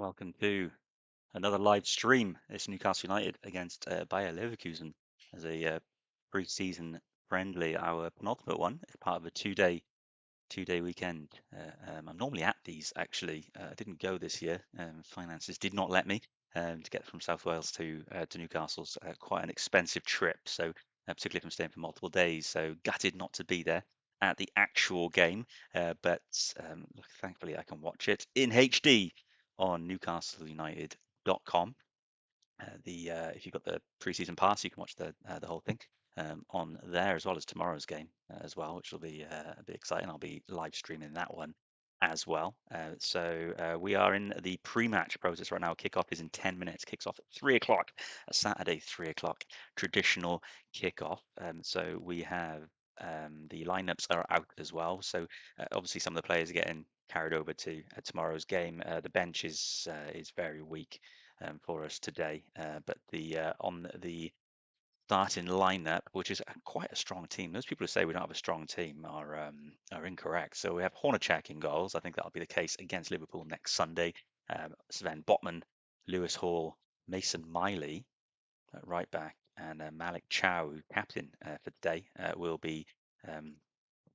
Welcome to another live stream. It's Newcastle United against Bayer Leverkusen as a pre-season friendly. Our penultimate one is part of a two-day weekend. I'm normally at these actually. I didn't go this year. Finances did not let me to get from South Wales to Newcastle's quite an expensive trip. So particularly if I'm staying for multiple days. So gutted not to be there at the actual game, but thankfully I can watch it in HD on NewcastleUnited.com. If you've got the preseason pass, you can watch the whole thing on there as well as tomorrow's game as well, which will be a bit exciting. I'll be live streaming that one as well. So we are in the pre-match process right now. Kickoff is in 10 minutes. Kicks off at 3 o'clock, a Saturday 3 o'clock traditional kickoff. So we have the lineups are out as well. So obviously some of the players are getting carried over to tomorrow's game. The bench is very weak for us today. But on the starting lineup, which is quite a strong team, those people who say we don't have a strong team are incorrect. So we have Hornacek in goals. I think that'll be the case against Liverpool next Sunday. Sven Botman, Lewis Hall, Mason Miley at right back, and Malik Chow, captain for today, will be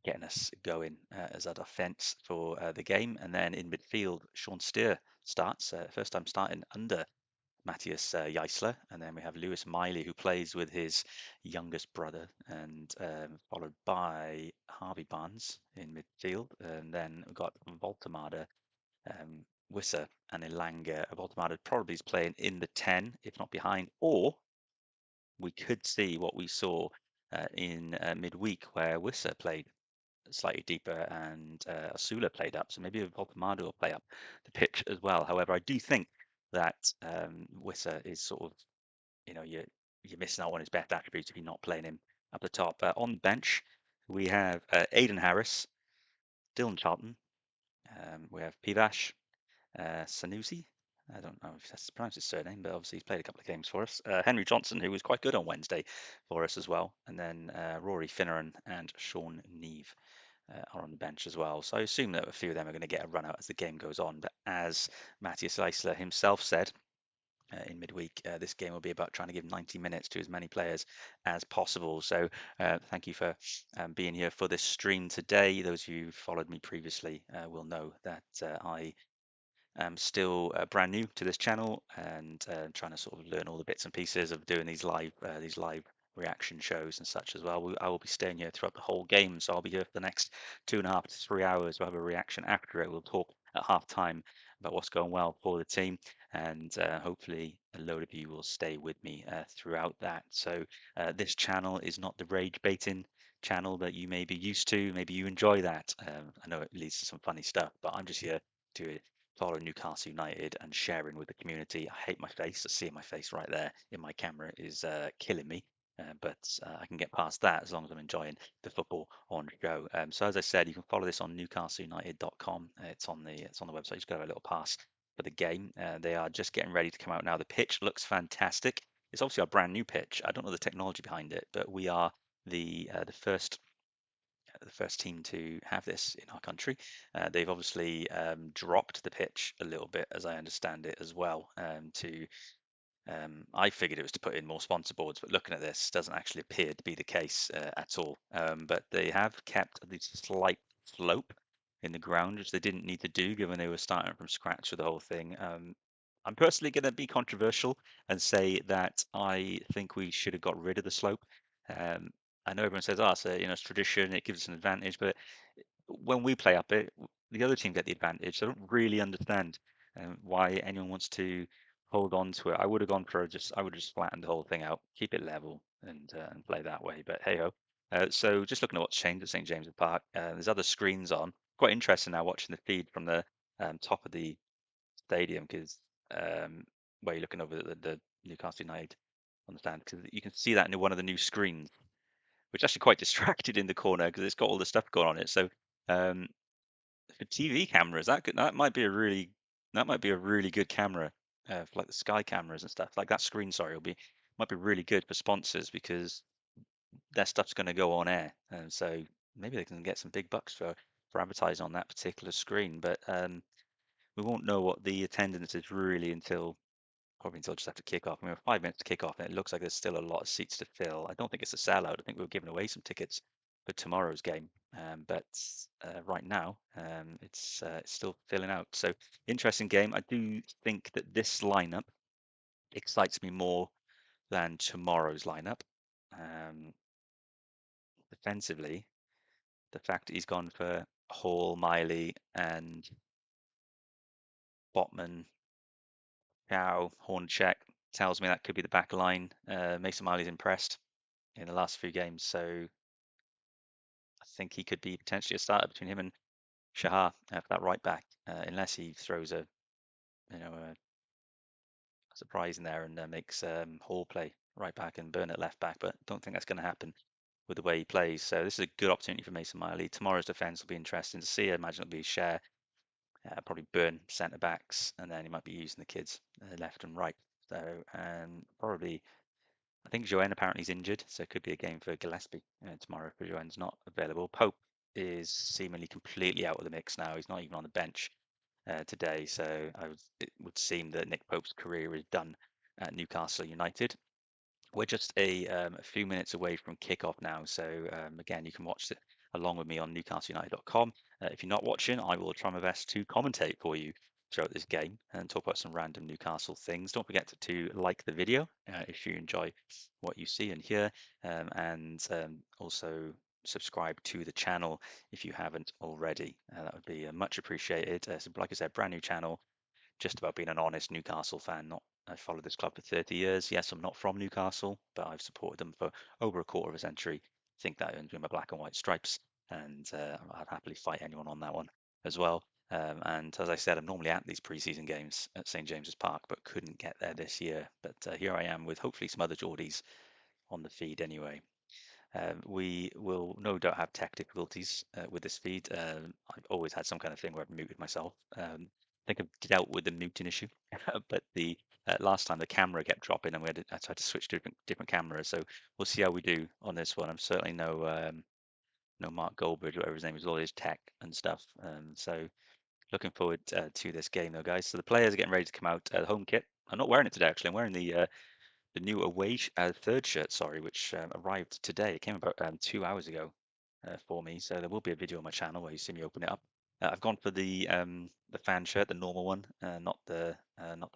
getting us going as our defence for the game. And then in midfield, Sean Steer starts, first time starting under Matthias Jaissle, and then we have Lewis Miley, who plays with his youngest brother, and followed by Harvey Barnes in midfield. And then we've got Voltemade, Wissa, and Elanga. Voltemade probably is playing in the 10, if not behind, or we could see what we saw in midweek, where Wissa played slightly deeper and Asula played up. So maybe Voltemade will play up the pitch as well. However, I do think that Wissa is sort of, you're missing out on his best attributes if you're not playing him up the top. On the bench, we have Aidan Harris, Dylan Charlton, we have Pivash, Sanusi. I don't know if that's pronounced his surname, but obviously he's played a couple of games for us. Henry Johnson, who was quite good on Wednesday for us as well. And then Rory Finneran and Sean Neve are on the bench as well. So I assume that a few of them are going to get a run out as the game goes on. But as Matthias Jaissle himself said in midweek, this game will be about trying to give 90 minutes to as many players as possible. So thank you for being here for this stream today. Those of you who followed me previously will know that I am still brand new to this channel and trying to sort of learn all the bits and pieces of doing these live reaction shows and such as well. I will be staying here throughout the whole game, so I'll be here for the next 2.5 to 3 hours. We'll have a reaction after it. We'll talk at half time about what's going well for the team, and hopefully a load of you will stay with me throughout that. So this channel is not the rage baiting channel that you may be used to. Maybe you enjoy that. I know it leads to some funny stuff, but I'm just here to follow Newcastle United and sharing with the community. I hate my face. Seeing my face right there in my camera is killing me. But I can get past that as long as I'm enjoying the football on show. So as I said, you can follow this on NewcastleUnited.com. It's on the website. You just got a little pass for the game. They are just getting ready to come out now. The pitch looks fantastic. It's obviously our brand new pitch. I don't know the technology behind it, but we are the first team to have this in our country. They've obviously dropped the pitch a little bit, as I understand it, as well. I figured it was to put in more sponsor boards, but looking at this, doesn't actually appear to be the case at all. But they have kept the slight slope in the ground, which they didn't need to do, given they were starting from scratch with the whole thing. I'm personally going to be controversial and say that I think we should have got rid of the slope. Um, I know everyone says, "Oh, so it's tradition; it gives us an advantage." But when we play up it, the other team get the advantage. So I don't really understand why anyone wants to hold on to it. I would have gone for I would have just flattened the whole thing out, keep it level, and play that way. But hey ho. So just looking at what's changed at St James's Park, there's other screens on. Quite interesting now watching the feed from the top of the stadium because where you're looking over the Newcastle United on the stand because you can see that in one of the new screens, which actually quite distracted in the corner because it's got all the stuff going on it. So um, for TV cameras, that might be a really good camera for like the Sky cameras and stuff. Like that screen, sorry, might be really good for sponsors because their stuff's going to go on air, and so maybe they can get some big bucks for advertising on that particular screen. But we won't know what the attendance is really until probably until just after kickoff. I mean, we're 5 minutes to kickoff, and it looks like there's still a lot of seats to fill. I don't think it's a sellout. I think we're giving away some tickets for tomorrow's game, but right now it's still filling out. So interesting game. I do think that this lineup excites me more than tomorrow's lineup. Defensively, the fact that he's gone for Hall, Miley, and Botman, Cow, Horncheck tells me that could be the back line. Mason Miley's impressed in the last few games, so I think he could be potentially a starter between him and Shahar for that right back, unless he throws a surprise in there and makes Hall play right back and Burnett left back. But don't think that's going to happen with the way he plays. So this is a good opportunity for Mason Miley. Tomorrow's defence will be interesting to see. I imagine it'll be Share, probably Burn centre backs, and then he might be using the kids left and right. So probably. I think Joanne apparently is injured, so it could be a game for Gillespie tomorrow if Joanne's not available. Pope is seemingly completely out of the mix now. He's not even on the bench today, so it would seem that Nick Pope's career is done at Newcastle United. We're just a few minutes away from kickoff now, so again, you can watch it along with me on newcastleunited.com. If you're not watching, I will try my best to commentate for you throughout this game and talk about some random Newcastle things. Don't forget to like the video if you enjoy what you see and hear, and also subscribe to the channel if you haven't already. That would be much appreciated. So like I said, brand new channel, just about being an honest Newcastle fan. Not I've followed this club for 30 years. Yes, I'm not from Newcastle, but I've supported them for over a quarter of a century. I think that earns me my black and white stripes, and I'd happily fight anyone on that one as well. And as I said, I'm normally at these pre-season games at St James's Park, but couldn't get there this year. But here I am with hopefully some other Geordies on the feed anyway. We will no doubt have tech difficulties with this feed. I've always had some kind of thing where I've muted myself. I think I've dealt with the muting issue, but the last time the camera kept dropping and I tried to switch to different cameras. So we'll see how we do on this one. I'm certainly no Mark Goldbridge, whatever his name is, with all his tech and stuff. So looking forward to this game though, guys. So the players are getting ready to come out. The home kit. I'm not wearing it today actually. I'm wearing the new away third shirt, sorry, which arrived today. It came about 2 hours ago for me, so there will be a video on my channel where you see me open it up. I've gone for the fan shirt, the normal one, not the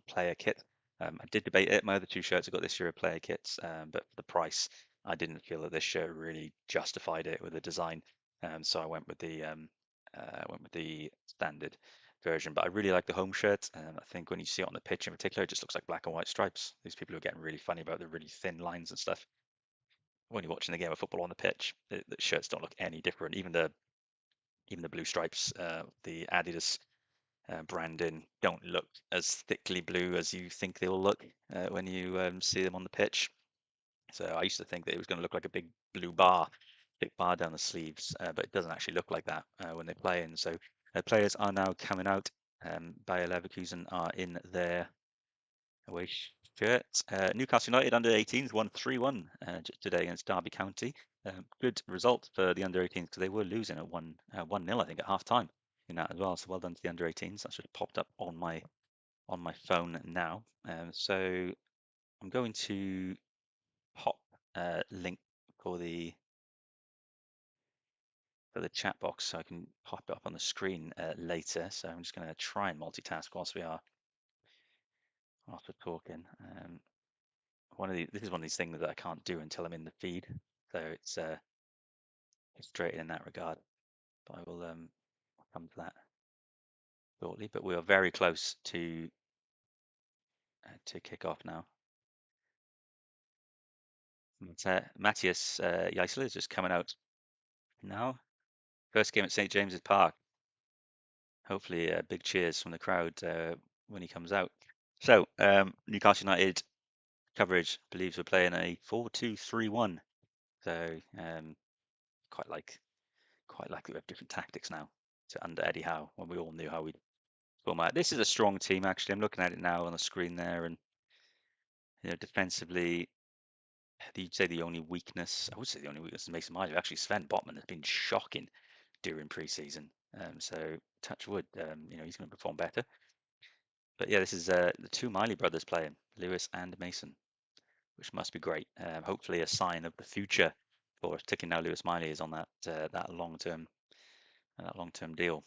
player kit. I did debate it. My other two shirts I got this year are player kits, but for the price, I didn't feel that this shirt really justified it with the design, so I went with the standard version. But I really like the home shirt. I think when you see it on the pitch in particular, it just looks like black and white stripes. These people are getting really funny about the really thin lines and stuff. When you're watching the game of football on the pitch, the shirts don't look any different. Even the blue stripes, the Adidas branding don't look as thickly blue as you think they will look when you see them on the pitch. So I used to think that it was going to look like a big blue bar, big bar down the sleeves, but it doesn't actually look like that when they play. And so players are now coming out. Bayer Leverkusen are in their away shirt. Newcastle United under 18s won 3-1 today against Derby County. Good result for the under 18s because they were losing at 1-0, I think, at half time in that as well. So well done to the under 18s. That should have popped up on my phone now. So I'm going to pop link for the chat box so I can pop it up on the screen later. So I'm just going to try and multitask whilst we're talking. This is one of these things that I can't do until I'm in the feed, so it's frustrating in that regard. But I will come to that shortly. But we are very close to kick off now. Matthias Jaissle is just coming out now. First game at St James's Park. Hopefully, big cheers from the crowd when he comes out. So, Newcastle United coverage believes we're playing a 4-2-3-1. So, quite like we have different tactics now to under Eddie Howe when we all knew how we'd format. This is a strong team, actually. I'm looking at it now on the screen there, and defensively, you'd say the only weakness. I would say the only weakness is Mason Miley. Actually, Sven Botman has been shocking during pre-season. So touch wood, he's going to perform better. But yeah, this is the two Miley brothers playing, Lewis and Mason, which must be great. Hopefully, a sign of the future for ticking. Now Lewis Miley is on that long-term deal.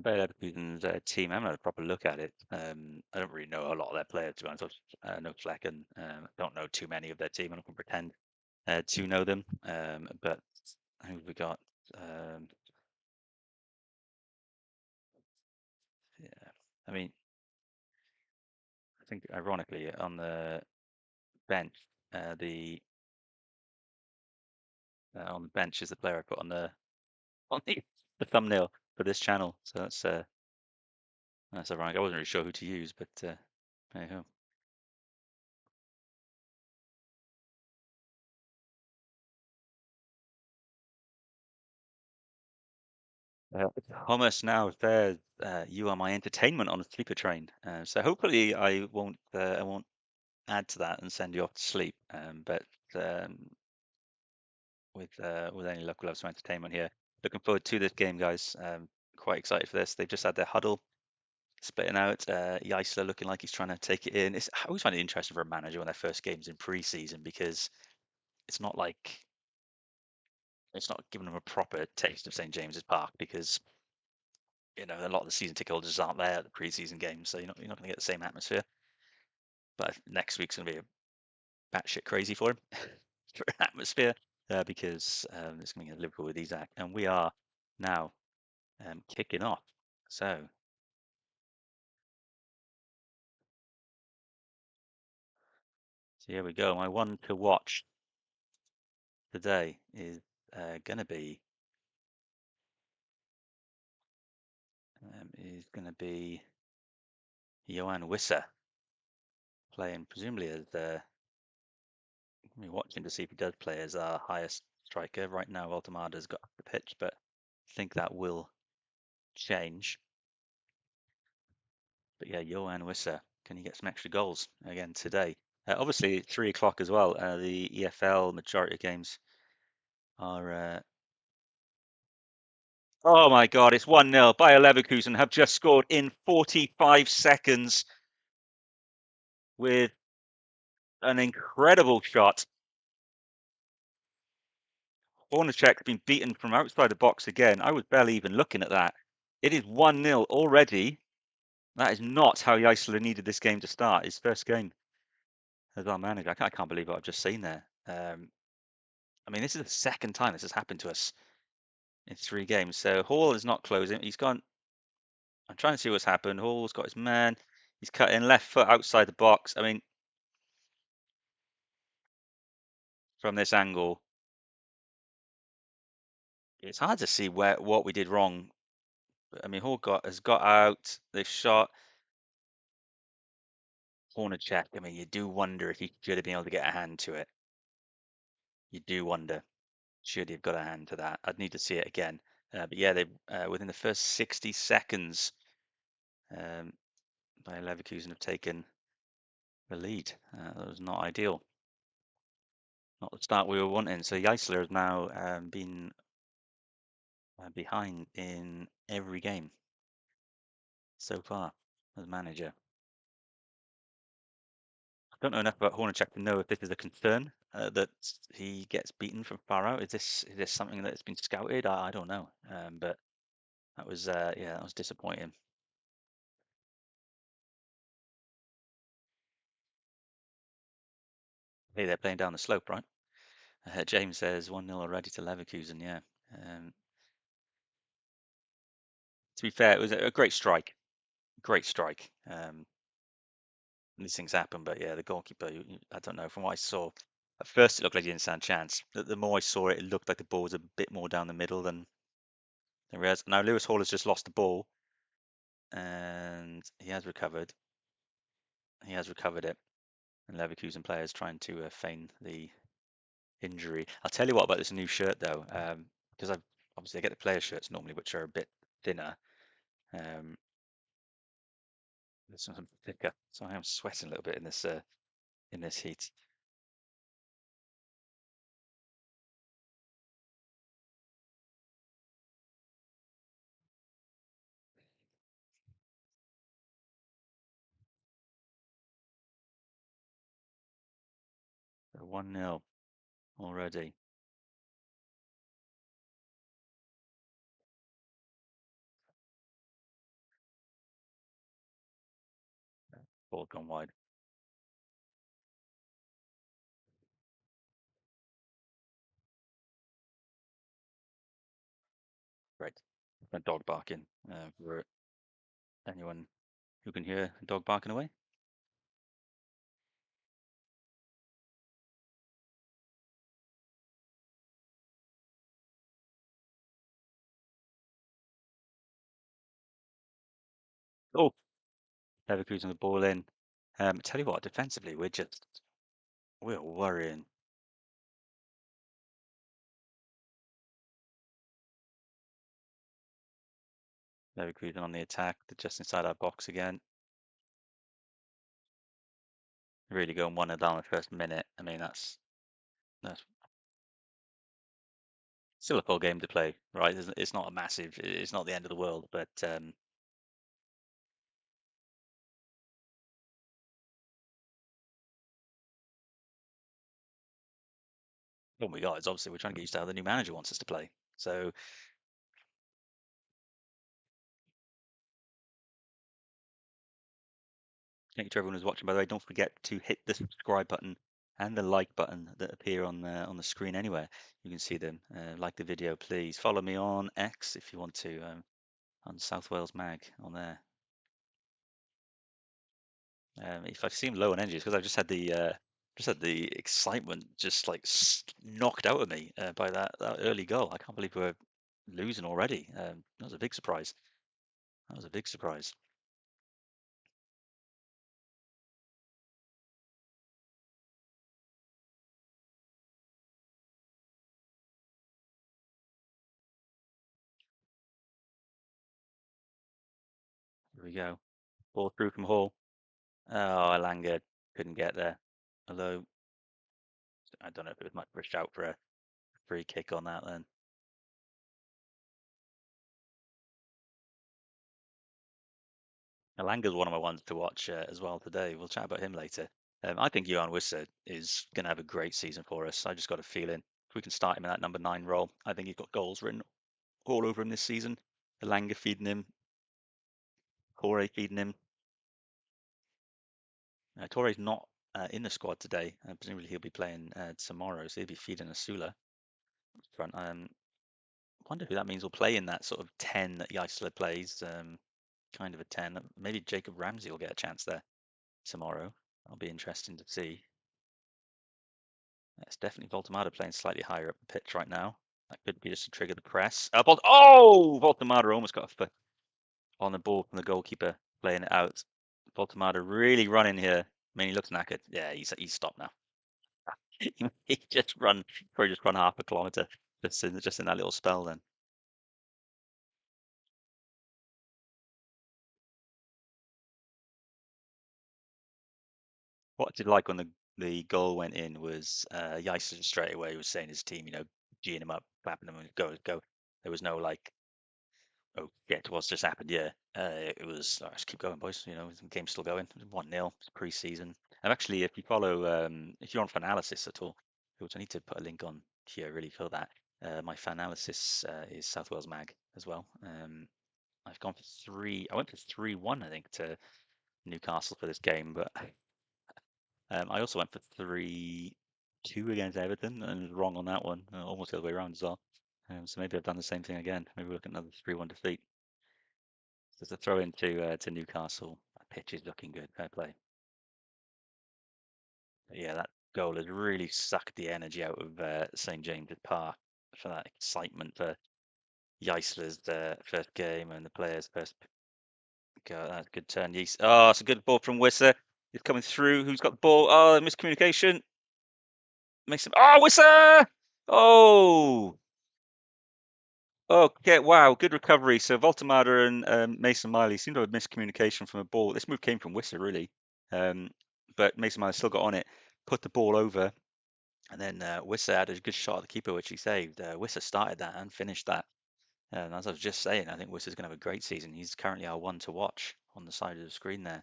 Bayer Leverkusen's team, I haven't had a proper look at it. I don't really know a lot of their players, to be honest. I know Flecken. I don't know too many of their team. I'm not going to pretend to know them. But who have we got? Um, yeah, I mean, I think ironically on the bench, the on the bench is the player I put on the on the thumbnail for this channel. So that's ironic. I wasn't really sure who to use, but there you go. Thomas, now there, you are my entertainment on a sleeper train. So hopefully I won't add to that and send you off to sleep. But um, with any luck, we'll have some entertainment here. Looking forward to this game, guys. Quite excited for this. They've just had their huddle, splitting out. Jaissle looking like he's trying to take it in. I always find it interesting for a manager when their first game's in pre-season because it's not like it's not giving them a proper taste of St James's Park because a lot of the season ticket holders aren't there at the pre-season games, so you're not going to get the same atmosphere. But next week's going to be a batshit crazy for him for atmosphere because it's going to be Liverpool with Isaac, and we are now kicking off. So here we go. My one to watch today going to be is going to be Johan Wissa playing presumably as we're watching to see if he does play as our highest striker. Right now, Altamada's got the pitch, but I think that will change. But yeah, Johan Wissa, can he get some extra goals again today? Obviously, 3 o'clock as well. The EFL majority of games are. Oh my God, it's 1-0. Bayer Leverkusen have just scored in 45 seconds with an incredible shot. Hornacek's been beaten from outside the box again. I was barely even looking at that. It is 1-0 already. That is not how Jaissle needed this game to start. His first game as our manager. I can't believe what I've just seen there. I mean, this is the second time this has happened to us in 3 games. So Hall is not closing. He's gone. I'm trying to see what's happened. Hall's got his man. He's cut in left foot outside the box. I mean, from this angle, it's hard to see what we did wrong. I mean, Hall has got out. They've shot Hornacek. I mean, you do wonder if he should have been able to get a hand to it. You do wonder, should he have got a hand to that? I'd need to see it again. But yeah, they within the first 60 seconds, Bayer Leverkusen have taken the lead. That was not ideal. Not the start we were wanting. So Jaissle has now been behind in every game so far as manager. I don't know enough about Hornacek to know if this is a concern that he gets beaten from far out. Is this something that's been scouted? I don't know. But that was that was disappointing. Hey, they're playing down the slope, right? James says 1-0 already to Leverkusen. Yeah. Um, to be fair, it was a great strike. Great strike. These things happen, but yeah, the goalkeeper, I don't know. From what I saw, at first it looked like he didn't stand a chance. The more I saw it, it looked like the ball was a bit more down the middle than There he is. Now Lewis Hall has just lost the ball, and he has recovered. He has recovered it. And Leverkusen players trying to feign the injury. I'll tell you what about this new shirt though, because I've obviously I get the player shirts normally, which are a bit thinner. Um, this one's thicker, so I am sweating a little bit in this heat. So 1-0 already. Ball gone wide. Right. A dog barking. For anyone who can hear a dog barking away. Oh, Leverkusen the ball in. Tell you what, defensively we're worrying. Leverkusen on the attack, they're just inside our box again. Really going 1-0 down the first minute. I mean, that's still a full game to play, right? It's not a massive, it's not the end of the world, but what we got is obviously we're trying to get used to how the new manager wants us to play. So thank you to everyone who's watching. By the way, don't forget to hit the subscribe button and the like button that appear on the screen anywhere. You can see them. Like the video, please. Follow me on X if you want to, on South Wales Mag on there. If I seem low on energy, it's because I've just had the excitement just like knocked out of me by that early goal. I can't believe we're losing already. That was a big surprise. That was a big surprise. Here we go. Ball through from Hall. Oh, Alanga couldn't get there. Although I don't know if it was much of a shout for a free kick on that then. Alanga's one of my ones to watch as well today. We'll chat about him later. I think Johan Wissa is going to have a great season for us. I just got a feeling if we can start him in that number 9 role, I think he's got goals written all over him this season. Alanga feeding him, Corey feeding him. Torre's not in the squad today. Presumably he'll be playing tomorrow, so he'll be feeding Asula front. Wonder who that means will play in that sort of 10 that Jaissle plays. Kind of a 10. Maybe Jacob Ramsey will get a chance there tomorrow. That'll be interesting to see. It's definitely Voltemada playing slightly higher up the pitch right now. That could be just to trigger the press. Oh, Voltemada almost got a foot on the ball from the goalkeeper playing it out. Voltemada really running here. I mean, he looks knackered. Yeah, he's stopped now. He probably just run half a kilometre just in that little spell then. What did like when the goal went in was Jaissle just straight away was saying his team, geeing him up, clapping him, and go, go. There was no like, oh, shit, what's just happened? Yeah, it was. "Oh, just keep going, boys. The game's still going. 1-0. It's pre-season. And actually, if you follow, if you're on Fanalysis at all, which I need to put a link on here really for that. My Fanalysis is South Wales Mag as well. I've gone for three. I went for 3-1, I think, to Newcastle for this game, but I also went for 3-2 against Everton and was wrong on that one, almost the other way around as well. So maybe I've done the same thing again. Maybe we'll look at another 3-1 defeat. There's a throw into to Newcastle. That pitch is looking good. Fair play. But yeah, that goal has really sucked the energy out of St James's Park for that excitement for Jaissle's first game and the players' first go. That's a good turn. Oh, it's a good ball from Wissa. He's coming through. Who's got the ball? Oh, miscommunication. Makes him. Oh, Wissa! Oh, okay. Wow, good recovery. So Voltemada and Mason Miley seem to have miscommunication from a ball. This move came from Wissa, really. Um, but Mason Miley still got on it, put the ball over, and then Wissa had a good shot at the keeper, which he saved. Wissa started that and finished that. And as I was just saying, I think Wissa's going to have a great season. He's currently our one to watch on the side of the screen there.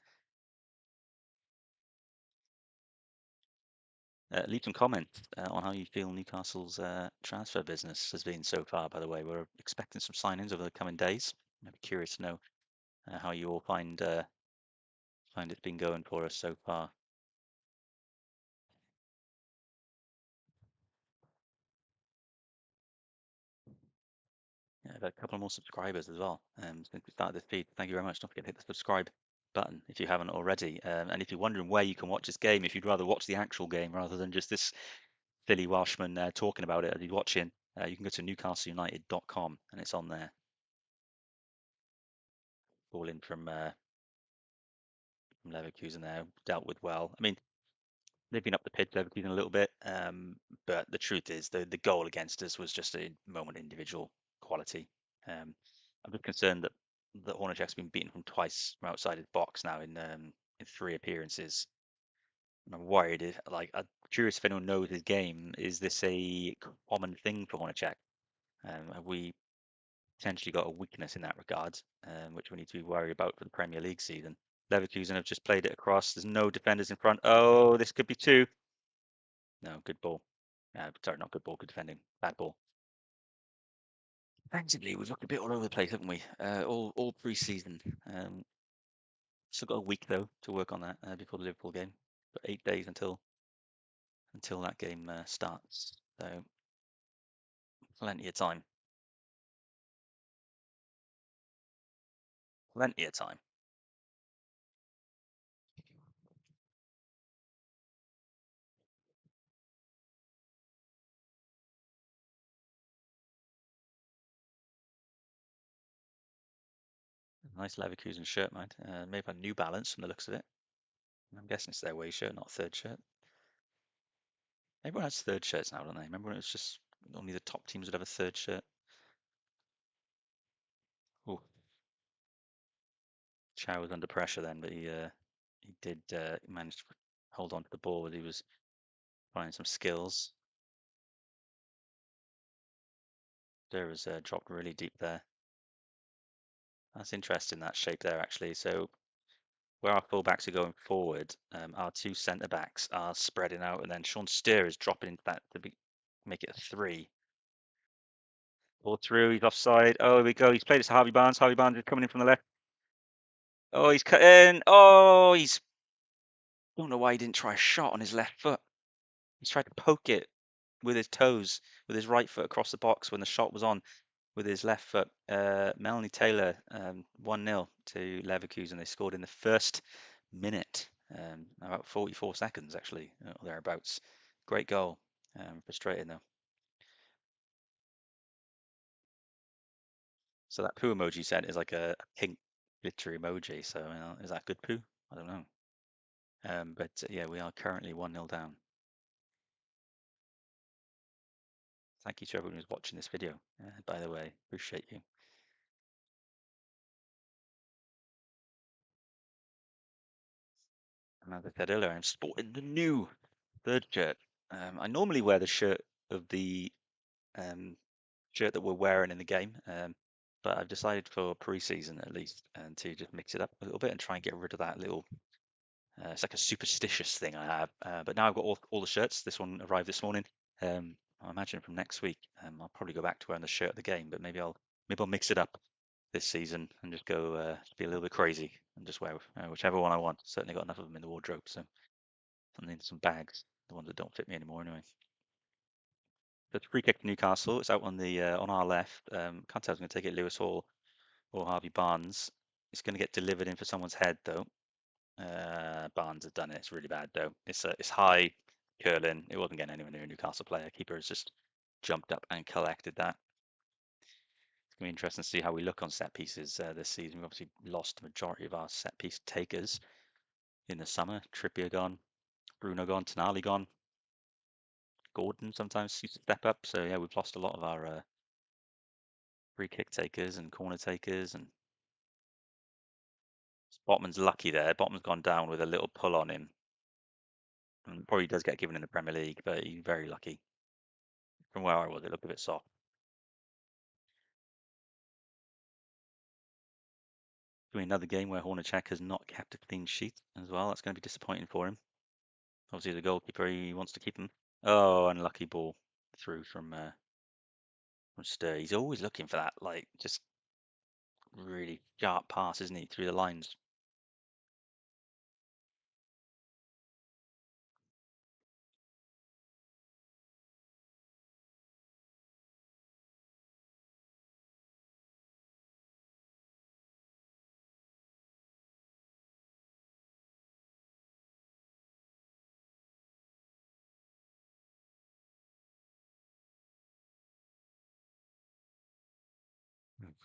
Leave some comments on how you feel Newcastle's transfer business has been so far, by the way. We're expecting some signings over the coming days. I'd be curious to know how you all find it's been going for us so far. Yeah, I've had a couple more subscribers as well since we started this feed. Thank you very much. Don't forget to hit the subscribe button if you haven't already. And if you're wondering where you can watch this game, if you'd rather watch the actual game rather than just this silly Welshman talking about it as he's watching, you can go to newcastleunited.com and it's on there. Ball in from Leverkusen there, dealt with well. I mean, they've been up the pitch, Leverkusen, a little bit, but the truth is the goal against us was just a moment individual quality. I'm just concerned that Hornacek's been beaten from twice from outside his box now in 3 appearances. And I'm worried. I'm curious if anyone knows his game. Is this a common thing for Hornacek? Have we potentially got a weakness in that regard, which we need to be worried about for the Premier League season? Leverkusen have just played it across. There's no defenders in front. Oh, this could be two. No, good ball. Sorry, not good ball. Good defending. Bad ball. Defensively, we've looked a bit all over the place, haven't we? All pre-season. Still got a week though to work on that before the Liverpool game. But 8 days until that game starts. So plenty of time. Plenty of time. Nice Leverkusen shirt, man. Made by New Balance from the looks of it. I'm guessing it's their away shirt, not third shirt. Everyone has third shirts now, don't they? Remember when it was just only the top teams would have a third shirt? Oh, Chow was under pressure then, but he did manage to hold on to the ball as he was finding some skills. There was dropped really deep there. That's interesting, that shape there actually. So where our fullbacks are going forward, our two centre backs are spreading out, and then Sean Steer is dropping into that to make it a three. Ball through, he's offside. Oh, here we go. He's played it to Harvey Barnes. Harvey Barnes is coming in from the left. Oh, he's cut in. Oh, he's. Don't know why he didn't try a shot on his left foot. He's tried to poke it with his toes, with his right foot across the box when the shot was on with his left foot. Melanie Taylor, 1-0 to Leverkusen. They scored in the first minute, about 44 seconds actually, or thereabouts. Great goal. Frustrating though. So that poo emoji sent is like a pink glitter emoji. So is that good poo? I don't know. But yeah, we are currently 1-0 down. Thank you to everyone who's watching this video. By the way, appreciate you. And as I said earlier, I'm sporting the new third shirt. I normally wear the shirt of the shirt that we're wearing in the game, but I've decided for pre-season at least and to just mix it up a little bit and try and get rid of that little. It's like a superstitious thing I have. But now I've got all the shirts. This one arrived this morning. I imagine from next week, I'll probably go back to wearing the shirt of the game, but maybe I'll mix it up this season and just go be a little bit crazy and just wear whichever one I want. Certainly got enough of them in the wardrobe, so something in some bags, the ones that don't fit me anymore anyway. That's free kick to Newcastle. It's out on the on our left. Can't tell if it's going to take it Lewis Hall or Harvey Barnes. It's going to get delivered in for someone's head though. Barnes has done it. It's really bad though. It's high curling. It wasn't getting anywhere near a Newcastle player. Keeper has just jumped up and collected that. gonna be interesting to see how we look on set pieces this season. We've obviously lost the majority of our set piece takers in the summer. Trippier gone, Bruno gone, Tonali gone. Gordon sometimes used to step up. So yeah, we've lost a lot of our free kick takers and corner takers. And Botman's lucky there. Botman's gone down with a little pull on him. And probably does get given in the Premier League, but he's very lucky. From where I was, it looked a bit soft. Doing another game where Hornacek has not kept a clean sheet as well. That's going to be disappointing for him. Obviously, the goalkeeper, he wants to keep him. Oh, unlucky ball through from Stir. He's always looking for that, like, just really sharp pass, isn't he, through the lines.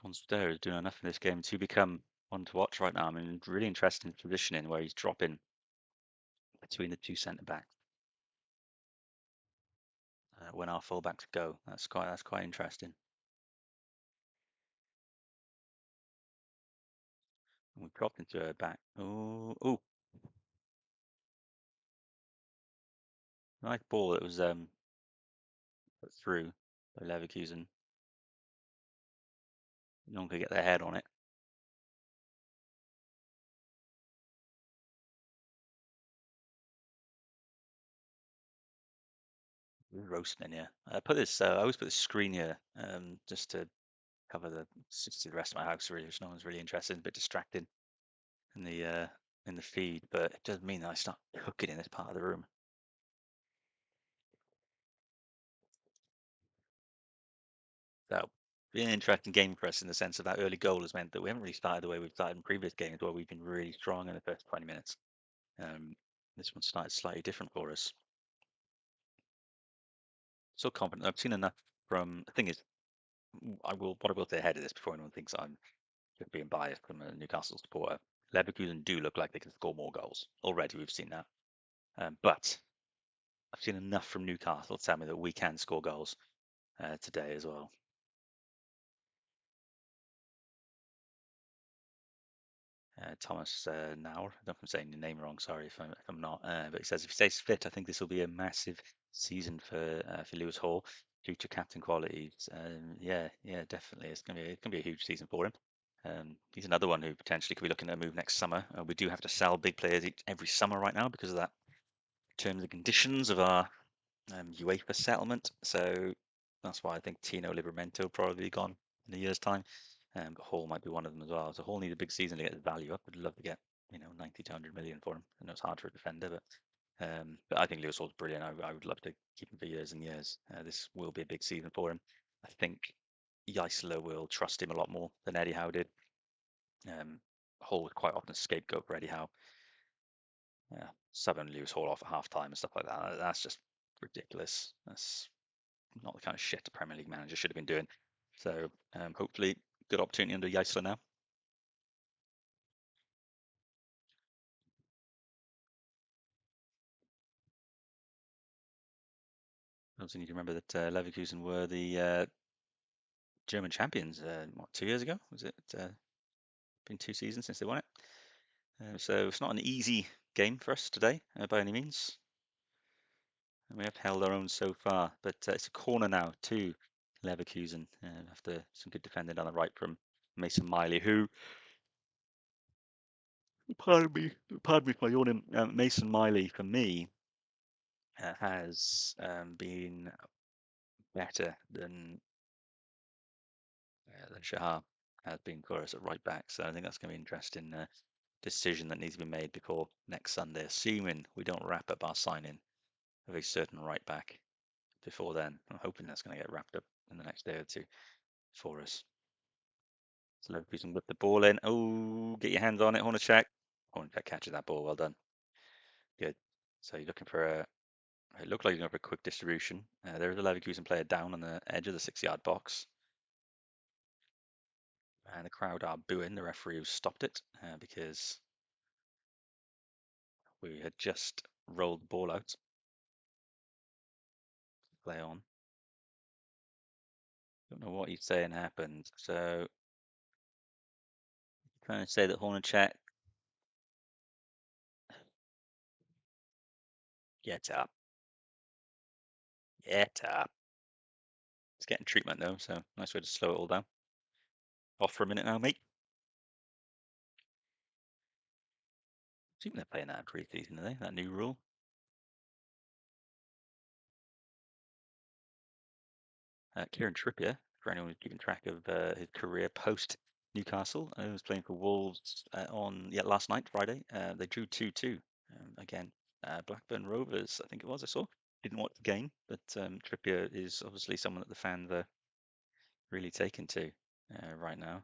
Von Stir is doing enough in this game to become one to watch right now. I mean, really interesting positioning where he's dropping between the two centre backs when our fullbacks go. That's quite interesting. And we've dropped into a back. Oh, nice ball that was put through by Leverkusen. No one could get their head on it. Roasting, yeah. I always put this screen here just to cover the rest of my house really, which no one's really interested. A bit distracting in the feed, but it does mean that I start cooking in this part of the room. So been an interesting game for us in the sense of that early goal has meant that we haven't really started the way we've started in previous games where we've been really strong in the first 20 minutes. This one started slightly different for us. So confident. I've seen enough from the thing is what I will say ahead of this before anyone thinks I'm just being biased from a Newcastle supporter. Leverkusen do look like they can score more goals. Already we've seen that. But I've seen enough from Newcastle to tell me that we can score goals today as well. Thomas Naur, I don't know if I'm saying your name wrong, sorry if I'm not, but he says if he stays fit, I think this will be a massive season for Lewis Hall due to captain qualities. Yeah, definitely, it's gonna be a huge season for him. He's another one who potentially could be looking at a move next summer. We do have to sell big players every summer right now because of that terms and conditions of our UEFA settlement. So that's why I think Tino Livramento will probably be gone in a year's time. But Hall might be one of them as well. So Hall needs a big season to get his value up. I'd love to get 90 to 100 million for him. I know it's hard for a defender, but I think Lewis Hall's brilliant. I would love to keep him for years and years. This will be a big season for him. I think Jaissle will trust him a lot more than Eddie Howe did. Hall was quite often a scapegoat for Eddie Howe. Subbing Lewis Hall off at half time and stuff like that. That's just ridiculous. That's not the kind of shit a Premier League manager should have been doing. So hopefully, good opportunity under Jaissle now. Also need to remember that Leverkusen were the German champions. What, 2 years ago? Was it been 2 seasons since they won it? So it's not an easy game for us today by any means. And we have held our own so far, but it's a corner now to Leverkusen after some good defending on the right from Mason Miley, who, pardon me, pardon me for yawning, Mason Miley for me has been better than Shahar has been for us at right back. So I think that's going to be an interesting decision that needs to be made before next Sunday, assuming we don't wrap up our signing of a certain right back before then. I'm hoping that's going to get wrapped up in the next day or two for us. So Leverkusen whip the ball in. Oh, get your hands on it, Hornacek. Hornacek catches that ball. Well done. Good. So you're looking for a. It looked like you're looking for a quick distribution. There's a Leverkusen player down on the edge of the 6-yard box. And the crowd are booing the referee who stopped it because we had just rolled the ball out. Play on. Don't know what he's saying happened. So trying to say that Hornacek, get up, get up. It's getting treatment though, so nice way to slow it all down. Off for a minute now, mate. I think they're playing that pre-season, are they? That new rule. Kieran Trippier, for anyone who's keeping track of his career post Newcastle, was playing for Wolves on last night, Friday. They drew 2-2 again. Blackburn Rovers, I think it was. I saw. Didn't watch the game, but Trippier is obviously someone that the fans are really taken to right now.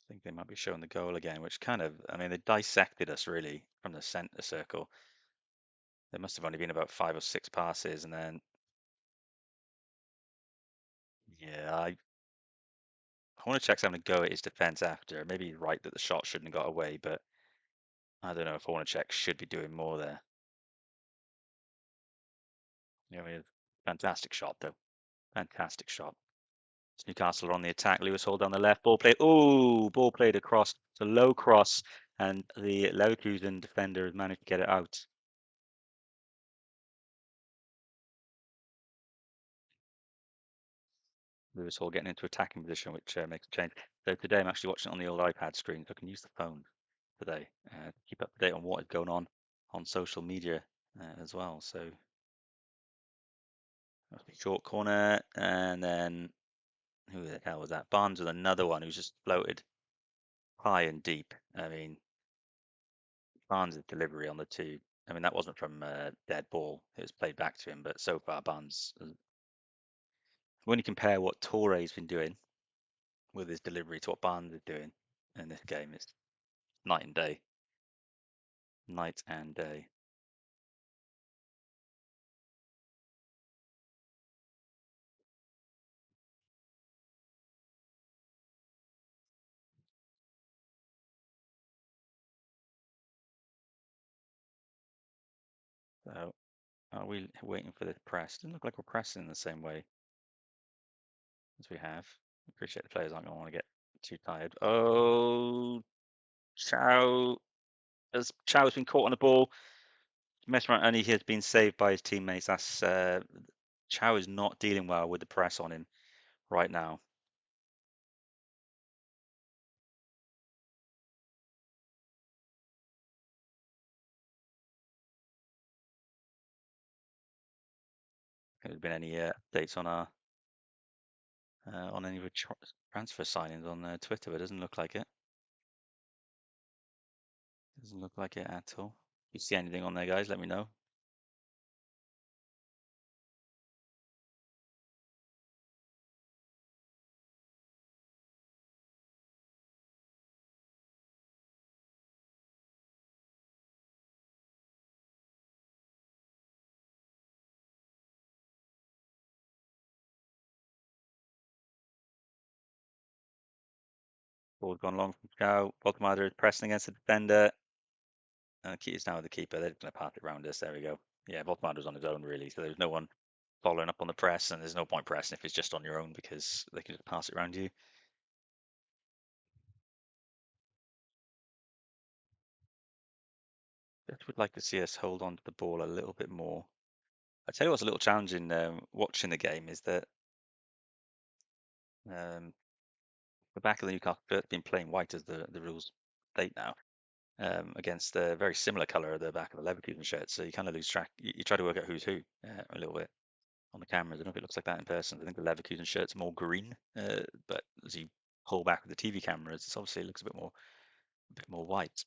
I think they might be showing the goal again, which kind of, I mean, they dissected us really from the centre circle. There must have only been about 5 or 6 passes, and then, yeah, I want to check having a go at his defence after. Maybe he's right that the shot shouldn't have got away, but I don't know if Hornacek should be doing more there. You know, fantastic shot though. Fantastic shot. It's Newcastle are on the attack. Lewis Hall down the left. Ball played. Oh, ball played across. It's a low cross, and the Leverkusen defender has managed to get it out. Lewis Hall getting into attacking position, which makes a change. So today I'm actually watching it on the old iPad screen, so I can use the phone today to keep up to date on what is going on social media as well. So short corner, and then who the hell was that? Barnes with another one who's just floated high and deep. I mean, Barnes' delivery on the two. I mean, that wasn't from dead ball. It was played back to him, but so far Barnes, when you compare what Torre's been doing with his delivery to what Barnes is doing in this game, it's night and day. Night and day. So are we waiting for this press? Doesn't look like we're pressing in the same way as we have. Appreciate the players aren't going to want to get too tired. Oh, Chow. As Chow has been caught on the ball, mess around, and he has been saved by his teammates. That's Chow is not dealing well with the press on him right now. Has there been any updates on any of the transfer signings on Twitter? But it doesn't look like it. Doesn't look like it at all. If you see anything on there, guys, let me know. Ball's gone long from Chow. Volkmader is pressing against the defender. He's now with the keeper. They're going to pass it around us. There we go. Yeah, Volkmader's on his own, really. So there's no one following up on the press, and there's no point pressing if it's just on your own because they can just pass it around you. Just would like to see us hold on to the ball a little bit more. I tell you what's a little challenging watching the game is that um, the back of the Newcastle shirt has been plain white as the rules state now, against the very similar colour of the back of the Leverkusen shirt. So you kind of lose track. You try to work out who's who a little bit on the cameras. I don't know if it looks like that in person. I think the Leverkusen shirt's more green, but as you pull back with the TV cameras, it's obviously it looks a bit more white.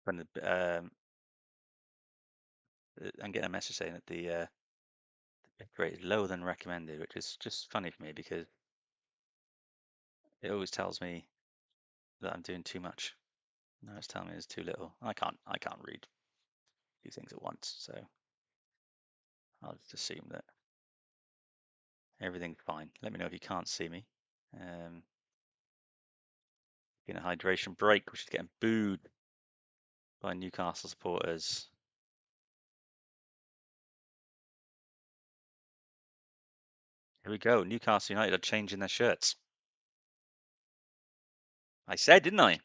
When I'm getting a message saying that the bit rate is lower than recommended, which is just funny for me because it always tells me that I'm doing too much. Now it's telling me there's too little. I can't read two things at once, so I'll just assume that everything's fine. Let me know if you can't see me. In a hydration break, which is getting booed by Newcastle supporters. Here we go. Newcastle United are changing their shirts. I said, didn't I?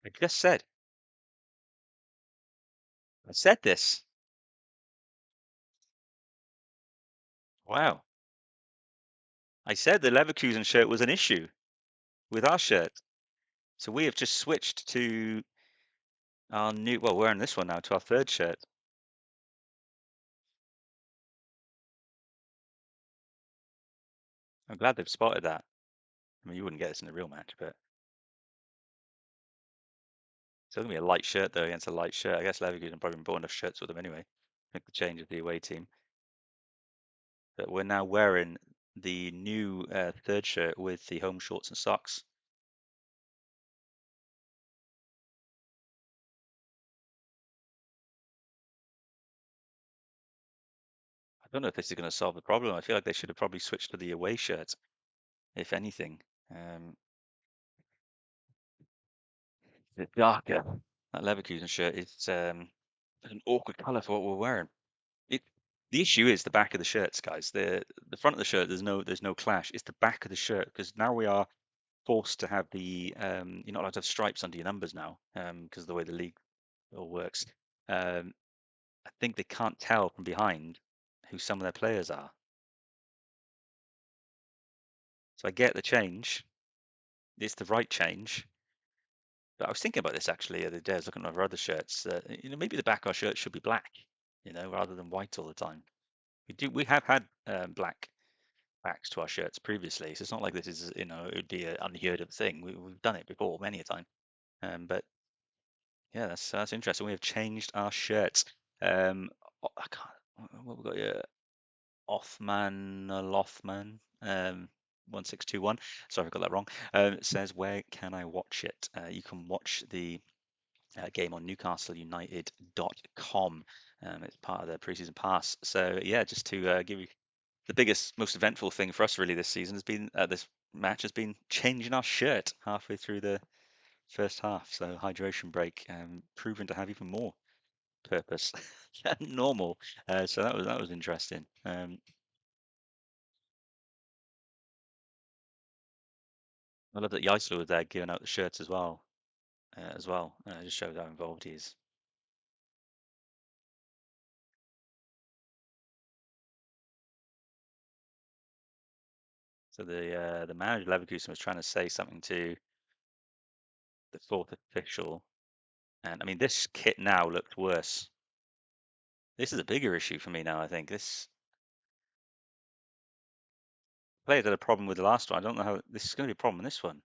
I just said. I said this. Wow. I said the Leverkusen shirt was an issue with our shirt. So we have just switched to our new, well, we're wearing this one now, to our third shirt. I'm glad they've spotted that. I mean, you wouldn't get this in a real match, but it's going to be a light shirt, though, against a light shirt. I guess Leverkusen probably bought enough shirts with them anyway. Make the change of the away team. But we're now wearing the new third shirt with the home shorts and socks. I don't know if this is going to solve the problem. I feel like they should have probably switched to the away shirt, if anything. The darker. That Leverkusen shirt is an awkward colour for what we're wearing. It, the issue is the back of the shirts, guys. The front of the shirt, there's no clash. It's the back of the shirt because now we are forced to have you're not allowed to have stripes under your numbers now because of the way the league all works. I think they can't tell from behind who some of their players are. So I get the change. It's the right change. But I was thinking about this actually the other day. I was looking at our other shirts. Maybe the back of our shirt should be black, rather than white all the time. We have had black backs to our shirts previously, so it's not like this is, it would be an unheard of thing. We've done it before many a time. But yeah, that's interesting. We have changed our shirts. I can't. What we got here? Lothman, 1621. Sorry, I got that wrong. It says, where can I watch it? You can watch the game on newcastleunited.com. It's part of the preseason pass. So yeah, just to give you the biggest, most eventful thing for us really this season has been this match has been changing our shirt halfway through the first half. So hydration break, proven to have even more purpose than normal. So that was interesting. I love that Jaissle was there giving out the shirts as well. Just shows how involved he is. So the manager of Leverkusen was trying to say something to the fourth official, and I mean this kit now looked worse. This is a bigger issue for me now. I think this player had a problem with the last one. I don't know how this is going to be a problem in this one.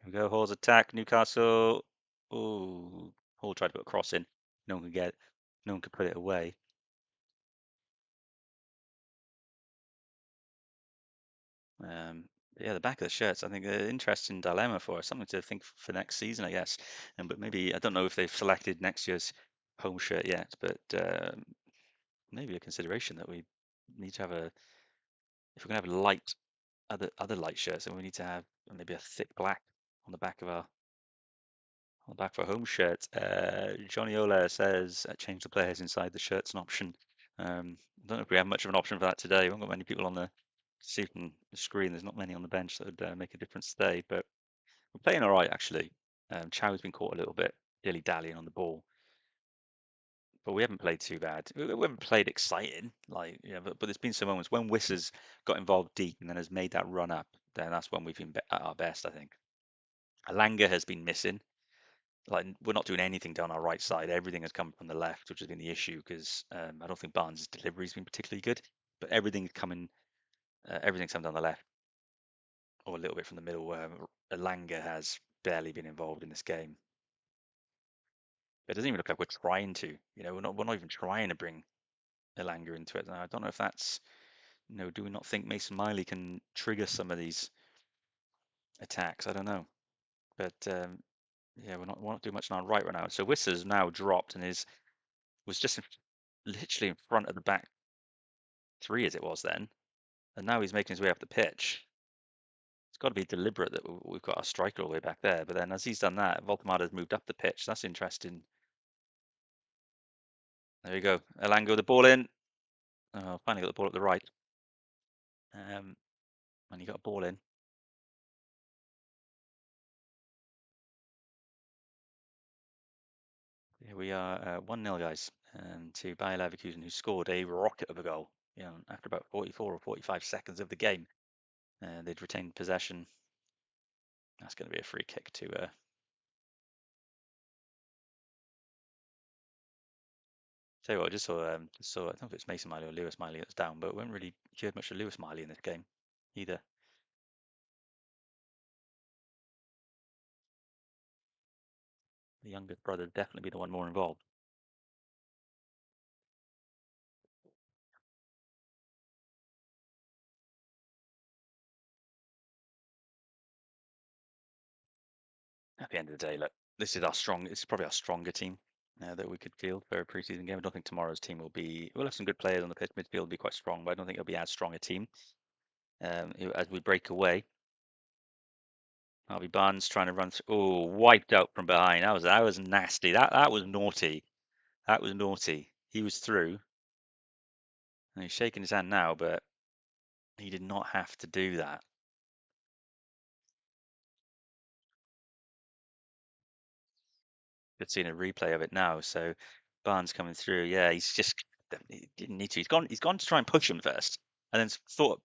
Here we go, Hall's attack, Newcastle. Oh, Hall tried to put a cross in. No one could get it. No one could put it away. Yeah, the back of the shirts, I think, an interesting dilemma for us, something to think for next season, I guess. But maybe I don't know if they've selected next year's home shirt yet, but maybe a consideration that we need to have if we're going to have light other light shirts, then we need to have maybe a thick black on the back of our home shirt. Johnny Ola says change the players inside the shirt's an option. I don't know if we have much of an option for that today. We haven't got many people on the see from the screen. There's not many on the bench that would make a difference today, but we're playing all right actually. Chow's been caught a little bit dilly-dallying on the ball, but we haven't played too bad. We haven't played exciting, like but there's been some moments when Wissers got involved deep and then has made that run up. Then that's when we've been at our best, I think. Alanga has been missing. Like we're not doing anything down our right side. Everything has come from the left, which has been the issue because I don't think Barnes' delivery has been particularly good. But everything's coming down the left. or a little bit from the middle where Elanga has barely been involved in this game. It doesn't even look like we're trying to. We're not even trying to bring Elanga into it. And I don't know if that's, do we not think Mason Miley can trigger some of these attacks? I don't know. But yeah, we're not doing much on our right now. So Wissa's now dropped and was just literally in front of the back three as it was then. And now he's making his way up the pitch. It's got to be deliberate that we've got a striker all the way back there. But then as he's done that, Voltemada's moved up the pitch. That's interesting. There you go. Elanga with the ball in. Oh, finally got the ball at the right. And he got a ball in. Here we are 1-0, guys, to Bayer Leverkusen, who scored a rocket of a goal. After about 44 or 45 seconds of the game, they'd retained possession. That's going to be a free kick to. Tell you what, I just saw. I don't know if it's Mason Miley or Lewis Miley that's down, but we haven't really heard much of Lewis Miley in this game either. The youngest brother definitely be the one more involved. At the end of the day, look, this is probably our stronger team that we could field for a preseason game. I don't think tomorrow's team will be. We'll have some good players on the pitch. Midfield will be quite strong, but I don't think it'll be as strong a team. As we break away, Harvey Barnes trying to run through. Oh, wiped out from behind. That was nasty. That was naughty. That was naughty. He was through, and he's shaking his hand now, but he did not have to do that. Good seeing a replay of it now. So Barnes coming through. Yeah, he didn't need to. He's gone to try and push him first, and then thought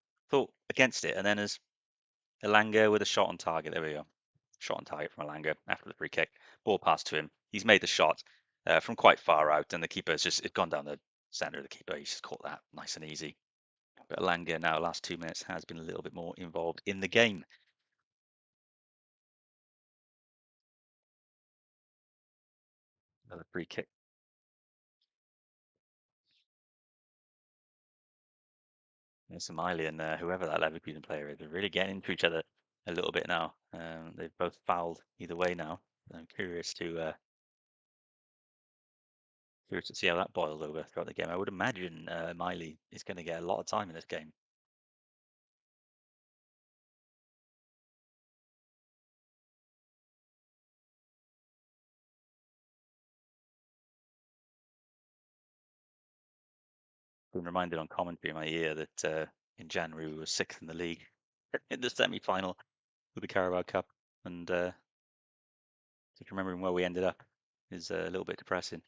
against it, and then as Elanga with a shot on target. There we go. Shot on target from Elanga after the free kick. Ball passed to him. He's made the shot from quite far out, and the keeper's it's gone down the centre of the keeper. He's just caught that nice and easy. But Elanga now, last 2 minutes, has been a little bit more involved in the game. Another free kick. There's Miley and whoever that Leverkusen player is, they're really getting into each other a little bit now. They've both fouled either way now. I'm curious to see how that boils over throughout the game. I would imagine Miley is going to get a lot of time in this game. Been reminded on commentary in my ear that in January we were sixth in the league in the semi-final of the Carabao Cup, and just remembering where we ended up is a little bit depressing.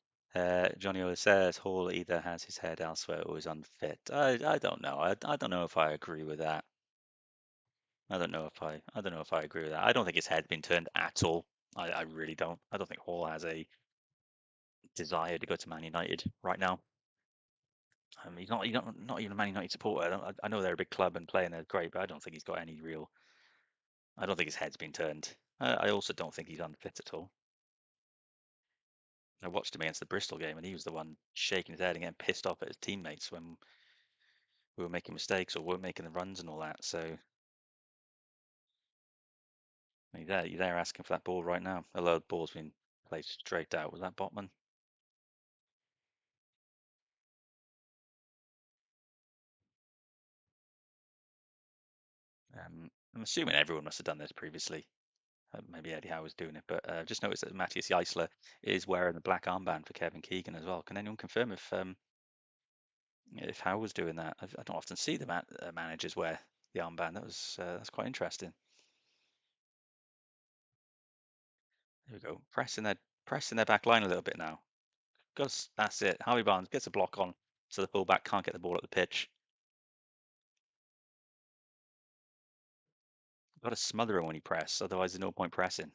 Johnny Ola says Hall either has his head elsewhere or is unfit. I don't know. I don't know if I agree with that. I don't know if I agree with that. I don't think his head's been turned at all. I really don't. I don't think Hall has a desire to go to Man United right now. He's not even a Man United supporter. I know they're a big club and playing they're great, but I don't think he's got any real. I don't think his head's been turned. I also don't think he's unfit at all. I watched him against the Bristol game, and he was the one shaking his head and getting pissed off at his teammates when we were making mistakes or weren't making the runs and all that. So you're there asking for that ball right now. Although the ball's been played straight out. Was that Botman? I'm assuming everyone must have done this previously. Maybe Eddie Howe was doing it, but just noticed that Matthias Jaissle is wearing the black armband for Kevin Keegan as well. Can anyone confirm if Howe was doing that? I don't often see the managers wear the armband. That's quite interesting. There we go. Pressing their back line a little bit now. That's it. Harvey Barnes gets a block on, so the fullback can't get the ball at the pitch. Got to smother him when he press, otherwise there's no point pressing.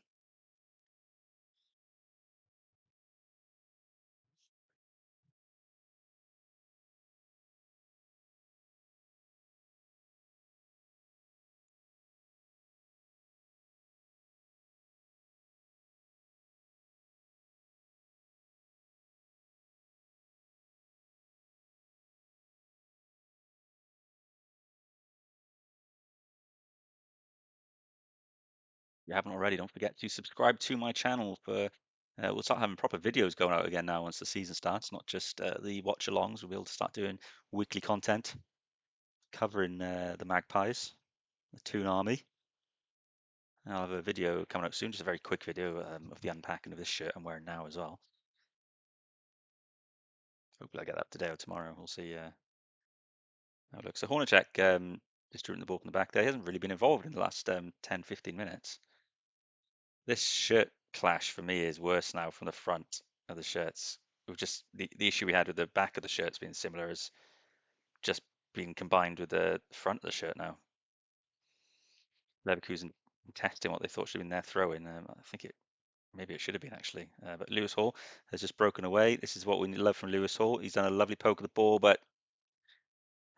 you haven't already, don't forget to subscribe to my channel for. We'll start having proper videos going out again now once the season starts, not just the watch-alongs. We'll be able to start doing weekly content covering the Magpies, the Toon Army. I'll have a video coming up soon, just a very quick video of the unpacking of this shirt I'm wearing now as well. Hopefully I get that today or tomorrow. We'll see how it looks. So Hornacek, just drawing the ball from the back there, he hasn't really been involved in the last 10, 15 minutes. This shirt clash for me is worse now from the front of the shirts. We've just the issue we had with the back of the shirts being similar as just being combined with the front of the shirt now. Leverkusen testing what they thought should have been their throw in. I think maybe it should have been actually. But Lewis Hall has just broken away. This is what we love from Lewis Hall. He's done a lovely poke of the ball, but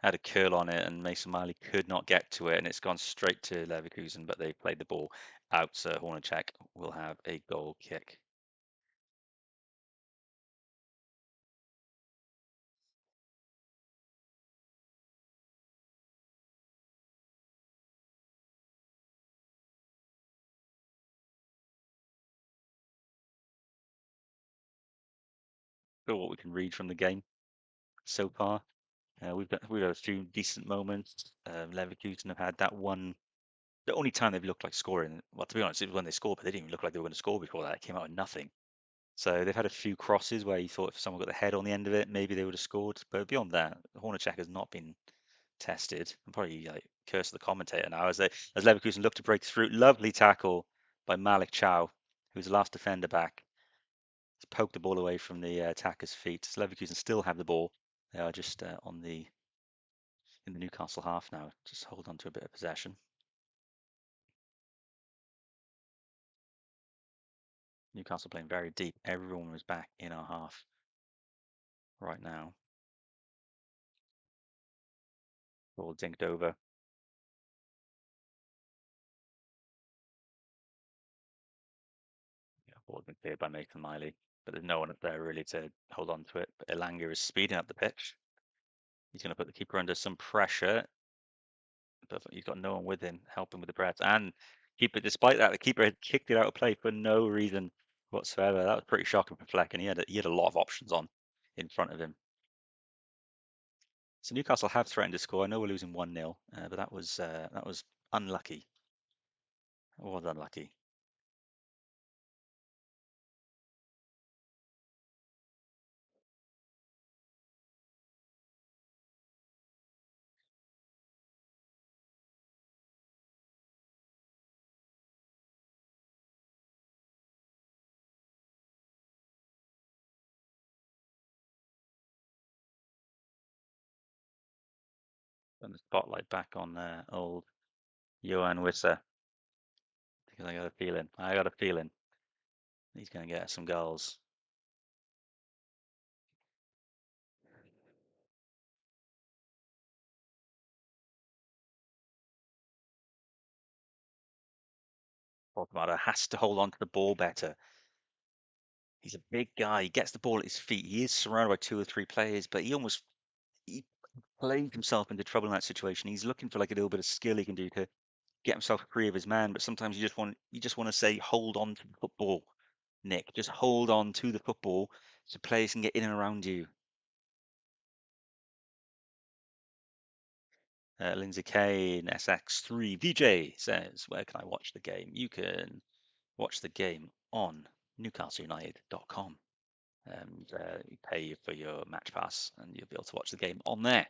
had a curl on it, and Mason Miley could not get to it, and it's gone straight to Leverkusen. But they played the ball out, so Hornacek will have a goal kick. For what we can read from the game so far. We've had a few decent moments. Leverkusen have had that one. The only time they've looked like scoring, well, to be honest, it was when they scored, but they didn't even look like they were going to score before that. It came out of nothing. So they've had a few crosses where you thought if someone got the head on the end of it, maybe they would have scored. But beyond that, Hornacek has not been tested. I'm probably like curse the commentator now as Leverkusen look to break through. Lovely tackle by Malik Chow, who's the last defender back. He's poked the ball away from the attacker's feet. So Leverkusen still have the ball. They are just in the Newcastle half now. Just hold on to a bit of possession. Newcastle playing very deep. Everyone was back in our half right now. Ball dinked over. Yeah, ball been cleared by Nathan Miley, but there's no one up there really to hold on to it. But Elanga is speeding up the pitch. He's going to put the keeper under some pressure, but he's got no one with him helping with the press. And keeper, despite that, the keeper had kicked it out of play for no reason whatsoever. That was pretty shocking for Fleck, and he had a lot of options on in front of him. So Newcastle have threatened to score. I know we're losing 1-0, but that was unlucky. It was unlucky. And the spotlight back on old Johan Wisser, because I got a feeling he's going to get some goals. Portamata has to hold on to the ball better. He's a big guy. He gets the ball at his feet. He is surrounded by 2 or 3 players, but he played himself into trouble in that situation. He's looking for like a little bit of skill he can do to get himself free of his man. But sometimes you just want to say, hold on to the football, Nick. Just hold on to the football so players can get in and around you. Lindsay Kane, SX3 VJ says, where can I watch the game? You can watch the game on newcastleunited.com and you pay for your match pass and you'll be able to watch the game on there.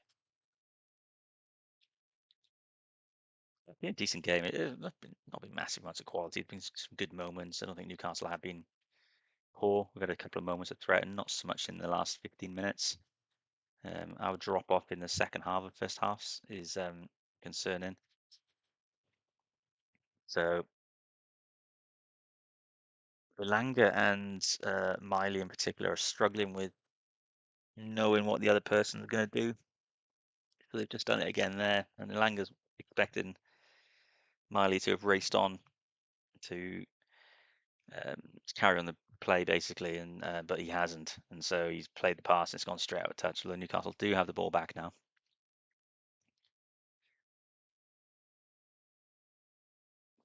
Yeah, decent game. It's not been massive amounts of quality. It's been some good moments. I don't think Newcastle have been poor. We've had a couple of moments of threat and not so much in the last 15 minutes. Our drop off in the second half of first halves is concerning. So Belanga and Miley in particular are struggling with knowing what the other person is going to do. So they've just done it again there. And Belanga's expecting Miley to have raced on to carry on the play basically, and but he hasn't, and so he's played the pass and it's gone straight out of touch. So Newcastle do have the ball back now.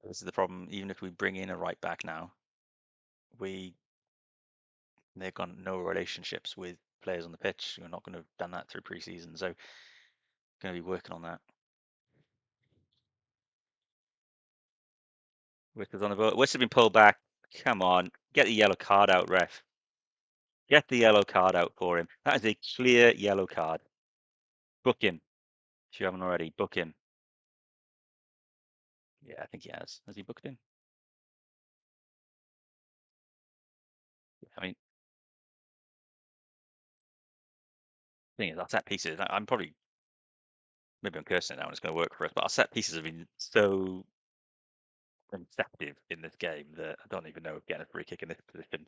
This is the problem. Even if we bring in a right back now, they've got no relationships with players on the pitch. You're not going to have done that through pre-season, so going to be working on that. Whistle's on the boat. Whistle's been pulled back. Come on, get the yellow card out, ref. Get the yellow card out for him. That is a clear yellow card. Book him. If you haven't already, book him. Yeah, I think he has. Has he booked him? I mean, the thing is, our set pieces, I'm probably, maybe I'm cursing it now and it's going to work for us, but our set pieces have been so effective in this game that I don't even know if getting a free kick in this position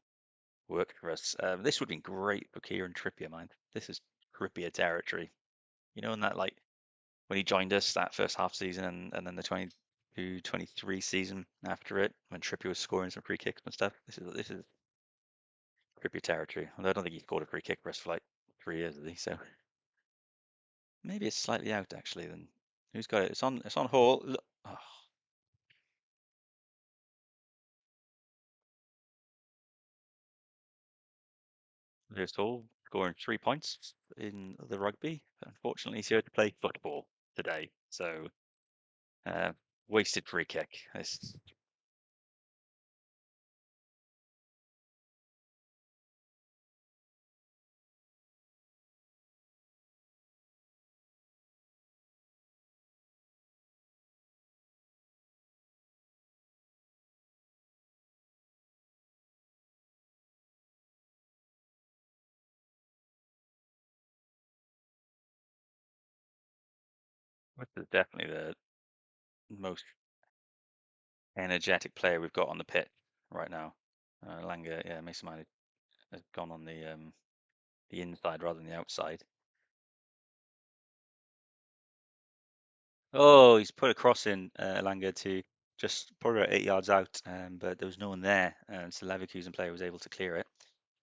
worked for us. This would have been great for Kieran Trippier, mind. This is Trippier territory. You know, in that, like, when he joined us that first half season and then the 22-23 season after it, when Trippier was scoring some free kicks and stuff. This is Trippier territory. Although I don't think he scored a free kick for us for like 3 years, has he? So maybe it's slightly out actually. Then who's got it? It's on Hall. Look. Oh, Lewis Hall scoring 3 points in the rugby. Unfortunately, he's here to play football today. So uh, wasted free kick. This is definitely the most energetic player we've got on the pitch right now. Langer, yeah, Mason Mount has gone on the inside rather than the outside. Oh, he's put a cross in, Langer, to just probably about 8 yards out, but there was no one there, so the Leverkusen player was able to clear it.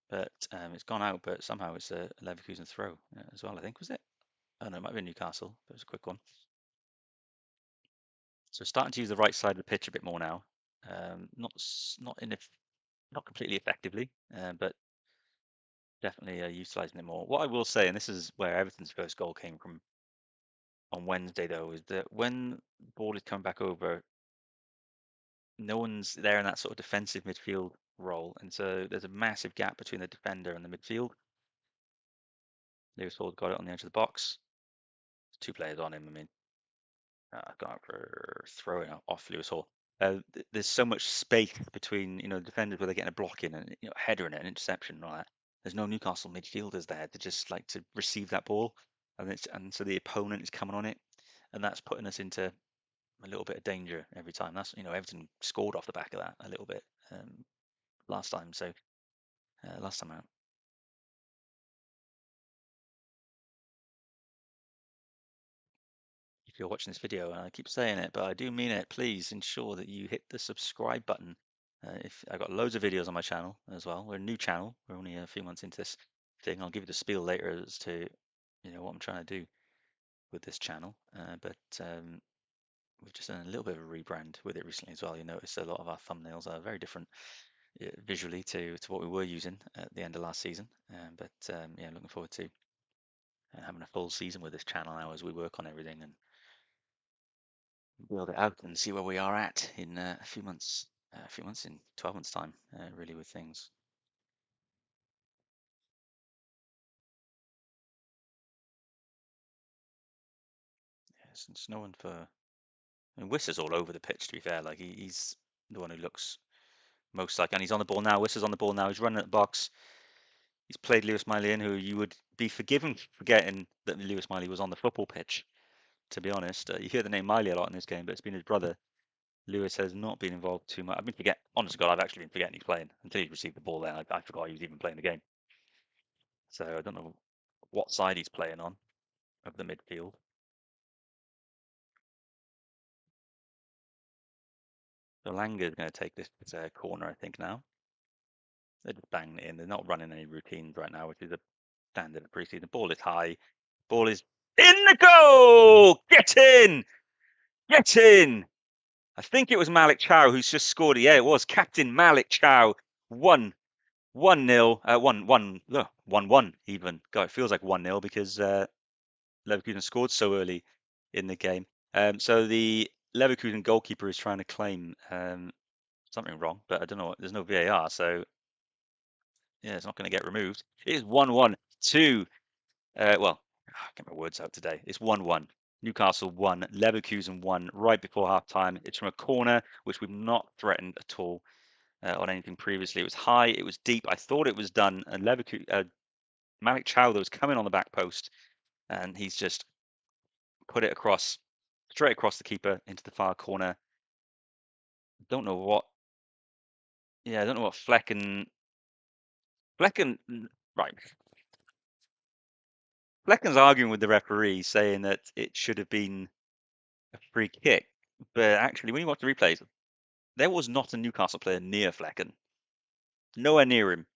But it's gone out, but somehow it's a Leverkusen throw as well, I think, was it? Oh no, it might have been Newcastle. It was a quick one. So starting to use the right side of the pitch a bit more now. Not completely effectively, but definitely utilising it more. What I will say, and this is where Everton's first goal came from on Wednesday, though, is that when the ball is coming back over, no one's there in that sort of defensive midfield role, and so there's a massive gap between the defender and the midfield. Lewis Hall got it on the edge of the box. There's 2 players on him. I mean, I've gone out for throwing off Lewis Hall. There's so much space between the defenders where they're getting a block in and header and an interception and all that. There's no Newcastle midfielders there to just like to receive that ball, and so the opponent is coming on it, and that's putting us into a little bit of danger every time. That's Everton scored off the back of that a little bit last time. So last time out. If you're watching this video, and I keep saying it, but I do mean it, please ensure that you hit the subscribe button. If I've got loads of videos on my channel as well. We're a new channel. We're only a few months into this thing. I'll give you the spiel later as to what I'm trying to do with this channel. But we've just done a little bit of a rebrand with it recently as well. You notice a lot of our thumbnails are very different visually to what we were using at the end of last season. Yeah, looking forward to having a full season with this channel now as we work on everything and build it out and see where we are at in a few months, in 12 months' time, really, with things. Yes, it's no one for. I mean, Wisser's all over the pitch. To be fair, like he's the one who looks most like, and he's on the ball now. Wisser's on the ball now. He's running at the box. He's played Lewis Miley in, who you would be forgiven for forgetting that Lewis Miley was on the football pitch. To be honest, you hear the name Miley a lot in this game, but it's been his brother. Lewis has not been involved too much. I've been forget. Honest to God, I've actually been forgetting he's playing until he received the ball. Then I forgot he was even playing the game. So I don't know what side he's playing on of the midfield. So Langer is going to take this corner, I think, now. They're just banging it in. They're not running any routines right now, which is a standard of preseason. The ball is high. Ball is in the goal! Get in! Get in! I think it was Malik Chow who's just scored. Yeah, it was Captain Malik Chow. 1-0, 1-1 even. God, it feels like 1-0 because Leverkusen scored so early in the game. So the Leverkusen goalkeeper is trying to claim something wrong, but I don't know. There's no VAR, so yeah, it's not going to get removed. It is 1-1 to get my words out today. It's 1-1. Newcastle 1, Leverkusen 1 right before half time. It's from a corner, which we've not threatened at all on anything previously. It was high, it was deep. I thought it was done. And Malik Chowdhury was coming on the back post, and he's just put it across, straight across the keeper into the far corner. Don't know what. Yeah, I don't know what Flecken, right. Flecken's arguing with the referee, saying that it should have been a free kick. But actually, when you watch the replays, there was not a Newcastle player near Flecken. Nowhere near him.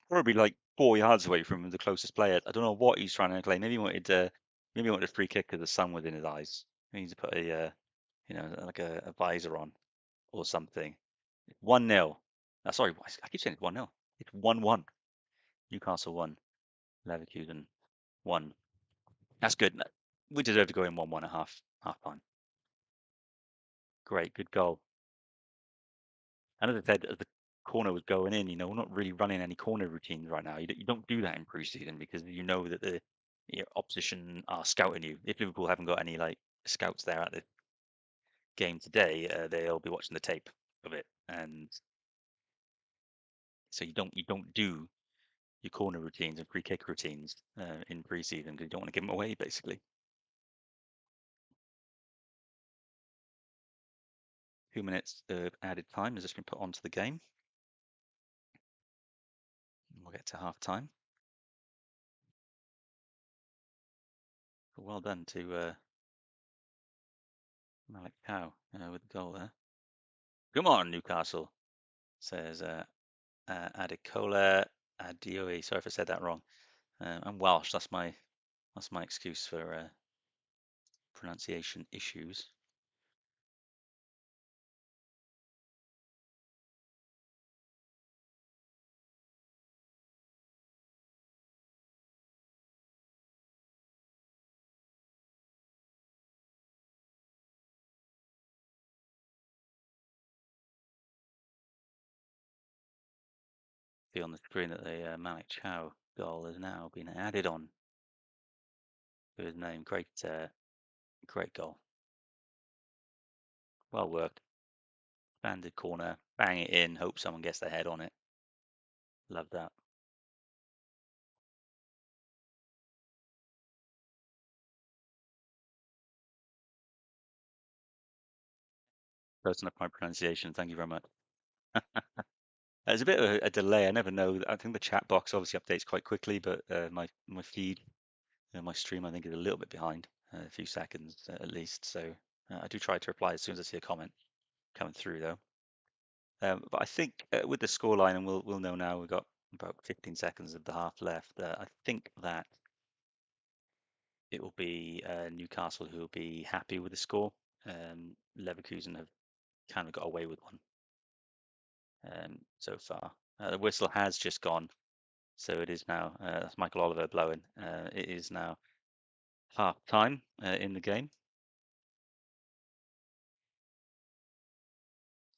Probably like 4 yards away from the closest player. I don't know what he's trying to claim. Maybe he wanted a free kick because the sun was in his eyes. He needs to put like a visor on or something. 1-0. Sorry, I keep saying it's 1-0. It's 1-1. Newcastle 1, Leverkusen 1. That's good. We deserve to go in 1-1 at half time. Great, good goal. And as I said, as the corner was going in, we're not really running any corner routines right now. You don't do that in pre-season because you know that the opposition are scouting you. If Liverpool haven't got any like scouts there at the game today, they'll be watching the tape of it, and so you don't do your corner routines and free kick routines in pre-season because you don't want to give them away, basically. 2 minutes of added time has just been put onto the game. We'll get to half time. Well done to Malik Cow with the goal there. Come on, Newcastle, says Adekola Adioe. Sorry if I said that wrong. I'm Welsh. That's my excuse for pronunciation issues. See on the screen that the Malik Chow goal has now been added on to his name. Great goal. Well worked. Banded corner. Bang it in. Hope someone gets their head on it. Love that. Close enough my pronunciation. Thank you very much. There's a bit of a delay. I never know. I think the chat box obviously updates quite quickly, but my feed, my stream, I think is a little bit behind, a few seconds at least. So I do try to reply as soon as I see a comment coming through, though. But I think with the scoreline, and we'll know now. We've got about 15 seconds of the half left. I think that it will be Newcastle who will be happy with the score. Leverkusen have kind of got away with one so far. The whistle has just gone, so it is now. That's Michael Oliver blowing. It is now half time in the game.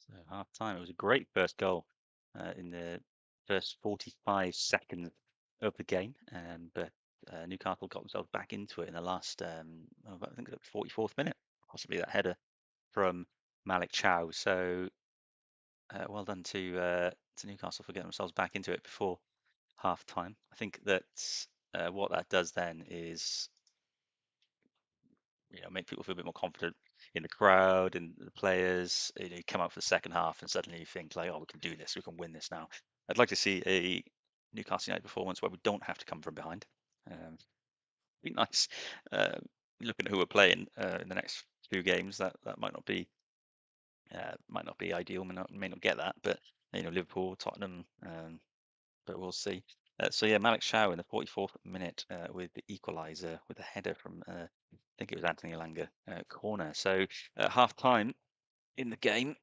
So half time. It was a great first goal in the first 45 seconds of the game, but Newcastle got themselves back into it in the last, I think, the 44th minute, possibly that header from Malik Chow. So well done to Newcastle for getting themselves back into it before half time. I think that what that does then is make people feel a bit more confident in the crowd and the players. You come out for the second half and suddenly you think like, oh, we can do this, we can win this now. I'd like to see a Newcastle United performance where we don't have to come from behind. Be nice. Looking at who we're playing in the next few games, that might not be ideal. May not get that, but Liverpool, Tottenham, but we'll see. So yeah, Malik Shaw in the 44th minute with the equaliser with a header from think it was Anthony Elanga corner. So at half time in the game,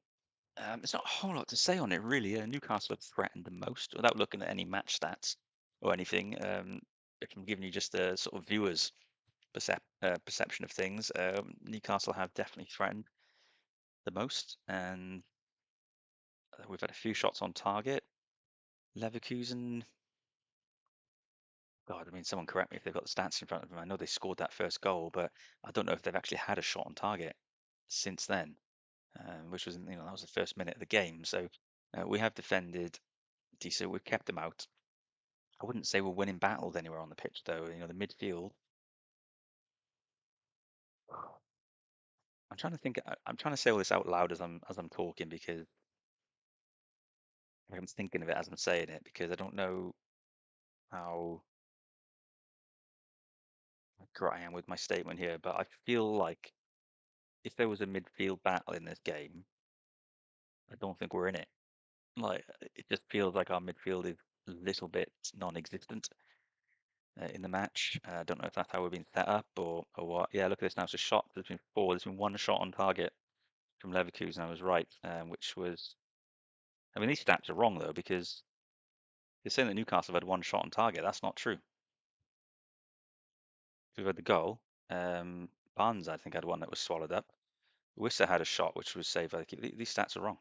there's not a whole lot to say on it really. Newcastle have threatened the most without looking at any match stats or anything. If I'm giving you just a sort of viewers perception of things, Newcastle have definitely threatened the most, and we've had a few shots on target. Leverkusen, God, I mean, someone correct me if they've got the stats in front of them. I know they scored that first goal, but I don't know if they've actually had a shot on target since then, which was, that was the first minute of the game. So we have defended decent. We've kept them out. I wouldn't say we're winning battles anywhere on the pitch, though. The midfield. I'm trying to think. I'm trying to say all this out loud as I'm talking because I'm thinking of it as I'm saying it because I don't know how accurate I am with my statement here, but I feel like if there was a midfield battle in this game, I don't think we're in it. Like it just feels like our midfield is a little bit non-existent in the match. I don't know if that's how we've been set up or what. Yeah, look at this now. It's a shot. There's been four. There's been one shot on target from Leverkusen. I was right, which was. I mean, these stats are wrong though because they're saying that Newcastle have had one shot on target. That's not true. We've had the goal. Barnes, I think, had one that was swallowed up. Wissa had a shot which was saved by the keeper. These stats are wrong.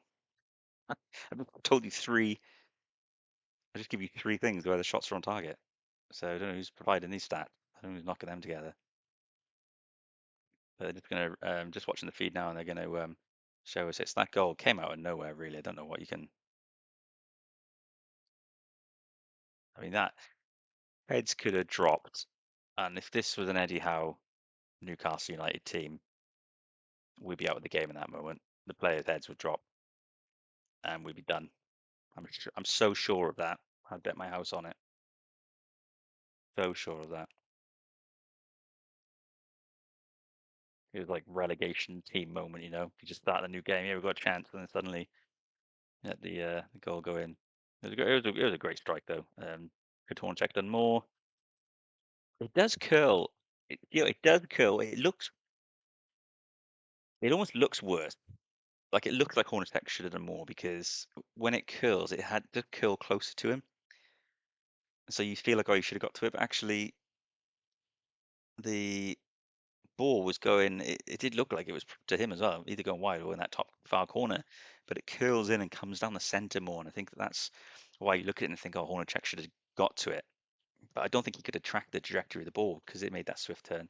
I've told you three. I just give you three things where the shots are on target. So I don't know who's providing these stats. I don't know who's knocking them together. But they're just gonna just watching the feed now, and they're gonna show us it's that goal came out of nowhere. Really, I don't know what you can. I mean, that heads could have dropped, and if this was an Eddie Howe Newcastle United team, we'd be out of the game in that moment. The players' heads would drop, and we'd be done. I'm so sure of that. I'd bet my house on it. So sure of that. It was like relegation team moment, You just start a new game, yeah, we've got a chance, and then suddenly let the goal go in. It was a great strike though. Could Horncheck done more? It does curl. It does curl. It almost looks worse. Like it looks like Horncheck should have done more because when it curls, it had to curl closer to him. So you feel like, oh, you should have got to it, but actually the ball was going. It did look like it was to him as well, either going wide or in that top far corner. But it curls in and comes down the centre more, and I think that's why you look at it and think, oh, Hornacek should have got to it. But I don't think he could have tracked the trajectory of the ball because it made that swift turn.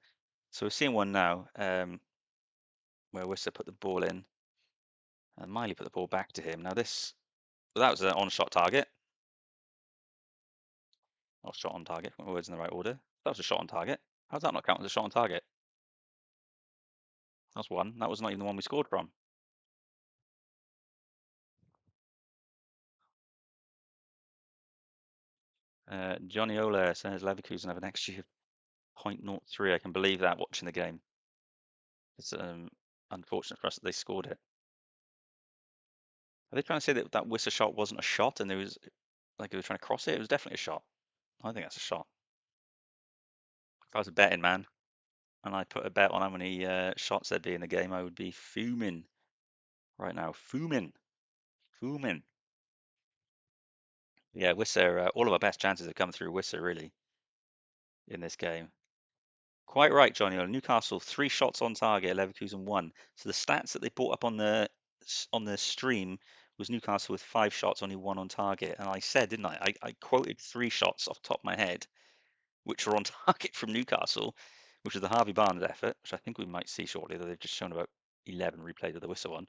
So we're seeing one now where Wissa put the ball in and Miley put the ball back to him. Now that was an on-shot target. Not shot on target, put my words in the right order. That was a shot on target. How does that not count as a shot on target? That's one. That was not even the one we scored from. Johnny Ola says Leverkusen have an XG of 0.03. I can believe that watching the game. It's unfortunate for us that they scored it. Are they trying to say that that Wissa shot wasn't a shot and there was like they were trying to cross it? It was definitely a shot. I think that's a shot. If I was a betting man and I put a bet on how many shots there'd be in the game, I would be fuming right now. Fuming. Fuming. Yeah, Wissa, all of our best chances have come through Wissa, really, in this game. Quite right, Johnny. Newcastle, 3 shots on target, Leverkusen 1. So the stats that they brought up on the stream was Newcastle with 5 shots, only 1 on target. And I said, didn't I? I quoted 3 shots off the top of my head, which were on target from Newcastle, which was the Harvey Barnes effort, which I think we might see shortly, though they've just shown about 11 replays of the Wissa one.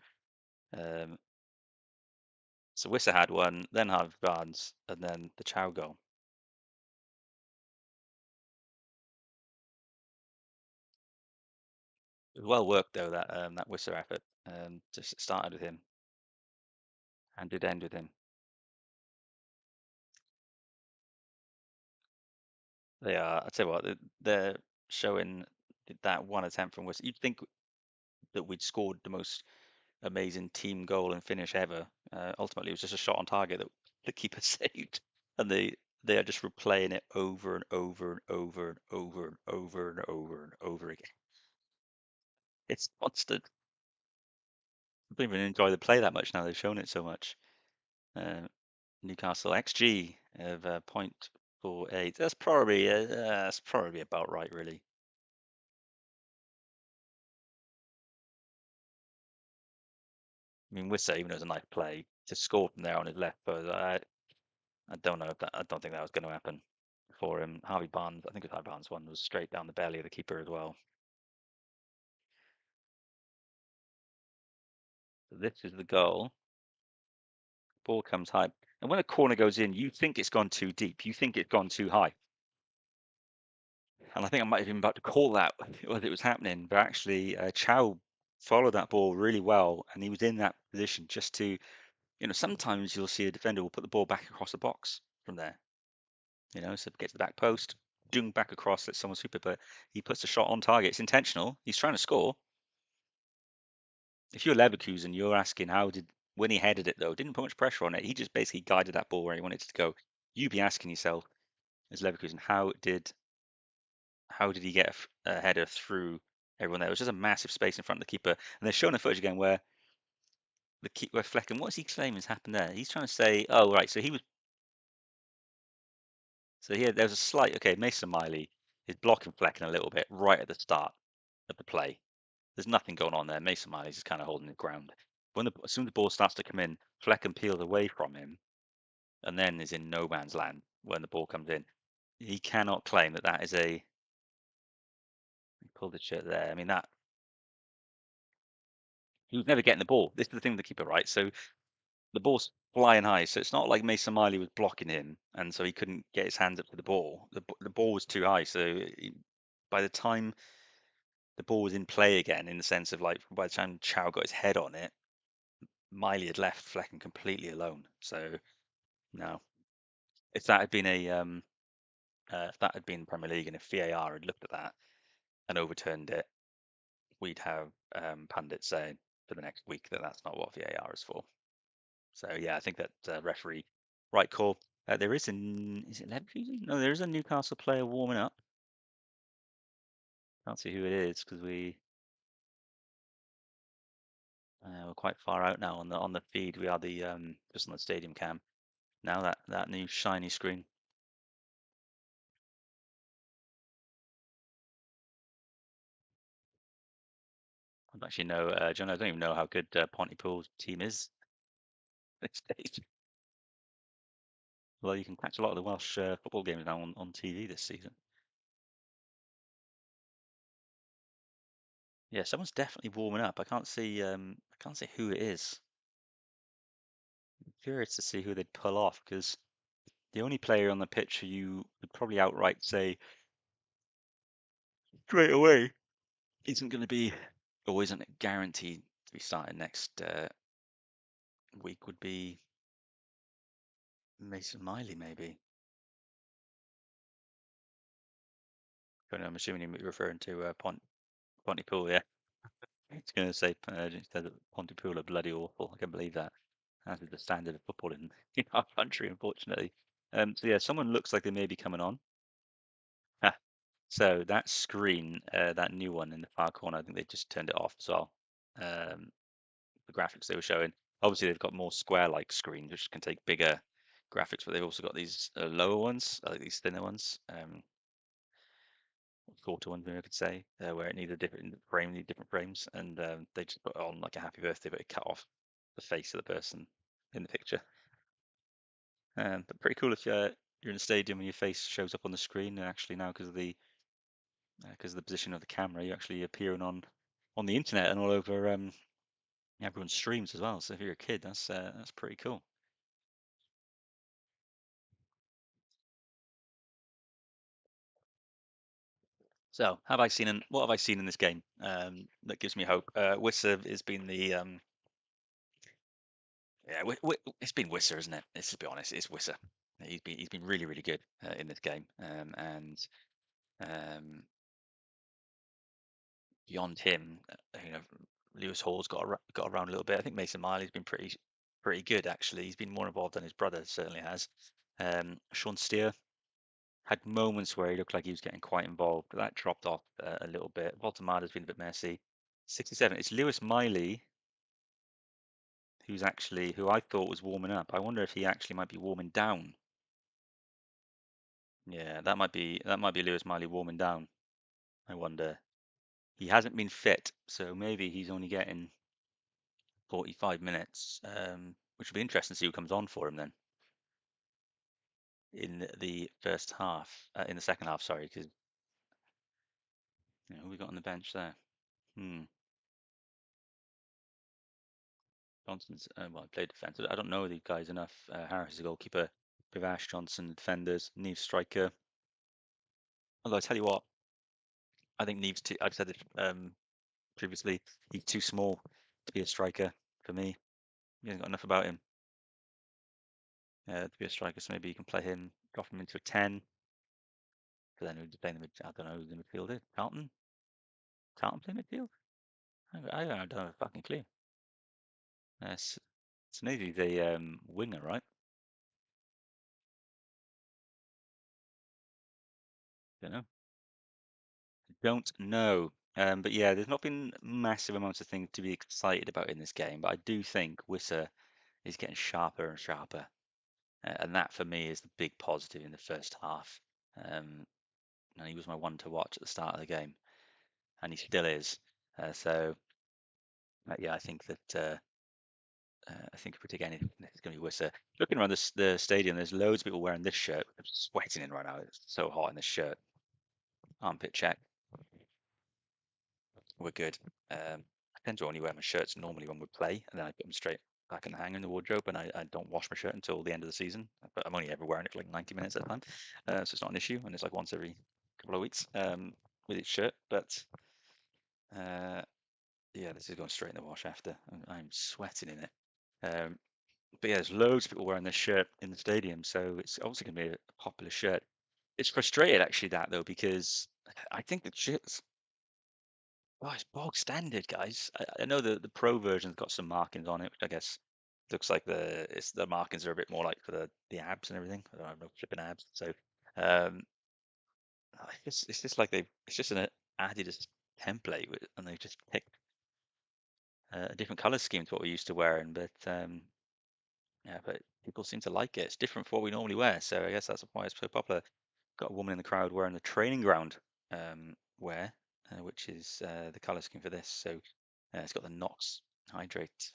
So Wissa had one, then Harvey Barnes, and then the Chow goal. It was well worked though that Wissa effort. Just started with him and did end with him. They are. I'd say what they're showing that one attempt from Wissa. You'd think that we'd scored the most amazing team goal and finish ever. Ultimately, it was just a shot on target that the keeper saved, and they are just replaying it over and over and over and over and over and over and over again. It's constant. I don't even enjoy the play that much now. They've shown it so much. Uh, Newcastle XG of 0.48. That's probably about right, really. I mean, Wissa, even though it was a nice play, to score from there on his left foot, I don't know if that. I don't think that was going to happen for him. Harvey Barnes, I think it was Harvey Barnes one, was straight down the belly of the keeper as well. So this is the goal. Ball comes high, and when a corner goes in, you think it's gone too deep. You think it's gone too high. And I think I might have been about to call that as it was happening, but actually Chow followed that ball really well, and he was in that position just to, sometimes you'll see a defender will put the ball back across the box from there, so get to the back post, doing back across, let someone sweep it, but he puts the shot on target. It's intentional. He's trying to score. If you're Leverkusen, you're asking when he headed it though, didn't put much pressure on it. He just basically guided that ball where he wanted it to go. You'd be asking yourself as Leverkusen, how did he get a header through everyone there? It was just a massive space in front of the keeper. And they're showing the footage again where where Flecken, what is he claiming has happened there? He's trying to say, oh right, so here there's a slight, okay, Mason Miley is blocking Flecken a little bit right at the start of the play. There's nothing going on there. Mason Miley's just kind of holding the ground. As soon as the ball starts to come in, Flecken peels away from him and then is in no man's land when the ball comes in. He cannot claim that is a pull the shirt there. I mean that he was never getting the ball. This is the thing with the keeper, right? So the ball's flying high, so it's not like Mason Miley was blocking him, and so he couldn't get his hands up to the ball. The ball was too high, so by the time the ball was in play again, in the sense of like by the time Chow got his head on it, Miley had left Flecken completely alone. So no, if that had been if that had been Premier League and if VAR had looked at that and overturned it, we'd have pundits saying for the next week that that's not what VAR is for. So yeah, I think that referee, right call. There is is it Leverkusen? No, there is a Newcastle player warming up. Can't see who it is because we're quite far out now on the feed. We are the just on the stadium cam now. That new shiny screen. I don't actually know, John. I don't even know how good Pontypool's team is these days. Well, you can catch a lot of the Welsh football games now on TV this season. Yeah, someone's definitely warming up. I can't see who it is. I'm curious to see who they'd pull off because the only player on the pitch who you would probably outright say straight away isn't going to be or isn't guaranteed to be starting next week would be Mason Miley, maybe. But I'm assuming you're referring to Pontypool, yeah. I was going to say instead of Pontypool are bloody awful. I can't believe that. That is the standard of football in our country, unfortunately. So yeah, someone looks like they may be coming on. Ah, so that screen, that new one in the far corner, I think they just turned it off as well. Um, the graphics they were showing. Obviously, they've got more square-like screens, which can take bigger graphics, but they've also got these lower ones, like these thinner ones, shorter ones, maybe I could say, where it needs a different frame, need different frames, and they just put it on like a happy birthday, but it cut off the face of the person in the picture. But pretty cool if you're in a stadium and your face shows up on the screen, and actually now because of the position of the camera, you're actually appearing on the internet and all over everyone's streams as well. So if you're a kid, that's pretty cool. So, what have I seen in this game that gives me hope? Wissa has been yeah, it's been Wissa, isn't it? Let's just be honest, it's Wissa. He's been really really good in this game, and um, beyond him, Lewis Hall's got around a little bit. I think Mason Miley's been pretty good actually. He's been more involved than his brother certainly has. Sean Steer had moments where he looked like he was getting quite involved, but that dropped off a little bit. Voltemada's been a bit messy. 67. It's Lewis Miley, who I thought was warming up. I wonder if he actually might be warming down. Yeah, that might be Lewis Miley warming down. I wonder. He hasn't been fit, so maybe he's only getting 45 minutes, which will be interesting to see who comes on for him then in the first half, in the second half, sorry, because who we got on the bench there? Hmm. Johnson's well, played defence. I don't know these guys enough. Harris is a goalkeeper. Privash Johnson defenders. Neve striker. Although I tell you what, I think Neve's too. I've said it previously. He's too small to be a striker for me. He hasn't got enough about him to be a striker. So maybe you can play him, drop him into a 10. But then who's playing the mid? I don't know who's the midfielder. Carlton. Carlton play midfield. I don't have a fucking clue. So maybe he's a winger, right? Don't know. Don't know. But yeah, there's not been massive amounts of things to be excited about in this game, but I do think Wissa is getting sharper and sharper. And that for me is the big positive in the first half. And he was my one to watch at the start of the game, and he still is. So yeah, I think if we take anything, it's going to be Wissa. Looking around the stadium, there's loads of people wearing this shirt. I'm sweating in right now. It's so hot in this shirt. Armpit check. We're good. I tend to only wear my shirts normally when we play, and then I put them straight back in the hanger in the wardrobe, and I don't wash my shirt until the end of the season. But I'm only ever wearing it for like 90 minutes at a time, so it's not an issue, and it's like once every couple of weeks with each shirt. But uh, yeah, this is going straight in the wash after. I'm sweating in it. Um, but yeah, there's loads of people wearing this shirt in the stadium, so it's obviously going to be a popular shirt. It's frustrated actually that though because I think the shirts. Oh, it's bog standard, guys. I know the pro version's got some markings on it, which I guess looks like the markings are a bit more like for the abs and everything. I don't have no flipping abs, so um, it's just like it's just an Adidas template, and they've just picked a different color scheme to what we're used to wearing. But yeah, but people seem to like it. It's different from what we normally wear, so I guess that's why it's so popular. Got a woman in the crowd wearing the training ground wear, which is the color scheme for this. So it's got the Knox Hydrate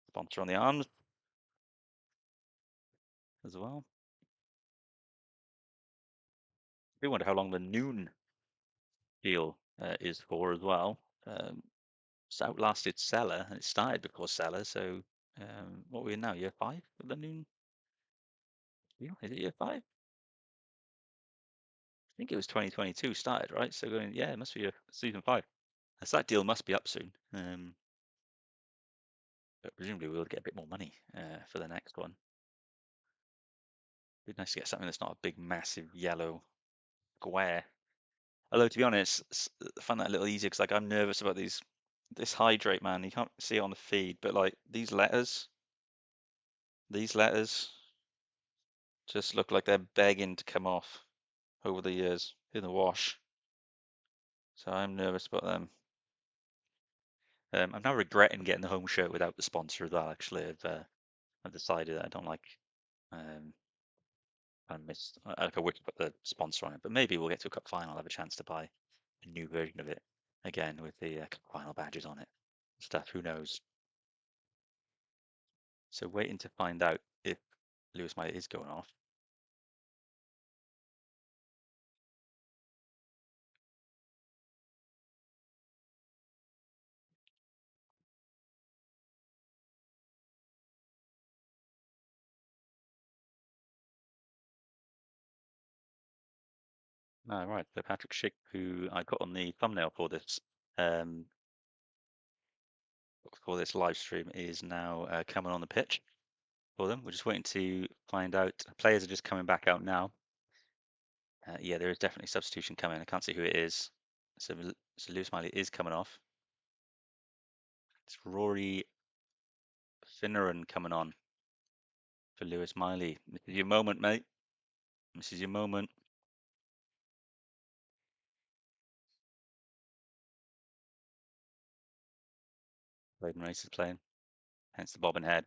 sponsor on the arms as well. I do wonder how long the noon deal is for as well. It's outlasted Seller, and it started before Seller. So what are we in now? Year 5 of the noon deal? Is it year 5? I think it was 2022 started, right? So going, yeah, it must be season 5. So that deal must be up soon. But presumably we'll get a bit more money for the next one. It'd be nice to get something that's not a big, massive yellow square. Although to be honest, I find that a little easier because like I'm nervous about this hydrate, man. You can't see it on the feed, but like these letters just look like they're begging to come off over the years in the wash. So I'm nervous about them. I'm now regretting getting the home shirt without the sponsor as well. Actually, I've decided that I don't like. Um, I missed. I wish to put the sponsor on it, but maybe we'll get to a cup final. I'll have a chance to buy a new version of it again with the cup final badges on it. Stuff. Who knows? So waiting to find out if Lewis Miley is going off. Right. So Patrick Schick, who I put on the thumbnail um, for this live stream, is now coming on the pitch for them. We're just waiting to find out. Players are just coming back out now. Yeah, there is definitely substitution coming. I can't see who it is. So Lewis Miley is coming off. It's Rory Finneran coming on for Lewis Miley. This is your moment, mate. This is your moment. Braden Race is playing, hence the bobbing head.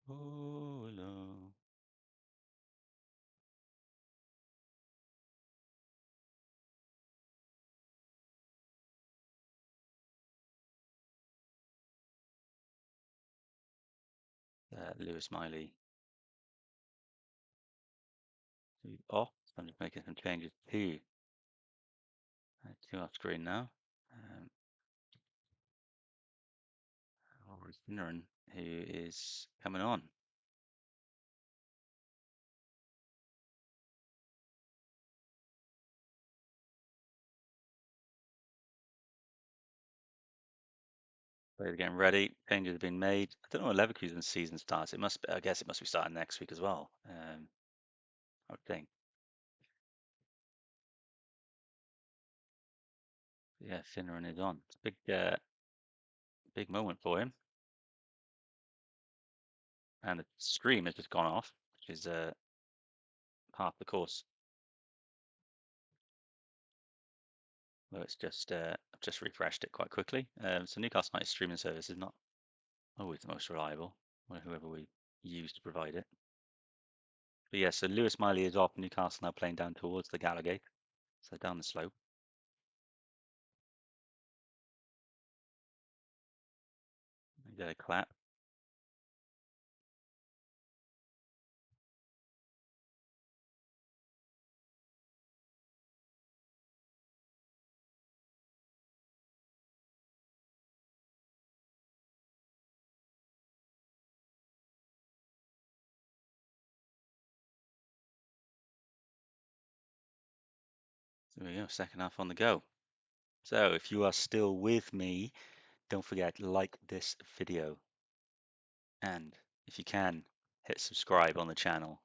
Oh, hello. Lewis Miley. Oh, I'm just making some changes too. Two off screen now. Finneran, who is coming on. Players getting ready. Changes have been made. I don't know when Leverkusen's season starts. It must. I guess it must be starting next week as well. I would think. Yeah, Finneran is on. It's a big moment for him. And the stream has just gone off, which is half the course. Well, it's just I've just refreshed it quite quickly. So Newcastle United streaming service is not always the most reliable, or whoever we use to provide it. But yeah, so Lewis Miley is off. Newcastle now playing down towards the Gallowgate, so down the slope. You get a clap. So there we go, second half on the go. So if you are still with me, don't forget to like this video, and if you can, hit subscribe on the channel.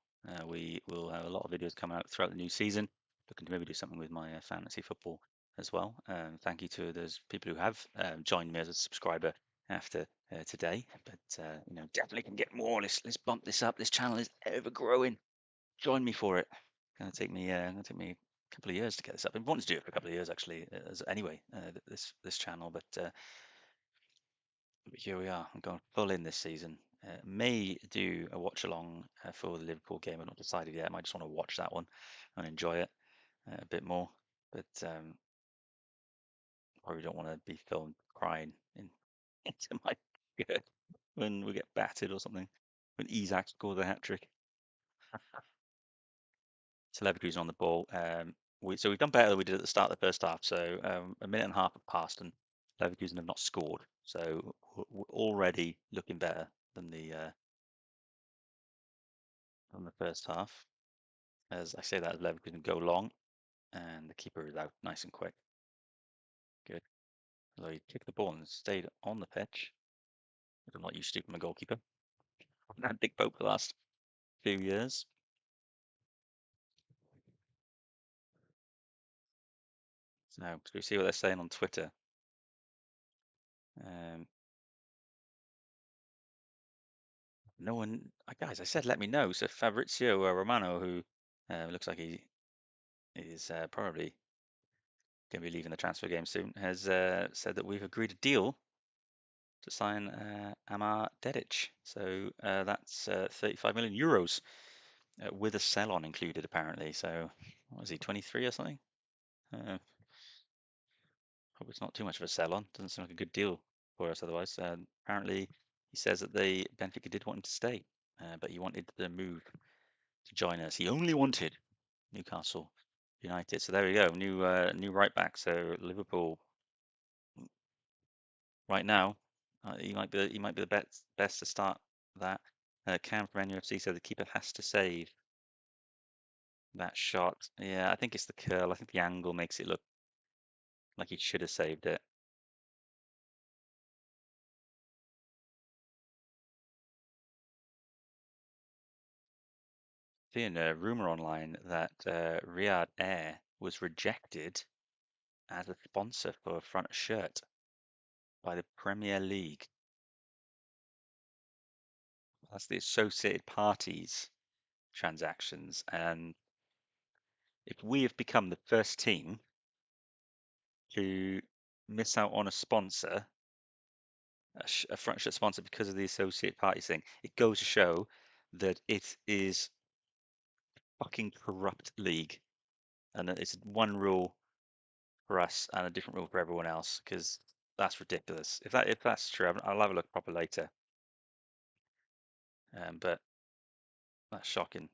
We will have a lot of videos coming out throughout the new season. Looking to maybe do something with my fantasy football as well. Thank you to those people who have joined me as a subscriber after today. But definitely can get more. Let's bump this up. This channel is ever growing. Join me for it. Gonna take me a couple of years to get this up. I've been wanting to do it for a couple of years actually. This channel, but here we are. I'm going full in this season. May do a watch along for the Liverpool game. I've not decided yet. I might just want to watch that one and enjoy it a bit more. But probably don't want to be filmed crying into my shirt when we get battered or something. When Isak scores a hat trick. So Leverkusen on the ball. So we've done better than we did at the start of the first half. So a minute and a half have passed and Leverkusen have not scored. So we're already looking better than the first half. As I say that, as Leverkusen go long, and the keeper is out nice and quick. Good. So he kicked the ball and stayed on the pitch. I'm not used to from a goalkeeper. I've had big boat the last few years. So we see what they're saying on Twitter. No one, guys, I said let me know. So Fabrizio Romano, who looks like he is probably going to be leaving the transfer game soon, has said that we've agreed a deal to sign Amar Dedic. So that's 35 million euros with a sell-on included, apparently. So what is he, 23 or something? Hope it's not too much of a sell-on. Doesn't seem like a good deal for us otherwise. Apparently, he says that Benfica did want him to stay, but he wanted the move to join us. He only wanted Newcastle United. So there we go, new right back. So Liverpool right now, he might be the best to start that. Cam from NUFC said the keeper has to save that shot. Yeah, I think it's the curl. I think the angle makes it look like he should have saved it. Seeing a rumor online that Riyadh Air was rejected as a sponsor for a front shirt by the Premier League. That's the Associated Parties transactions, and if we have become the first team to miss out on a sponsor, a front shirt sponsor, because of the associate parties thing, it goes to show that it is fucking corrupt league, and that it's one rule for us and a different rule for everyone else, because that's ridiculous. If that's true, I'll have a look proper later. But that's shocking.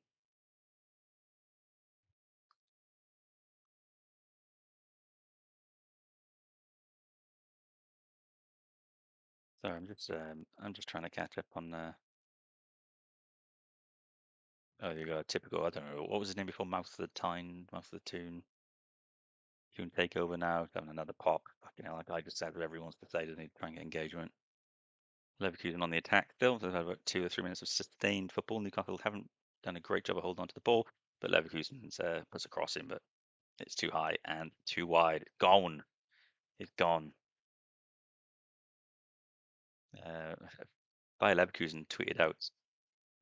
Sorry, I'm just trying to catch up on. Oh, you got a typical. I don't know what was his name before. Mouth of the Tyne, Mouth of the Tune. Tune take over now. He's having another pop. Fucking hell, that guy just said whatever he wants to say, doesn't he? Try and get engagement. Leverkusen on the attack still. They've had about 2 or 3 minutes of sustained football. Newcastle haven't done a great job of holding on to the ball, but Leverkusen's puts a cross in, but it's too high and too wide. Gone. It's gone. Uh, Bayer Leverkusen tweeted out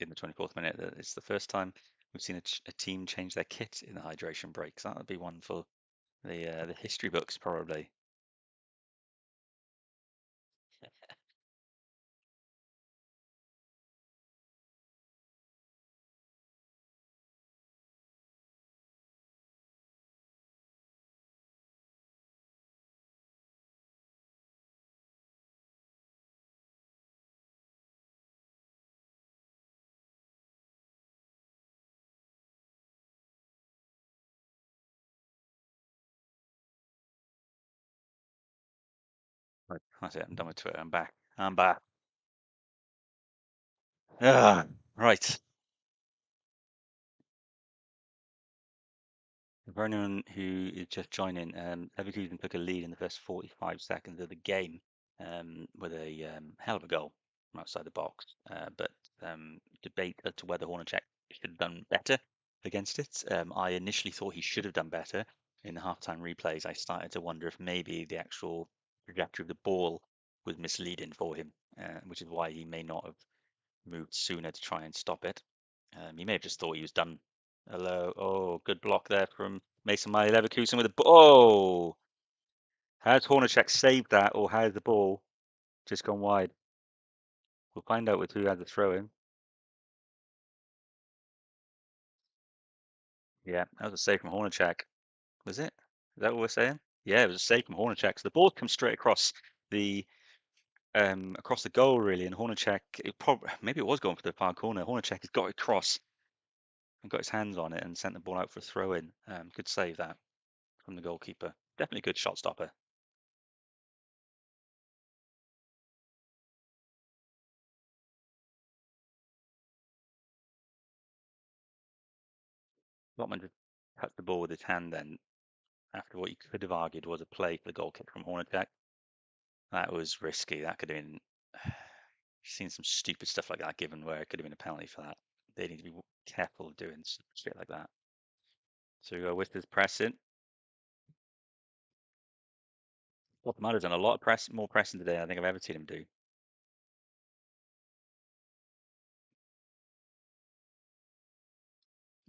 in the 24th minute that it's the first time we've seen a team change their kit in the hydration breaks. That would be one for the history books, probably. Right, that's it. I'm done with Twitter. I'm back. I'm back. Ah, right. For anyone who is just joining, Leverkusen took a lead in the first 45 seconds of the game with a hell of a goal from outside the box. But debate as to whether Hornacek should have done better against it. I initially thought he should have done better in the halftime replays. I started to wonder if maybe the actual trajectory of the ball was misleading for him, which is why he may not have moved sooner to try and stop it. He may have just thought he was done. Hello. Oh, good block there from Mason Miley Leverkusen with a. Oh! Has Hornacek saved that, or has the ball just gone wide? We'll find out with who had the throw in. Yeah, that was a save from Hornacek. Was it? Is that what we're saying? Yeah, it was a save from Hornacek. So the ball comes straight the across the goal really, and Hornacek. It probably maybe it was going for the far corner. Hornacek has got it across and got his hands on it and sent the ball out for a throw in. Good save that from the goalkeeper. Definitely a good shot stopper. Lotman just touched the ball with his hand then after what you could have argued was a play for the goal kick from Hornacek. That was risky. That could have been. Seen some stupid stuff like that given where it could have been a penalty for that. They need to be careful of doing shit like that. So we go with this pressing. What matters done a lot of more pressing today than I think I've ever seen him do.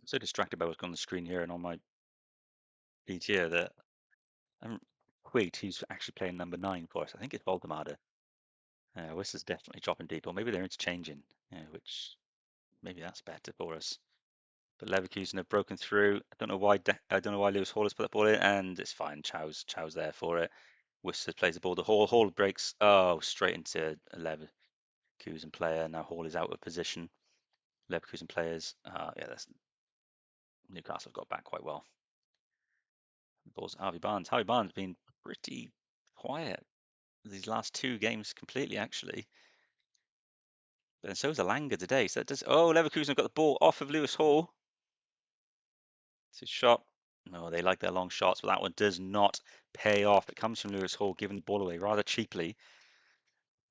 I'm so distracted by what's on the screen here and on my feed here that I'm Quaid, who's actually playing number 9 for us. I think it's Voldemada. Whistler's definitely dropping deep, or maybe they're interchanging, which maybe that's better for us. But Leverkusen have broken through. I don't know why Lewis Hall has put that ball in, and it's fine. Chow's there for it. Whistler plays the ball. Hall breaks. Oh, straight into a Leverkusen player. Now Hall is out of position. Leverkusen players. Yeah, that's Newcastle got back quite well. The ball's Harvey Barnes. Harvey Barnes been pretty quiet these last 2 games completely actually. And so is Alanga today. So does Leverkusen have got the ball off of Lewis Hall. It's a shot. No, they like their long shots, but that one does not pay off. It comes from Lewis Hall giving the ball away rather cheaply,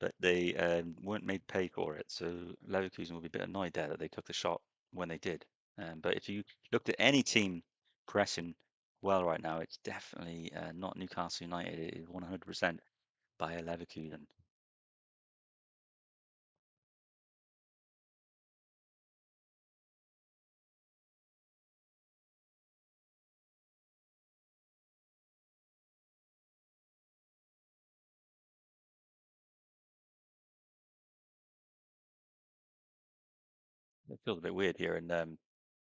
but they weren't made pay for it. So Leverkusen will be a bit annoyed there that they took the shot when they did. But if you looked at any team pressing well right now, it's definitely not Newcastle United. It is 100% Bayer Leverkusen. It feels a bit weird here, and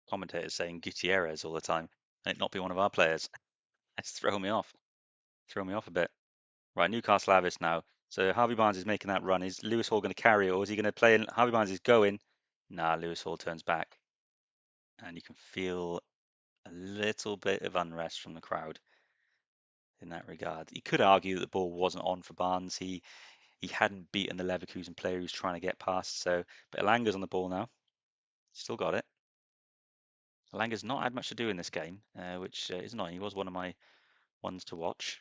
commentators saying Gutierrez all the time, and it not be one of our players. It's throwing me off. Throw me off a bit. Right, Newcastle have this now. So Harvey Barnes is making that run. Is Lewis Hall going to carry it, or is he going to play in? Harvey Barnes is going. Nah, Lewis Hall turns back. And you can feel a little bit of unrest from the crowd in that regard. You could argue that the ball wasn't on for Barnes. He hadn't beaten the Leverkusen player who's trying to get past. So, but Elanga's on the ball now. Still got it. Elanga's not had much to do in this game, which is annoying. He was one of my ones to watch.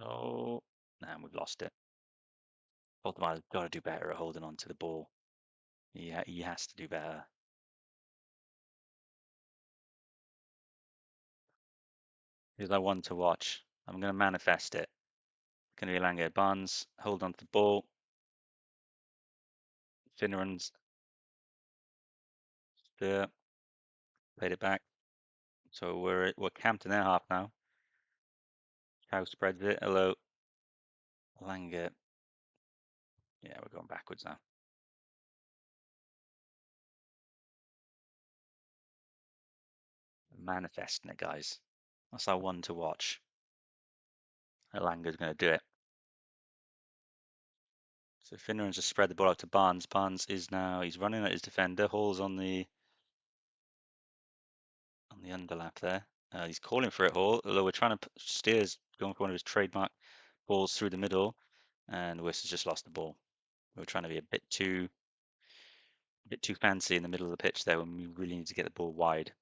Oh, nah, we've lost it. Baltimore's got to do better at holding on to the ball. He has to do better. Here's our one to watch. I'm going to manifest it. Going to be Elanga. Barnes, hold on to the ball. Finneran's there. Played it back. So we're camped in their half now. Cow spreads it. Hello. Elanga. Yeah, we're going backwards now. Manifesting it, guys. That's our one to watch. Elanga's going to do it. So Finneran's just spread the ball out to Barnes. Barnes is now, he's running at his defender. Hall's on the underlap there. He's calling for it, Hall, although we're trying to steers going for one of his trademark balls through the middle, and Wiss has just lost the ball. We're trying to be a bit too fancy in the middle of the pitch there when we really need to get the ball wide.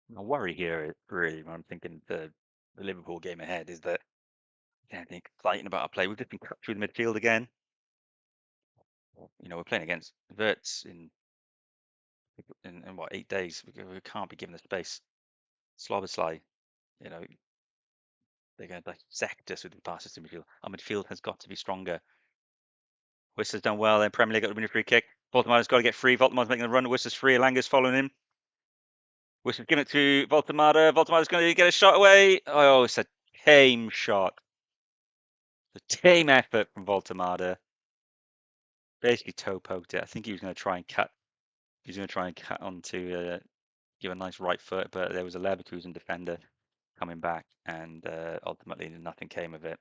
My worry here, really, when I'm thinking the Liverpool game ahead, is that I think exciting about our play. We've just been cut through the midfield again. You know, we're playing against Verts in what, 8 days. We can't be given the space. Slobosly, you know, they're going to dissect us with the passes to midfield. Our midfield has got to be stronger. Whistler's done well. Then Premier League got the winning free kick. Voltemader's got to get free. Voltemader's making a run. Whistler's free. Elanga's following him. Whistler's giving it to Voltemader. Voltemader's going to get a shot away. Oh, it's a tame shot. A tame effort from Voltemader. Basically toe poked it. I think he was going to try and cut. He was going to try and cut onto give a nice right foot, but there was a Leverkusen defender coming back, and ultimately nothing came of it.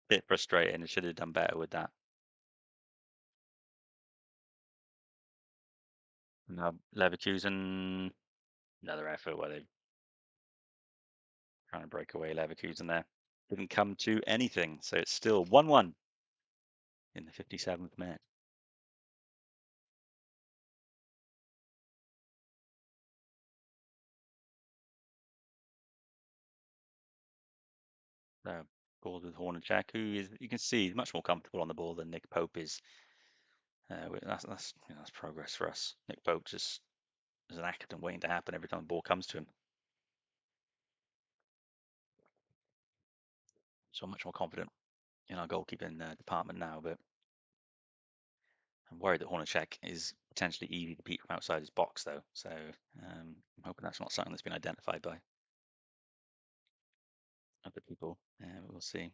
Bit frustrating. It should have done better with that. Now Leverkusen, another effort where they trying to break away. Leverkusen there didn't come to anything, so it's still 1-1 in the 57th minute. So balls with Hornacek, who is, you can see, much more comfortable on the ball than Nick Pope is. That's progress for us. Nick Pope just is an accident waiting to happen every time the ball comes to him. So I'm much more confident in our goalkeeping department now, but I'm worried that Hornacek is potentially easy to beat from outside his box, though. So I'm hoping that's not something that's been identified by other people. We'll see.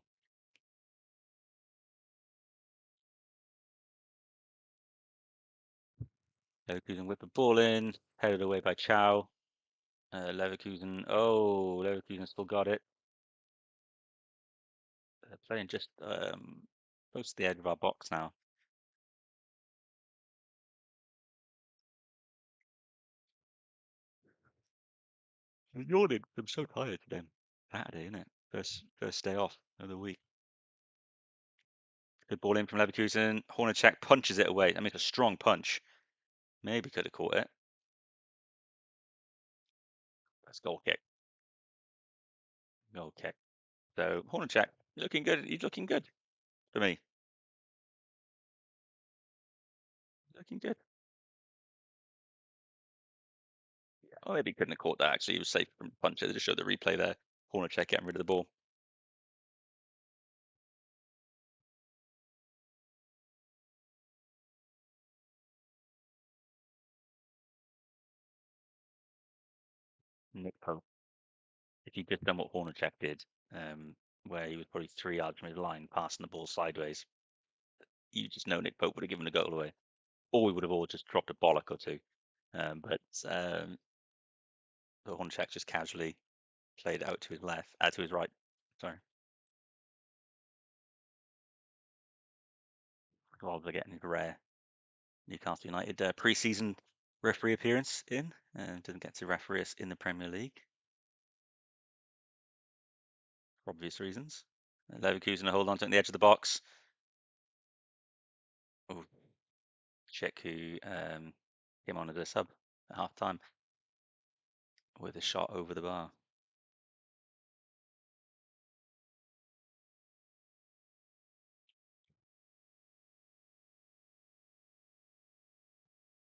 Leverkusen whip the ball in, headed away by Chow. Leverkusen, oh, Leverkusen still got it. They're playing just close to the edge of our box now. I'm yawning. I'm so tired today. Saturday, isn't it? First day off of the week. Good ball in from Leverkusen. Hornacek punches it away. I mean, it's a strong punch. Maybe could have caught it. That's goal kick. Goal kick. So Hornacek looking good. He's looking good for me. Looking good. Oh, maybe he couldn't have caught that. Actually, he was safe from punch. They just showed the replay there. Hornacek getting rid of the ball. Nick Pope. If you did done what Hornacek did, where he was probably 3 yards from his line, passing the ball sideways, you just know Nick Pope would have given the goal away, or we would have all just dropped a bollock or two. But Hornacek just casually played out to his left, to his right. Sorry, rather than getting his rare Newcastle United pre-season referee appearance in. Didn't get to referee us in the Premier League for obvious reasons. Leverkusen hold on to it on the edge of the box. Oh, check who came on as a sub at half time with a shot over the bar.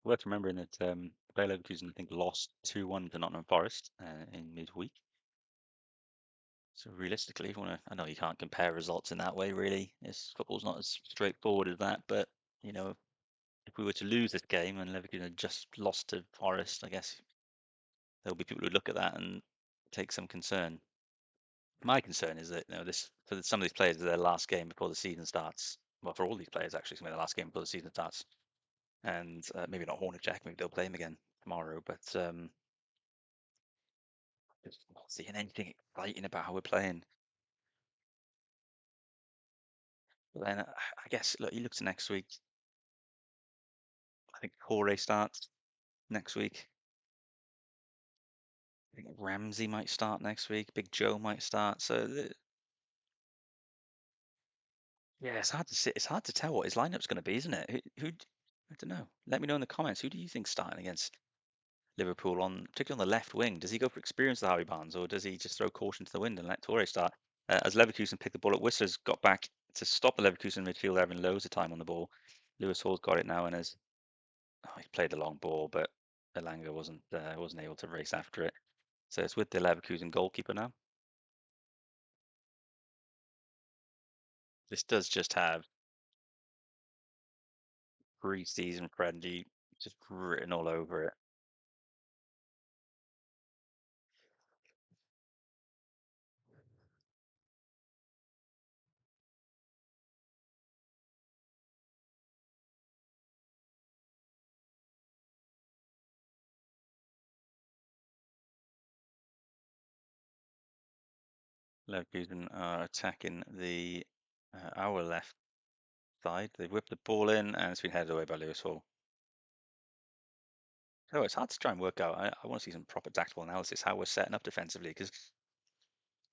Worth remembering that Bayer Leverkusen, I think, lost 2-1 to Nottingham Forest in midweek. So realistically, if you want to, I know you can't compare results in that way, really. Football's not as straightforward as that. But you know, if we were to lose this game and Leverkusen had just lost to Forest, I guess there'll be people who look at that and take some concern. My concern is that this for some of these players, their last game before the season starts. Well, for all these players, actually, it's going to be their last game before the season starts. And maybe not Hornacek, maybe they'll play him again tomorrow. But just not seeing anything exciting about how we're playing. But then I guess look, you look to next week. I think Corey starts next week. I think Ramsey might start next week. Big Joe might start. So yeah, it's hard to see. It's hard to tell what his lineup's going to be, isn't it? I don't know. Let me know in the comments. Who do you think starting against Liverpool particularly on the left wing? Does he go for experience with Harvey Barnes, or does he just throw caution to the wind and let Torre start? As Leverkusen picked the ball up, Whistler's got back to stop the Leverkusen midfield having loads of time on the ball. Lewis Hall's got it now and he played the long ball, but Elanga wasn't able to race after it. So it's with the Leverkusen goalkeeper now. This does just have pre-season friendly just written all over it. Leverkusen are attacking our left side. They've whipped the ball in and it's been headed away by Lewis Hall. Oh, it's hard to try and work out. I want to see some proper tactical analysis how we're setting up defensively because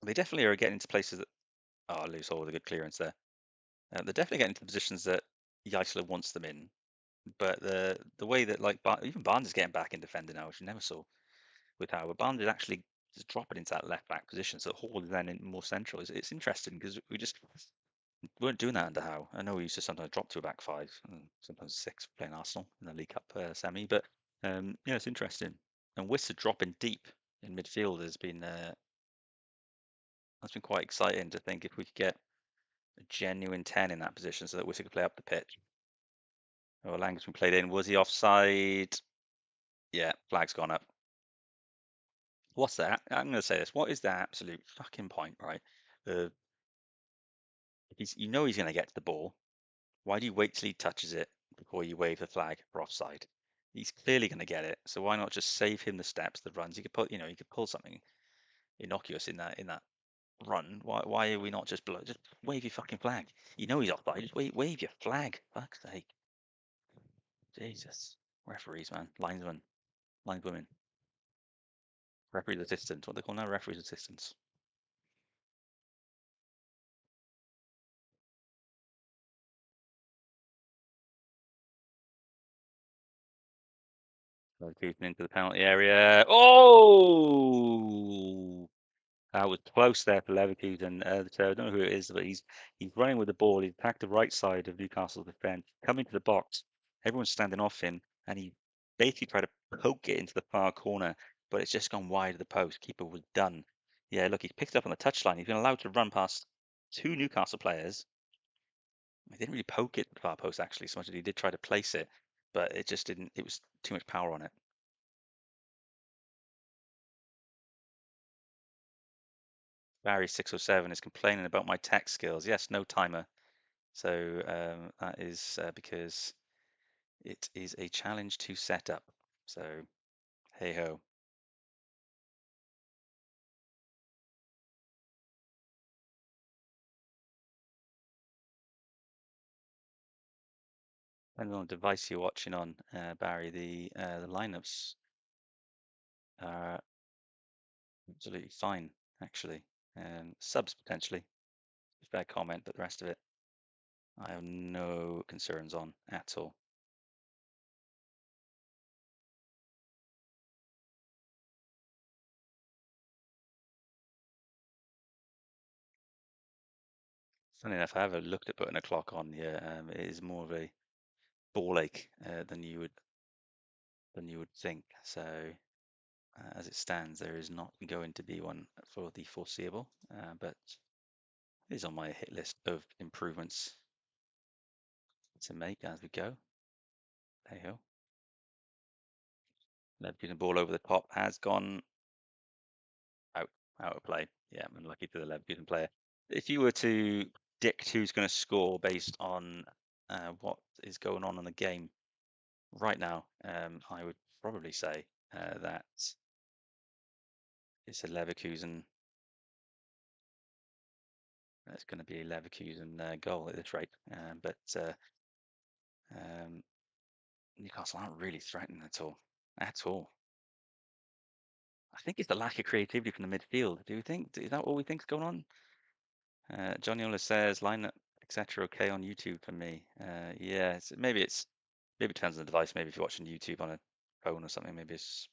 they definitely are getting into places that Lewis Hall with a good clearance there. They're definitely getting into positions that Jaissle wants them in, but the way that even Barnes is getting back in defending now, which you never saw with how Barnes is actually just dropping into that left back position, so Hall is then in more central. It's interesting because we just weren't doing that under Howe. I know we used to sometimes drop to a back five, and sometimes six playing Arsenal in the League Cup semi, but yeah, it's interesting. And Wissa dropping deep in midfield that's been quite exciting to think if we could get a genuine 10 in that position so that Wissa could play up the pitch. Oh, Lang's been played in. Was he offside? Yeah, flag's gone up. What's that? I'm going to say this. What is the absolute fucking point, right? Uh, you know he's going to get to the ball. Why do you wait till he touches it before you wave the flag for offside? He's clearly going to get it, so why not just save him the steps, the runs? You could pull something innocuous in that run. Why are we not just wave your fucking flag? You know he's offside. Just wave your flag. Fuck's sake. Jesus. Referees, man. Lineswomen. Referees assistants. What they call now? Referees assistants. So Keaton into the penalty area. Oh! Was close there for Leverkusen. So I don't know who it is, but he's running with the ball. He's attacked the right side of Newcastle's defence, coming to the box. Everyone's standing off him, and he basically tried to poke it into the far corner, but it's just gone wide of the post. Keeper was done. Yeah, look, he's picked it up on the touchline. He's been allowed to run past two Newcastle players. He didn't really poke it to the far post actually, so much as he did try to place it, but it just didn't. It was too much power on it. Barry 607 is complaining about my tech skills. Yes, no timer. So that is because it is a challenge to set up. So hey ho. Depending on the device you're watching on, Barry, the lineups are absolutely fine, actually. Subs potentially, fair comment, but the rest of it, I have no concerns on at all. Funny enough, I haven't looked at putting a clock on here. It is more of a ball ache than you would think. So as it stands, there is not going to be one for the foreseeable, but it is on my hit list of improvements to make as we go. Hey ho. Leverkusen ball over the top has gone out out of play. Yeah, I'm unlucky for the Leverkusen player. If you were to predict who's going to score based on what is going on in the game right now, I would probably say that it's a Leverkusen. It's going to be a Leverkusen goal at this rate. But um, Newcastle aren't really threatening at all. At all. I think it's the lack of creativity from the midfield. Do you think? Is that what we think is going on? Johnny Ola says lineup etc. Okay on YouTube for me. Yeah, maybe it depends on the device. Maybe if you're watching YouTube on a phone or something, maybe it's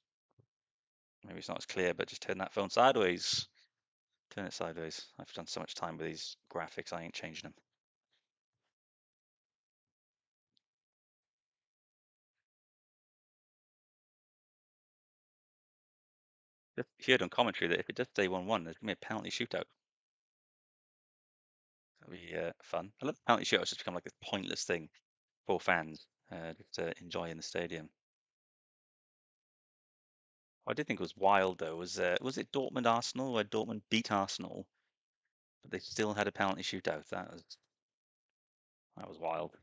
not as clear. But just turn that phone sideways. Turn it sideways. I've done so much time with these graphics, I ain't changing them. Just heard on commentary that if it does stay 1-1, there's gonna be a penalty shootout. That'll be fun. I love the penalty shootouts. Just become like this pointless thing for fans just to enjoy in the stadium. What I did think was wild though was it Dortmund Arsenal where Dortmund beat Arsenal, but they still had a penalty shootout. That was wild.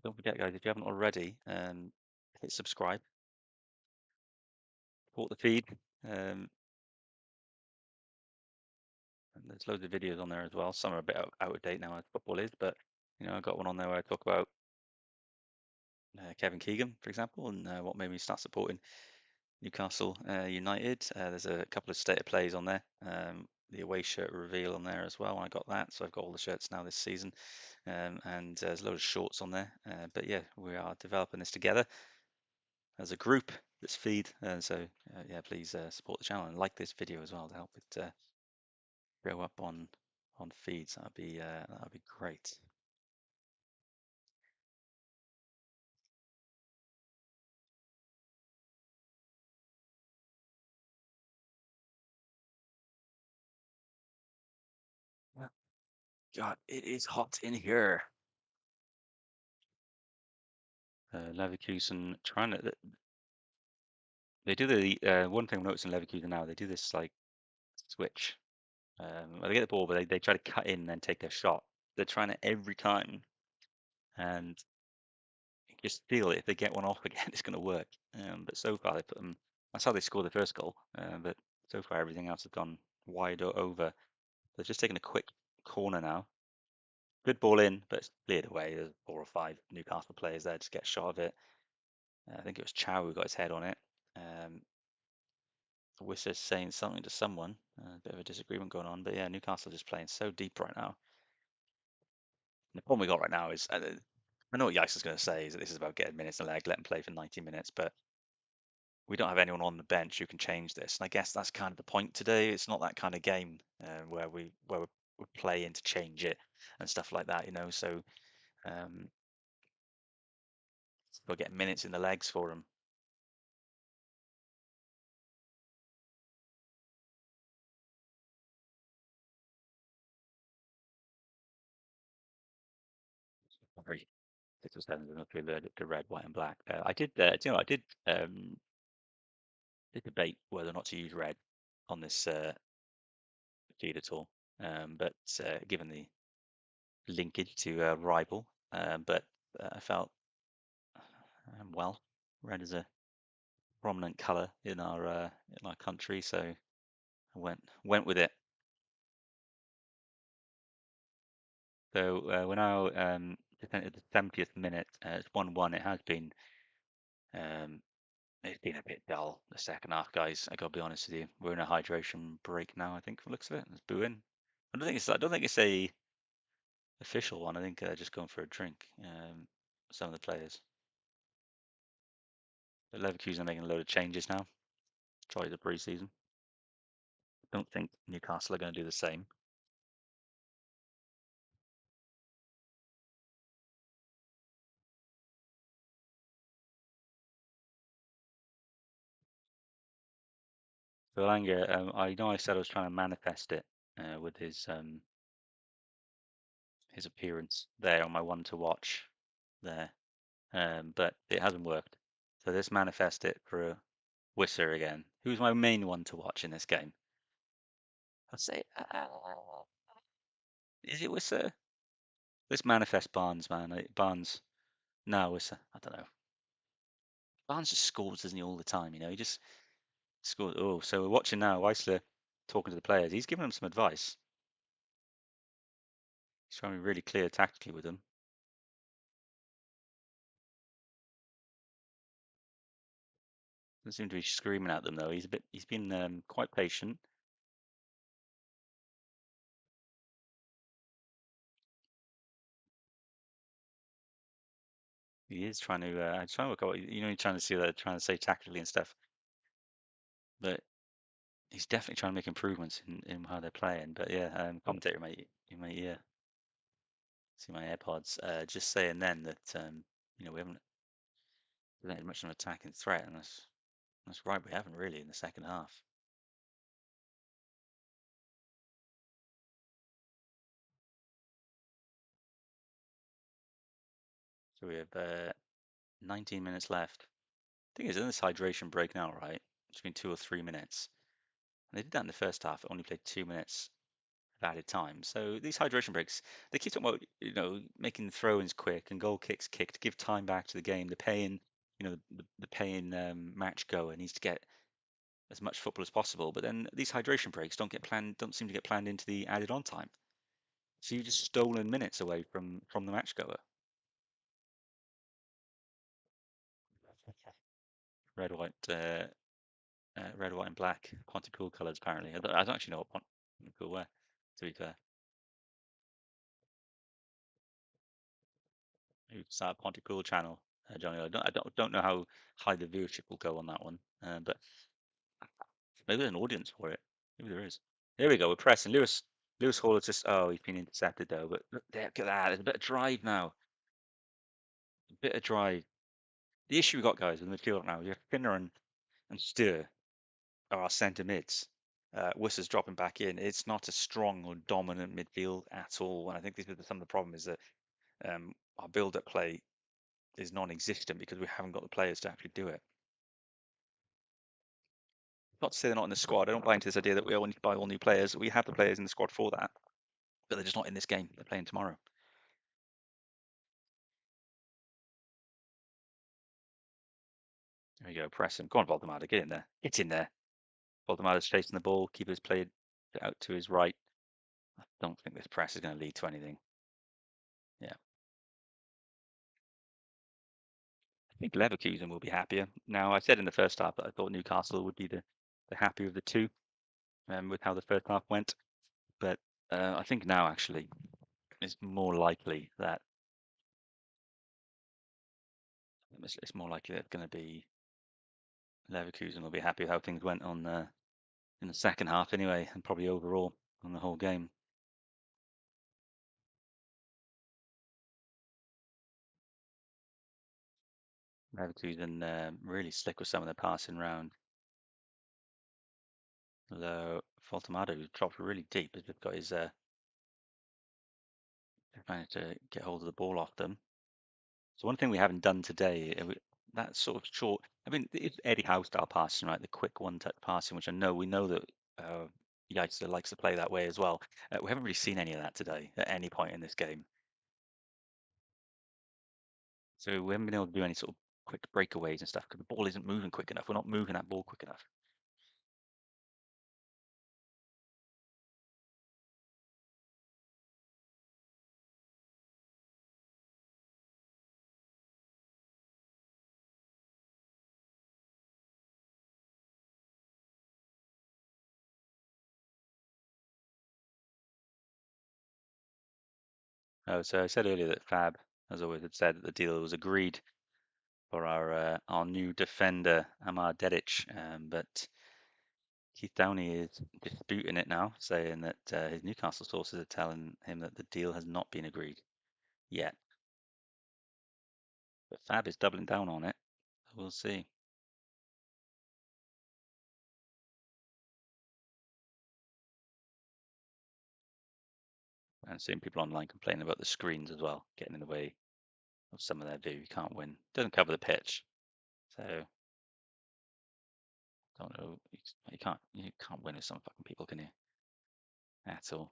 Don't forget, guys, if you haven't already, hit subscribe, support the feed. And there's loads of videos on there as well. Some are a bit out of date now as football is, but I got one on there where I talk about Kevin Keegan, for example, and what made me start supporting Newcastle United. There's a couple of state of plays on there. The away shirt reveal on there as well. I got that, so I've got all the shirts now this season, and there's a load of shorts on there. But yeah, we are developing this together as a group. This feed, and so yeah, please support the channel and like this video as well to help it go up on feeds. That'd be great. Yeah. God, it is hot in here. Leverkusen trying to. They do the one thing I'm noticing in Leverkusen now. They do this like switch. They get the ball, but they try to cut in and then take their shot. They're trying it every time, and you just feel it. If they get one off again, it's going to work. But so far, they put them. That's how they scored the first goal. But so far, everything else has gone wide or over. They're just taking a quick corner now. Good ball in, but it's cleared away. There's 4 or 5 Newcastle players there to get a shot of it. I think it was Chow who got his head on it. Wissa's saying something to someone. A bit of a disagreement going on, but yeah, Newcastle just playing so deep right now. And the problem we got right now is I know what Jaissle's going to say is that this is about getting minutes in the leg, let him play for 90 minutes, but we don't have anyone on the bench who can change this. And I guess that's kind of the point today. It's not that kind of game where we play in to change it and stuff like that, So we'll get minutes in the legs for them. Sorry, 6 or 7 of them are the red, white, and black. I did, I did. They debate whether or not to use red on this feed at all, but given the linkage to rival, but I felt well, red is a prominent colour in our country, so I went with it. So we're now at the 70th minute. It's 1-1. Um, it's been a bit dull the second half, guys. I gotta be honest with you. We're in a hydration break now. I think from the looks of it. It's booing. I don't think it's a official one. I think just going for a drink. Some of the players. But Leverkusen are making a load of changes now. Try the pre-season. Don't think Newcastle are going to do the same. So Langer, I know I said I was trying to manifest it with his appearance there on my one to watch there, but it hasn't worked. So let's manifest it for Wisser again, who's my main one to watch in this game. I'd say, is it Wisser? Let's manifest Barnes, man. Barnes, no, Wisser. I don't know. Barnes just scores, doesn't he, all the time? You know, he just scores. Oh, so we're watching now. Weissler talking to the players. He's giving them some advice. He's trying to be really clear tactically with them. Doesn't seem to be screaming at them though. He's been quite patient. He is trying to work out. You know, he's trying to see that, trying to say tactically and stuff. But he's definitely trying to make improvements in how they're playing. But yeah, commentator, you might see my AirPods. Just saying then that we haven't presented much of an attacking threat, and that's right. We haven't really in the second half. So we have 19 minutes left. Thing is, in this hydration break now, right? It's been 2 or 3 minutes. And they did that in the first half. It only played 2 minutes of added time. So these hydration breaks, they keep talking about, making throw-ins quick and goal kicks kicked to give time back to the game. The paying, the paying match goer needs to get as much football as possible. But then these hydration breaks don't seem to get planned into the added on time. So you've just stolen minutes away from the match goer. Red, white, red, white, and black Pontypool colours. Apparently, I don't actually know what Pontypool wear. To be fair, who start Pontypool channel, Johnny? I don't know how high the viewership will go on that one, but maybe there's an audience for it. Maybe there is. Here we go. We're pressing. Lewis Hall has just. Oh, he's been intercepted though. But look there, look at that. There's a bit of drive now. A bit of drive. The issue we got, guys, with the midfield now, you have Finner and Stir are our centre mids. Wisser's dropping back in. It's not a strong or dominant midfield at all. And I think this is some of the problem is that our build-up play is non-existent because we haven't got the players to actually do it. Not to say they're not in the squad. I don't buy into this idea that we all need to buy all new players. We have the players in the squad for that, but they're just not in this game. They're playing tomorrow. There you go, press him. Go on, Valdemar, get in there. Get in there. Valdemar's chasing the ball. Keeper's played out to his right. I don't think this press is going to lead to anything. Yeah. I think Leverkusen will be happier. Now, I said in the first half that I thought Newcastle would be the happier of the two with how the first half went. But I think now, actually, it's more likely that it's more likely that it's going to be Leverkusen will be happy with how things went on in the second half anyway, and probably overall on the whole game. Leverkusen really slick with some of the passing round. Although Faltamado, who dropped really deep, has just got his managed to get hold of the ball off them. So one thing we haven't done today, that sort of short. I mean, it's Eddie Howe style passing, right? The quick one-touch passing, which we know that Jaissle likes to play that way as well. We haven't really seen any of that today at any point in this game. So we haven't been able to do any sort of quick breakaways and stuff because the ball isn't moving quick enough. We're not moving that ball quick enough. Oh, so I said earlier that Fab, as always, had said that the deal was agreed for our new defender, Amar Dedic, but Keith Downey is disputing it now, saying that his Newcastle sources are telling him that the deal has not been agreed yet. But Fab is doubling down on it. We'll see. And seeing people online complaining about the screens as well, getting in the way of some of their view. You can't win. Doesn't cover the pitch, so don't know. You can't win with some fucking people, can you? At all.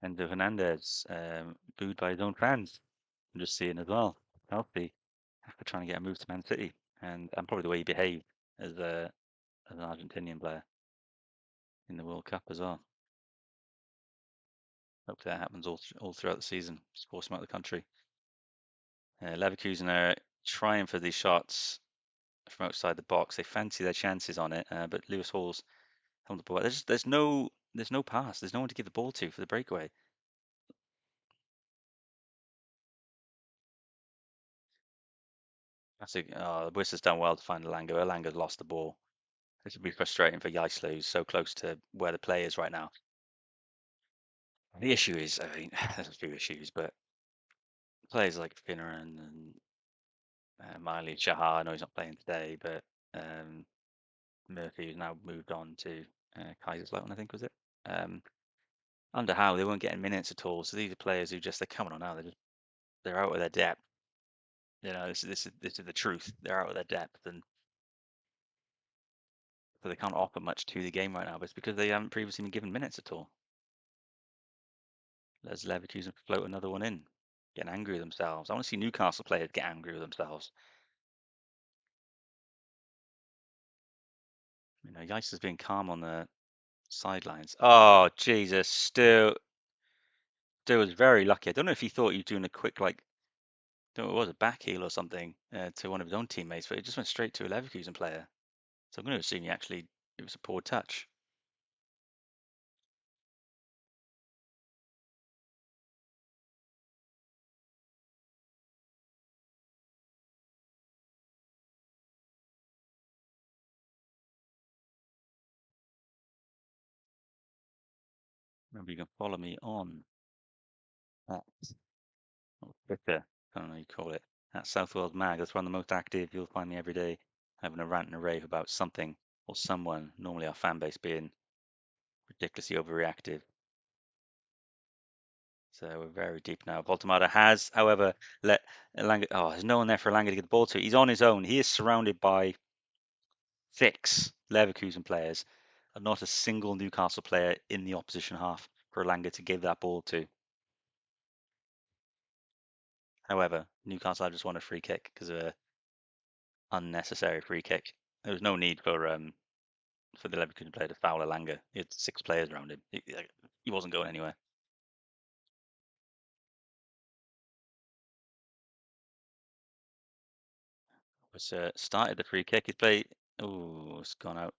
And Hernandez booed by his own fans. I'm just seeing as well. Healthy after trying to get a move to Man City, and probably the way he behaved as an Argentinian player in the World Cup as well. Hope that happens all throughout the season. Just force him out of the country. Leverkusen are trying for these shots from outside the box. They fancy their chances on it, but Lewis Hall's held the ball. There's no pass. There's no one to give the ball to for the breakaway. Classic. The Whistler's done well to find Elanga. Elanga's lost the ball. This would be frustrating for Jaissle, who's so close to where the play is right now. The issue is, I mean, there's a few issues, but players like Finner and Miley Shahar, I know he's not playing today, but um, Murphy has now moved on to Kaiserslautern, I think was it. Um, Under Howe, they weren't getting minutes at all. So these are players who they're coming on now. They're out of their depth. You know, this is the truth. They're out of their depth, and so they can't offer much to the game right now. But it's because they haven't previously been given minutes at all. Let's Leverkusen float another one in, getting angry with themselves. I want to see Newcastle players get angry with themselves. You know, Yikes has been calm on the sidelines. Oh Jesus, still was very lucky. I don't know if he thought he was doing a quick like, I don't know, it was a back heel or something to one of his own teammates, but it just went straight to a Leverkusen player. So I'm going to assume it was a poor touch. Remember, you can follow me on at Twitter, I don't know how you call it, at South Wales Mag. That's where I'm the most active. You'll find me every day having a rant and a rave about something or someone, normally our fan base being ridiculously overreactive. So we're very deep now. Voltemada has, however, let Elanga. Oh, there's no one there for Elanga to get the ball to. He's on his own. He is surrounded by 6 Leverkusen players, and not a single Newcastle player in the opposition half for Elanga to give that ball to. However, Newcastle have just won a free kick because of an unnecessary free kick. There was no need for the Leverkusen player to foul Elanga. He had 6 players around him. He wasn't going anywhere. Was started the free kick. He's played. Oh, it's gone out.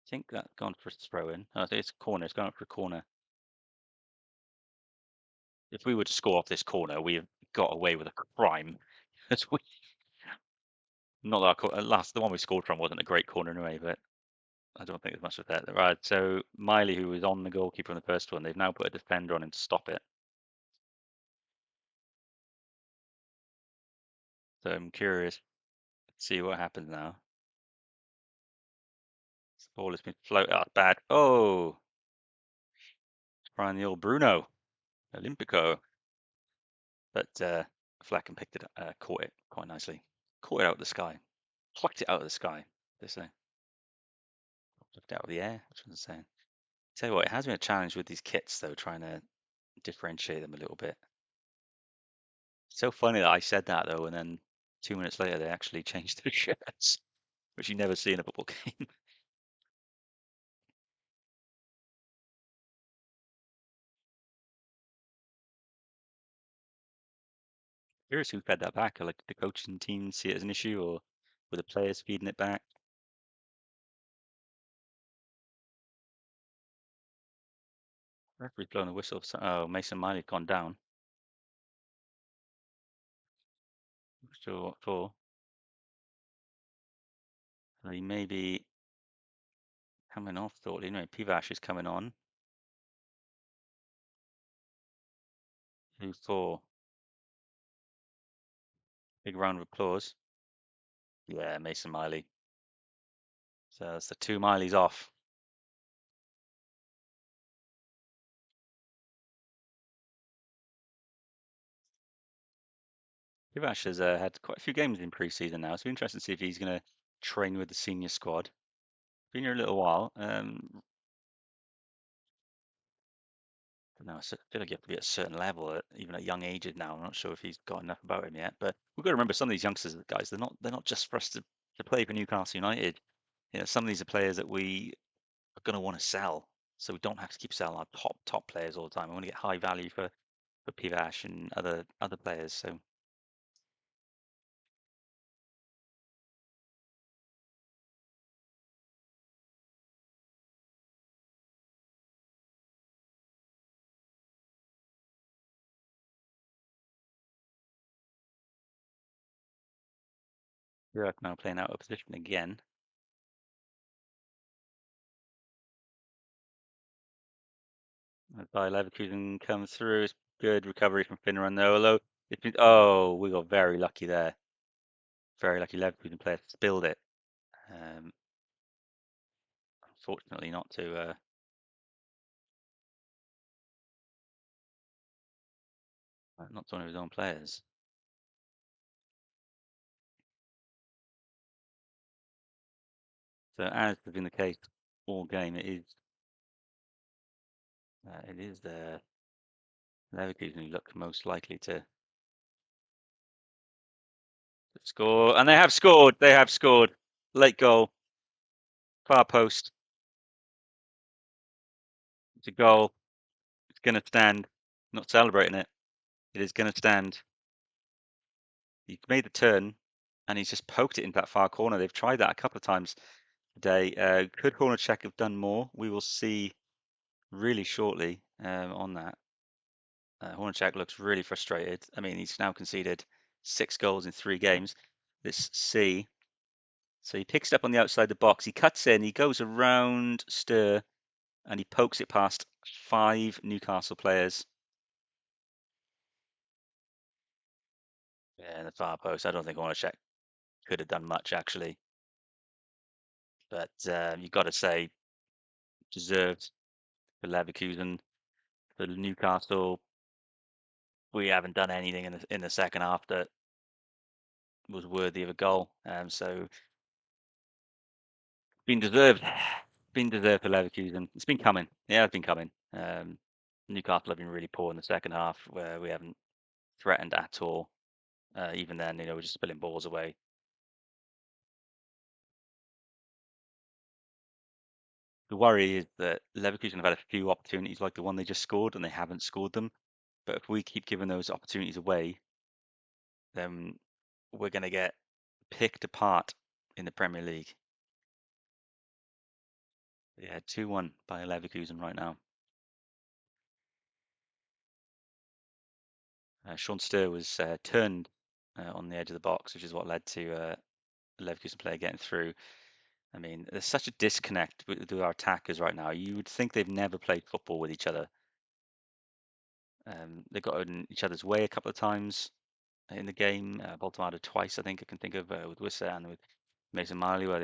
I think that's gone for a throw in. I think it's a corner. It's gone out for a corner. If we were to score off this corner, we have got away with a crime. Not that last the one we scored from wasn't a great corner anyway, but I don't think there's much of that. Right, so Miley, who was on the goalkeeper in the first one, they've now put a defender on him to stop it. So I'm curious to see what happens now. This ball has been floated. Oh, bad. Oh, Trying the old Bruno, Olympico. But Flecken picked it up, caught it quite nicely. Caught it out of the sky. Plucked it out of the sky, they say. Plucked it out of the air, which was saying. Tell you what, it has been a challenge with these kits, though, trying to differentiate them a little bit. So funny that I said that, though, and then 2 minutes later they actually changed their shirts, which you never see in a football game. Curious who fed that back. Like the coaching team see it as an issue, or were the players feeding it back? Referee's blowing the whistle. Oh, Mason Miley gone down. Not sure what for. So he may be coming off, thought he. No, Pivash is coming on. Who for? Big round of applause. Yeah, Mason Miley. So that's the two Mileys off. Pivash has had quite a few games in pre-season now, so it'll be interesting to see if he's going to train with the senior squad. Been here a little while. No, I feel like you have to be at a certain level, even at young ages now. I'm not sure if he's got enough about him yet, but we've got to remember some of these youngsters, guys. They're not just for us to play for Newcastle United. You know, some of these are players that we are going to want to sell, so we don't have to keep selling our top players all the time. We want to get high value for Pivash and other players. So we're now playing out of position again. Bayer Leverkusen comes through. It's good recovery from Finran though. Although it's been, oh, we got very lucky there. Very lucky Leverkusen player spilled it. Um, Unfortunately, not to one of his own players. So as has been the case all game, it is the Leverkusen who look most likely to score, and they have scored. They have scored. Late goal, far post. It's a goal. It's going to stand. Not celebrating it. It is going to stand. He made the turn, and he's just poked it into that far corner. They've tried that a couple of times today. Could Hornacek have done more? We will see really shortly on that. Hornacek looks really frustrated. I mean, he's now conceded 6 goals in 3 games. Let's see. So he picks it up on the outside the box. He cuts in. He goes around Stir, and he pokes it past 5 Newcastle players. Yeah, in the far post. I don't think Hornacek could have done much actually, but you've got to say deserved for Leverkusen. For Newcastle, we haven't done anything in the second half that was worthy of a goal. So been deserved. Been deserved for Leverkusen. It's been coming. Yeah, it's been coming. Newcastle have been really poor in the second half, where we haven't threatened at all. Even then, we're just spilling balls away. The worry is that Leverkusen have had a few opportunities like the one they just scored, and they haven't scored them. But if we keep giving those opportunities away, then we're going to get picked apart in the Premier League. Yeah, 2-1 by Leverkusen right now. Sean Stir was turned on the edge of the box, which is what led to the Leverkusen player getting through. I mean, there's such a disconnect with our attackers right now. You would think they've never played football with each other. They got in each other's way a couple of times in the game. Baltimore twice, I think I can think of, with Wissa and with Mason Miley, where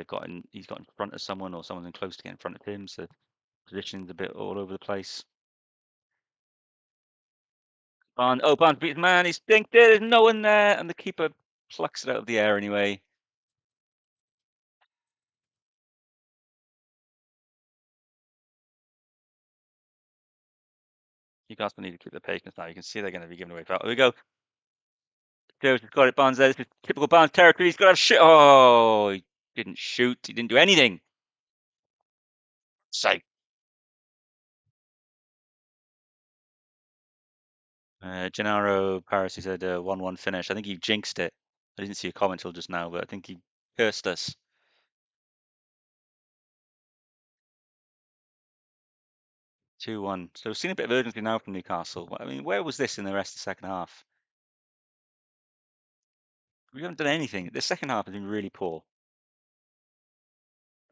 he's got in front of someone or someone's in close to get in front of him. So positioning's a bit all over the place. Barnes beats man. He's think there's no one there, and the keeper plucks it out of the air anyway. Newcastle need to keep the patience now. You can see they're going to be giving away foul. Here we go. Joe's got it. Barnes there. This is typical Barnes territory. He's got to have shit. Oh, he didn't shoot. He didn't do anything. Safe. Gennaro Paris, he said 1-1 finish. I think he jinxed it. I didn't see a comment till just now, but I think he cursed us. 2-1. So we've seen a bit of urgency now from Newcastle. I mean, where was this in the rest of the second half? We haven't done anything. The second half has been really poor.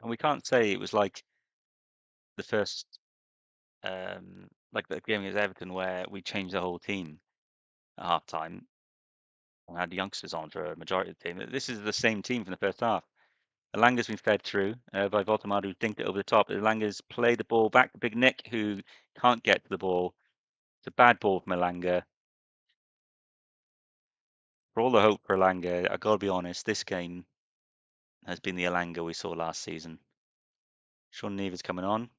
And we can't say it was like the first, like the game against Everton where we changed the whole team at half time and had youngsters on for a majority of the team. This is the same team from the first half. Elanga's been fed through by Voltemade, who dinked it over the top. Elanga's played the ball back to Big Nick, who can't get to the ball. It's a bad ball from Elanga. For all the hope for Elanga, I've got to be honest, this game has been the Elanga we saw last season. Sean Neve is coming on.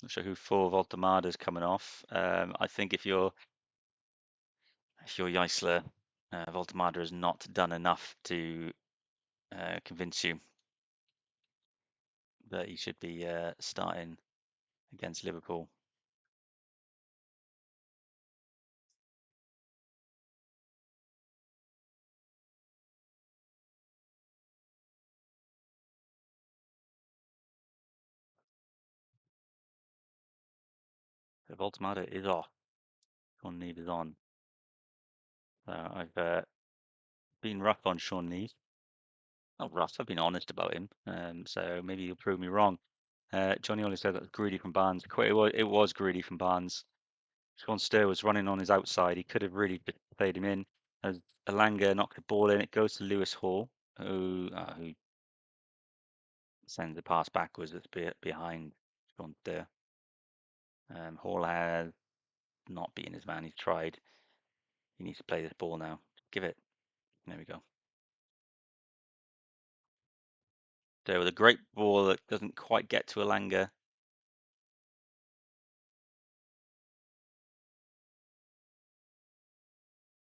Not sure who for Voltemade is coming off. I think if you're Jaissle, Voltemade has not done enough to convince you that he should be starting against Liverpool. So Voltemade is off. Sean Neve is on. I've been rough on Sean Neve. Not rough, I've been honest about him. So maybe he'll prove me wrong. Johnny only said that was greedy from Barnes. It was greedy from Barnes. Sean Stir was running on his outside. He could have really played him in. As Elanga knocked the ball in, it goes to Lewis Hall, who sends the pass backwards. It's behind Sean Stir. Hall has not beaten his man. He's tried. He needs to play this ball now. Give it. There we go. So with a great ball that doesn't quite get to Elanga.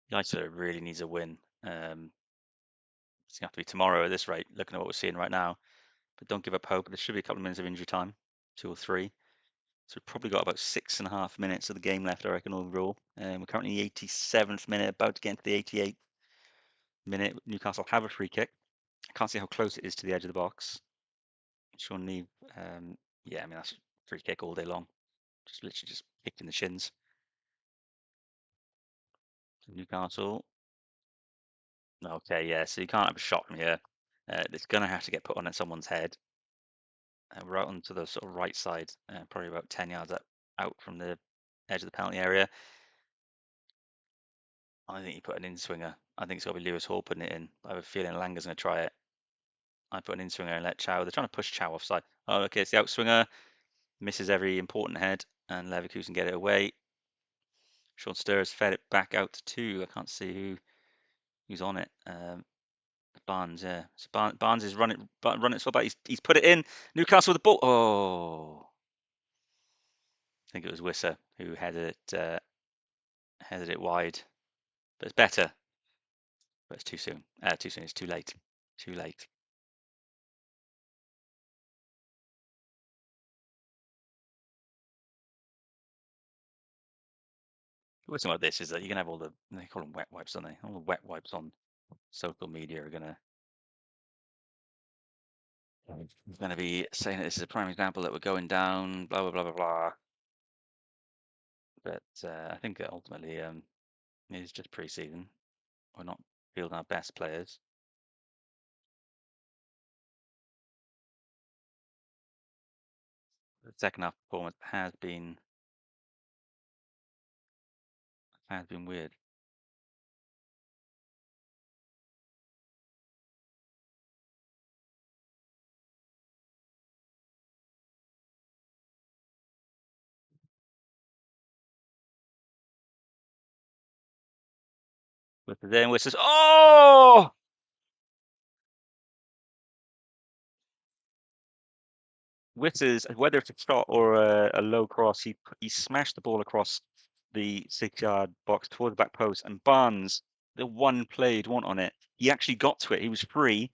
United really needs a win. It's going to have to be tomorrow at this rate, looking at what we're seeing right now. But don't give up hope. There should be a couple of minutes of injury time, 2 or 3. So we've probably got about 6.5 minutes of the game left, I reckon, overall. We're currently in the 87th minute, about to get into the 88th minute. Newcastle have a free kick. I can't see how close it is to the edge of the box. Sean Neve, yeah, I mean, that's free kick all day long. Just literally just kicked in the shins. Newcastle. Okay, yeah, so you can't have a shot from here. It's going to have to get put on at someone's head. We're out onto the sort of right side, probably about 10 yards out from the edge of the penalty area. I think you put an in-swinger. I think it's got to be Lewis Hall putting it in. I have a feeling Langer's going to try it. I put an in-swinger and let Chow. They're trying to push Chow offside. Oh, okay, it's the outswinger. Misses every important head, and Leverkusen get it away. Sean Sturz fed it back out to 2. I can't see who's on it. Barnes, yeah. So Barnes is running so bad. He's put it in. Newcastle with the ball. Oh, I think it was Wisser who headed it wide. But it's better. But it's too soon. Too soon. It's too late. Too late. The worst thing about this is that you're gonna have all they call them wet wipes, don't they? All the wet wipes on social media are gonna be saying that this is a prime example that we're going down, blah blah blah blah blah. But I think that ultimately it is just pre-season. We're not fielding our best players. The second half performance has been weird. But then Whistles. Oh! Whistles, whether it's a shot or a low cross, he smashed the ball across the 6-yard box toward the back post, and Barnes, the one play he'd want on it, he actually got to it. He was free,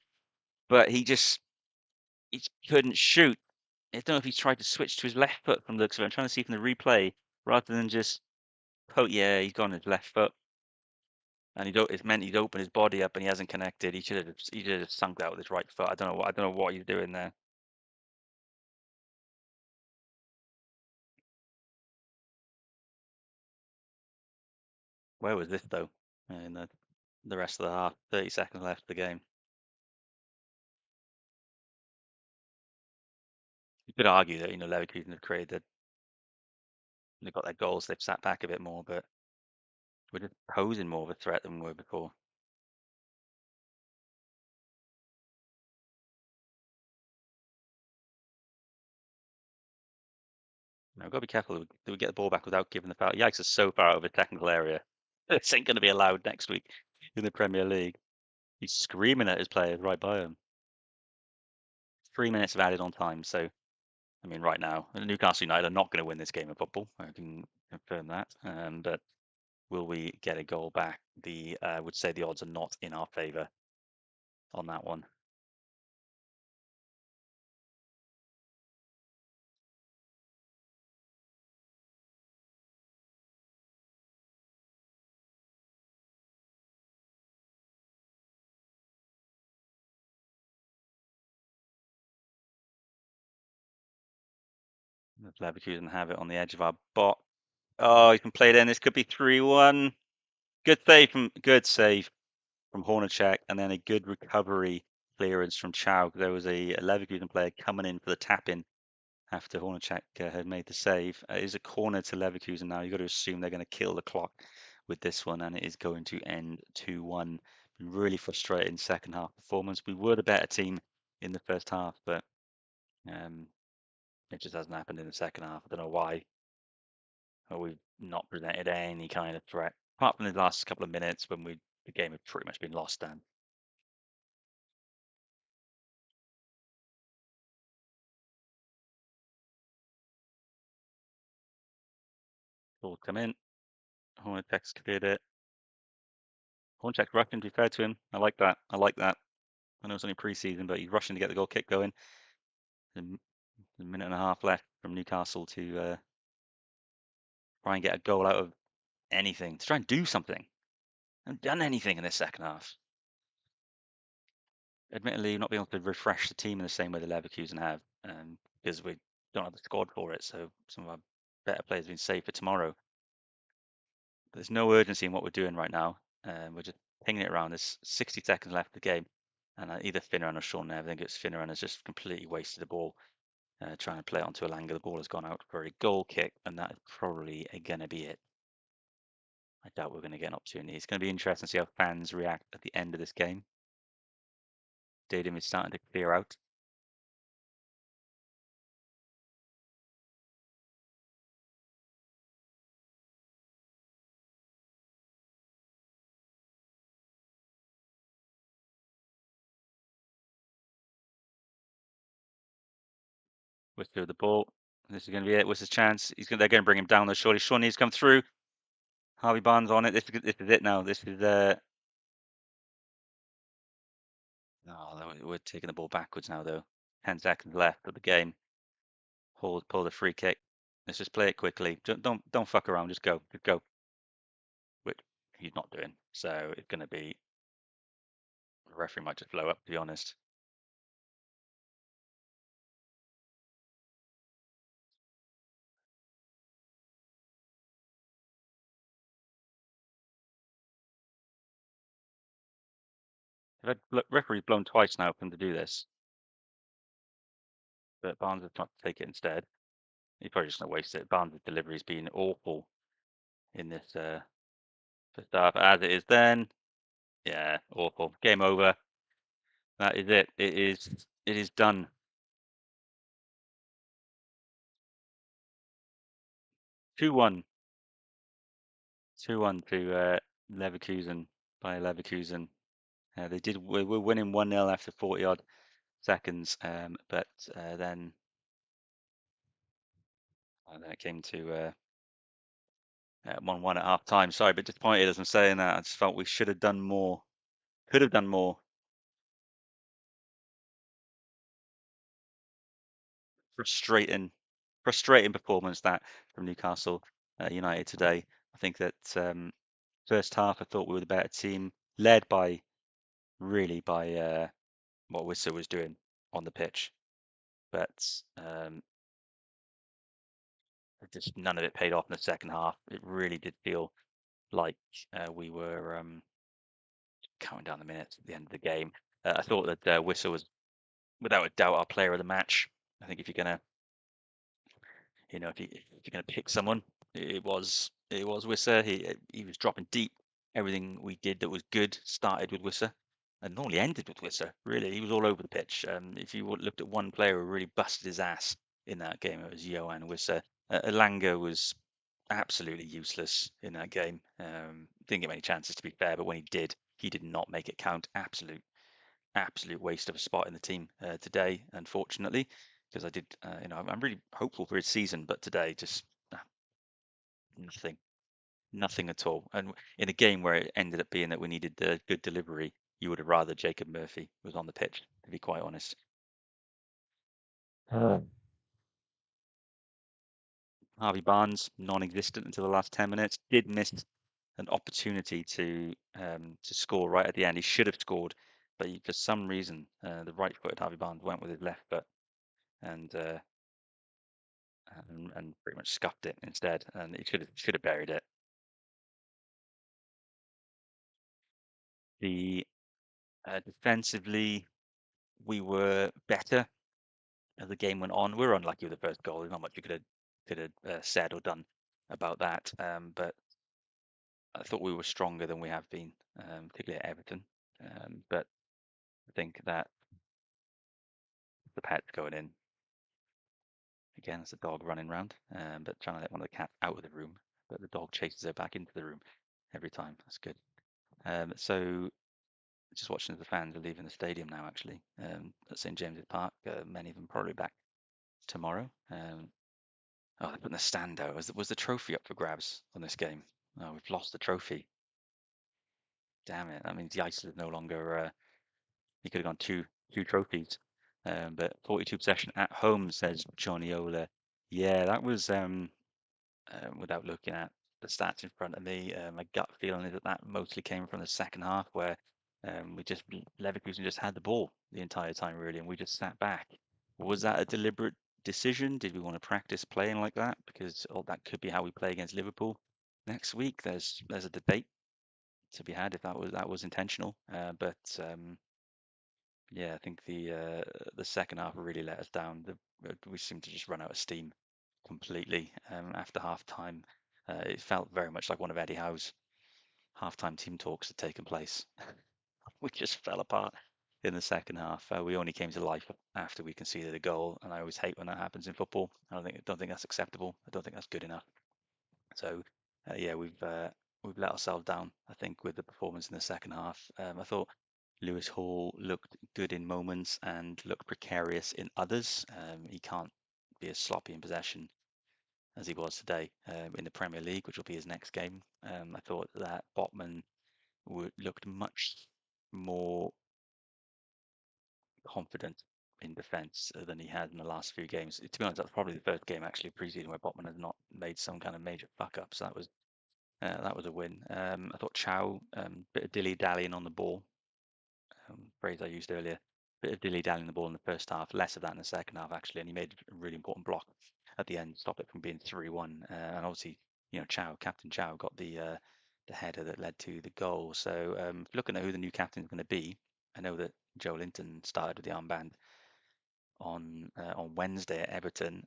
but he couldn't shoot. I don't know if he tried to switch to his left foot from the looks of it. I'm trying to see from the replay rather than just poke. Yeah, he's gone his left foot, and it meant he'd open his body up, and he hasn't connected. He should have sunk that with his right foot. I don't know what he's doing there. Where was this though? In the rest of the half, 30 seconds left of the game. You could argue that Leverkusen have they've got their goals, they've sat back a bit more, but we're just posing more of a threat than we were before. We've got to be careful that we get the ball back without giving the foul. Yikes is so far out of a technical area. This ain't going to be allowed next week in the Premier League. He's screaming at his players right by him. 3 minutes of added on time. So, I mean, right now, Newcastle United are not going to win this game of football. I can confirm that. But will we get a goal back? I would say the odds are not in our favour on that one. Leverkusen have it on the edge of our box. Oh, you can play it in. This could be 3-1. Good save from Hornacek, and then a good recovery clearance from Chow. There was a Leverkusen player coming in for the tap in after Hornacek had made the save. It is a corner to Leverkusen now. You've got to assume they're going to kill the clock with this one, and it is going to end 2-1. Been really frustrating second half performance. We were the better team in the first half, but it just hasn't happened in the second half. I don't know why. But we've not presented any kind of threat, apart from the last couple of minutes when the game had pretty much been lost then. Ball come in. Hornacek's cleared it. Hornacek's rushing, to be fair to him. I like that. I like that. I know it's only pre-season, but he's rushing to get the goal kick going. A minute and a half left from Newcastle to try and get a goal out of anything, to try and do something. Haven't done anything in this second half. Admittedly, not being able to refresh the team in the same way the Leverkusen have, because we don't have the squad for it. So some of our better players have been saved for tomorrow. There's no urgency in what we're doing right now. We're just pinging it around. There's 60 seconds left of the game, and either Finneran or Sean Nev, I think it's Finneran has just completely wasted the ball, trying to play it onto a Elanga. The ball has gone out for a goal kick, and that is probably going to be it. I doubt we're going to get an opportunity. It's going to be interesting to see how fans react at the end of this game. Stadium is starting to clear out. With the ball. This is going to be it. What's his chance? They're going to bring him down though. Surely Sean needs to come through. Harvey Barnes on it. This is it now. This is oh, we're taking the ball backwards now though. 10 seconds left of the game. Pull the free kick. Let's just play it quickly. Don't fuck around. Just go. Just go. Which he's not doing. So it's going to be the referee might just blow up. To be honest. I've had referees blown twice now for them to do this, but Barnes has tried to take it instead. He's probably just going to waste it. Barnes' delivery's been awful in this first half, as it is then. Yeah, awful. Game over. That is it. It is done. 2-1. 2-1 to Leverkusen. Bayer Leverkusen. We were winning 1-0 after 40 odd seconds, but then it came to 1-1 at half time. Sorry, but disappointed as I'm saying that. I just felt we should have done more, could have done more. Frustrating, frustrating performance that from Newcastle United today. I think that first half I thought we were the better team, led by really by what Wissa was doing on the pitch, but just none of it paid off in the second half. It really did feel like we were counting down the minutes at the end of the game. I thought that Wissa was without a doubt our player of the match. I think if you're gonna if you're going to pick someone, it was Wissa. He was dropping deep. Everything we did that was good started with Wissa, and normally ended with Wissa. Really, he was all over the pitch. If you looked at one player who really busted his ass in that game, it was Johan Wissa. Elanga was absolutely useless in that game. Didn't get many chances to be fair, but when he did not make it count. Absolute waste of a spot in the team today, unfortunately, because I did, I'm really hopeful for his season, but today just nothing, nothing at all. And in a game where it ended up being that we needed the good delivery, you would have rather Jacob Murphy was on the pitch, to be quite honest. Harvey Barnes, non-existent until the last 10 minutes, did miss an opportunity to score right at the end. He should have scored, but for some reason, the right-footed Harvey Barnes went with his left foot, and and pretty much scuffed it instead, and he should have buried it. The defensively, we were better as the game went on. We were unlucky with the first goal. There's not much you could have said or done about that. But I thought we were stronger than we have been, particularly at Everton. But I think that the pet's going in again. It's a dog running around, but trying to let one of the cats out of the room. But the dog chases her back into the room every time. That's good. So just watching as the fans are leaving the stadium now, actually, at St James's Park. Many of them probably back tomorrow. Oh, they're putting the stand out. Was the trophy up for grabs on this game? Oh, we've lost the trophy. Damn it. That means Jaissle is no longer. He could have gone two trophies. But 42 possession at home, says Johnny Ola. Yeah, that was without looking at the stats in front of me. My gut feeling is that mostly came from the second half, where Leverkusen just had the ball the entire time, really, and we just sat back. Was that a deliberate decision? Did we want to practice playing like that? Because that could be how we play against Liverpool next week. There's a debate to be had if that was intentional. But yeah, I think the second half really let us down. We seemed to just run out of steam completely after half time. It felt very much like one of Eddie Howe's halftime team talks had taken place. We just fell apart in the second half. We only came to life after we conceded a goal, and I always hate when that happens in football. I don't think that's acceptable. I don't think that's good enough. So yeah, we've let ourselves down, I think, with the performance in the second half. I thought Lewis Hall looked good in moments and looked precarious in others. He can't be as sloppy in possession as he was today in the Premier League, which will be his next game. I thought that Botman looked much more confident in defence than he had in the last few games. To be honest, that's probably the first game actually pre-season where Botman has not made some kind of major fuck up. So that was a win. I thought Chow bit of dilly dallying on the ball, phrase I used earlier. Bit of dilly dallying the ball in the first half, less of that in the second half actually, and he made a really important block at the end, stop it from being 3-1. And obviously, Captain Chow got the header that led to the goal. So looking at who the new captain is going to be, I know that Joe Linton started with the armband on Wednesday at Everton,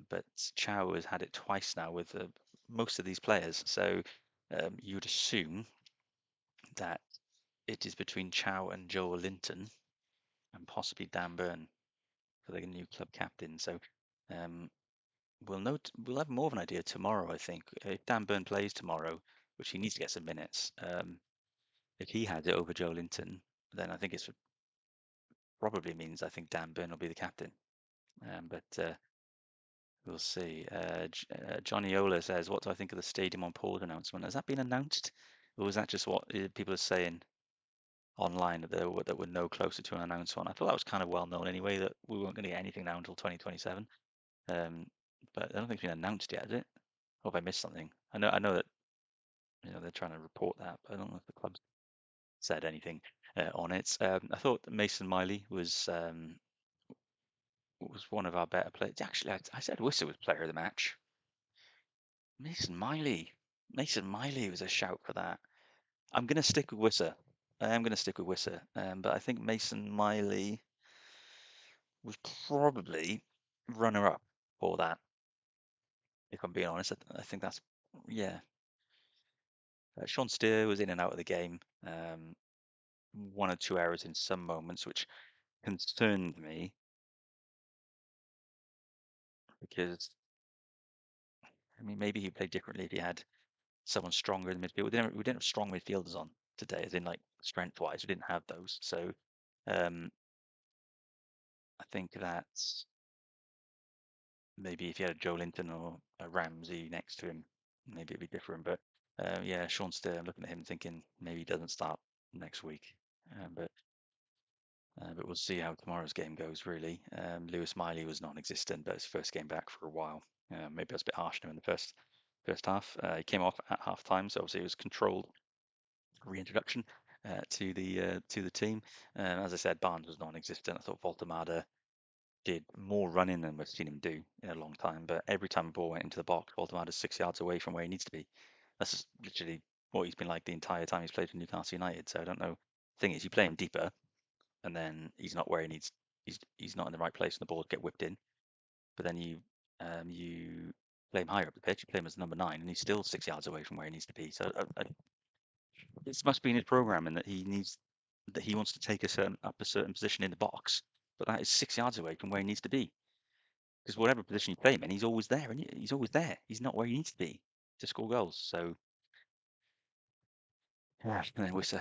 but Chow has had it twice now with most of these players. So you'd assume that it is between Chow and Joel Linton and possibly Dan Burn for the new club captain. So um, we'll have more of an idea tomorrow, I think. If Dan Burn plays tomorrow, which he needs to get some minutes, if he had it over Joe Linton, then I think it's probably means I think Dan Burn will be the captain. But we'll see. Johnny Ola says, "What do I think of the stadium on pause announcement? Has that been announced, or was that just what people are saying online that we're no closer to an announcement?" I thought that was kind of well known anyway that we weren't going to get anything now until 2027. Um, but I don't think it's been announced yet, is it? Or have I missed something? I know that they're trying to report that, but I don't know if the club's said anything on it. I thought that Mason Miley was one of our better players. Actually, I said Wissa was player of the match. Mason Miley. Mason Miley was a shout for that. I'm going to stick with Wissa. I am going to stick with Wissa. But I think Mason Miley was probably runner-up for that, if I'm being honest. I think that's, yeah. Sean Steer was in and out of the game. One or two errors in some moments, which concerned me because, I mean, maybe he played differently if he had someone stronger in the midfield. We didn't have strong midfielders on today, as in like strength-wise. We didn't have those. So um, I think that maybe if you had a Joe Linton or a Ramsey next to him, maybe it'd be different. But yeah, Sean Steer, I'm looking at him thinking maybe he doesn't start next week. But we'll see how tomorrow's game goes, really. Lewis Miley was non-existent, but his first game back for a while. Maybe I was a bit harsh on him in the first half. He came off at half time, so obviously it was controlled reintroduction to the team. As I said, Barnes was non-existent. I thought Voltemada did more running than we've seen him do in a long time, but every time the ball went into the box, Voltemada's 6 yards away from where he needs to be. That's just literally what he's been like the entire time he's played for Newcastle United. So I don't know. The thing is, you play him deeper, and then he's not where he needs. He's not in the right place, and the ball get whipped in. But then you play him higher up the pitch. You play him as number 9, and he's still 6 yards away from where he needs to be. So it must be in his programming that he wants to take a certain position in the box, but that is 6 yards away from where he needs to be. Because whatever position you play him in, he's always there, and he's always there. He's not where he needs to be to score goals. So yeah, and then Wissa,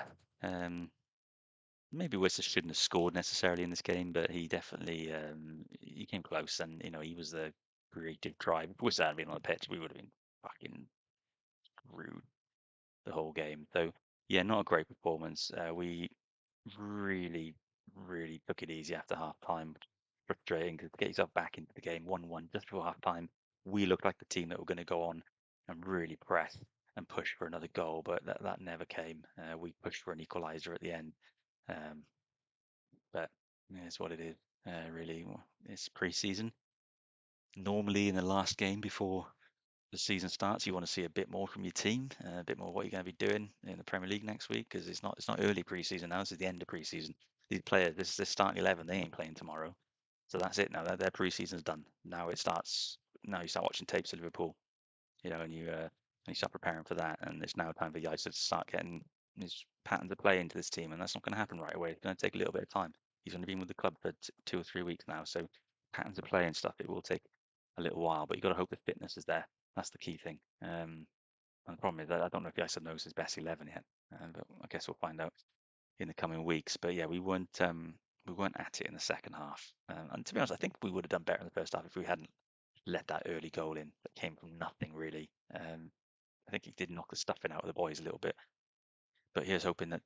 maybe Wissa shouldn't have scored necessarily in this game, but he definitely he came close, and he was the creative drive. If Wissa hadn't been on the pitch, we would have been fucking rude the whole game. So yeah, not a great performance. We really, really took it easy after half time. Frustrating because to get yourself back into the game 1-1 just before half time, we looked like the team that were going to go on and really press and push for another goal, but that never came. We pushed for an equaliser at the end, um, but yeah, it's what it is. Really, it's pre-season. Normally, in the last game before the season starts, you want to see a bit more from your team, a bit more what you're going to be doing in the Premier League next week because it's not early pre-season now. This is the end of pre-season. These players, this is the starting 11. They ain't playing tomorrow, so that's it now. Their pre-season's done. Now it starts. Now you start watching tapes of Liverpool, and you start preparing for that. And it's now time for Jaissle to start getting his patterns of play into this team, and that's not going to happen right away. It's going to take a little bit of time. He's only been with the club for 2 or 3 weeks now, so patterns of play and stuff, it will take a little while. But you got to hope the fitness is there. That's the key thing. And the problem is that I don't know if Jaissle knows his best 11 yet, but I guess we'll find out in the coming weeks. But yeah, we weren't at it in the second half. And to be honest, I think we would have done better in the first half if we hadn't let that early goal in that came from nothing really. I think he did knock the stuffing out of the boys a little bit. But here's hoping that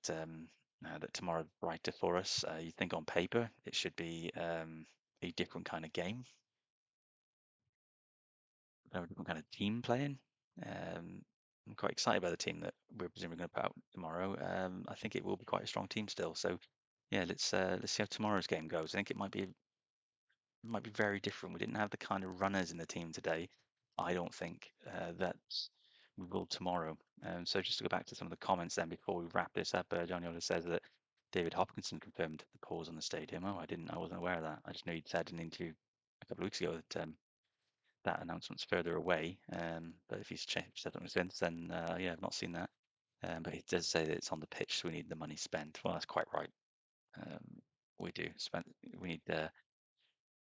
tomorrow's brighter for us. You think on paper it should be a different kind of game, a different kind of team playing. I'm quite excited by the team that we're presumably going to put out tomorrow. I think it will be quite a strong team still. So yeah, let's see how tomorrow's game goes. I think it might be very different. We didn't have the kind of runners in the team today. I don't think that we will tomorrow. So just to go back to some of the comments then before we wrap this up, John Yoder says that David Hopkinson confirmed the pause on the stadium. Oh, I wasn't aware of that. I just knew he'd said in an interview a couple of weeks ago that that announcement's further away. But if he's said something since, then yeah, I've not seen that. But he does say that it's on the pitch, so we need the money spent. Well, that's quite right. We do spend. We need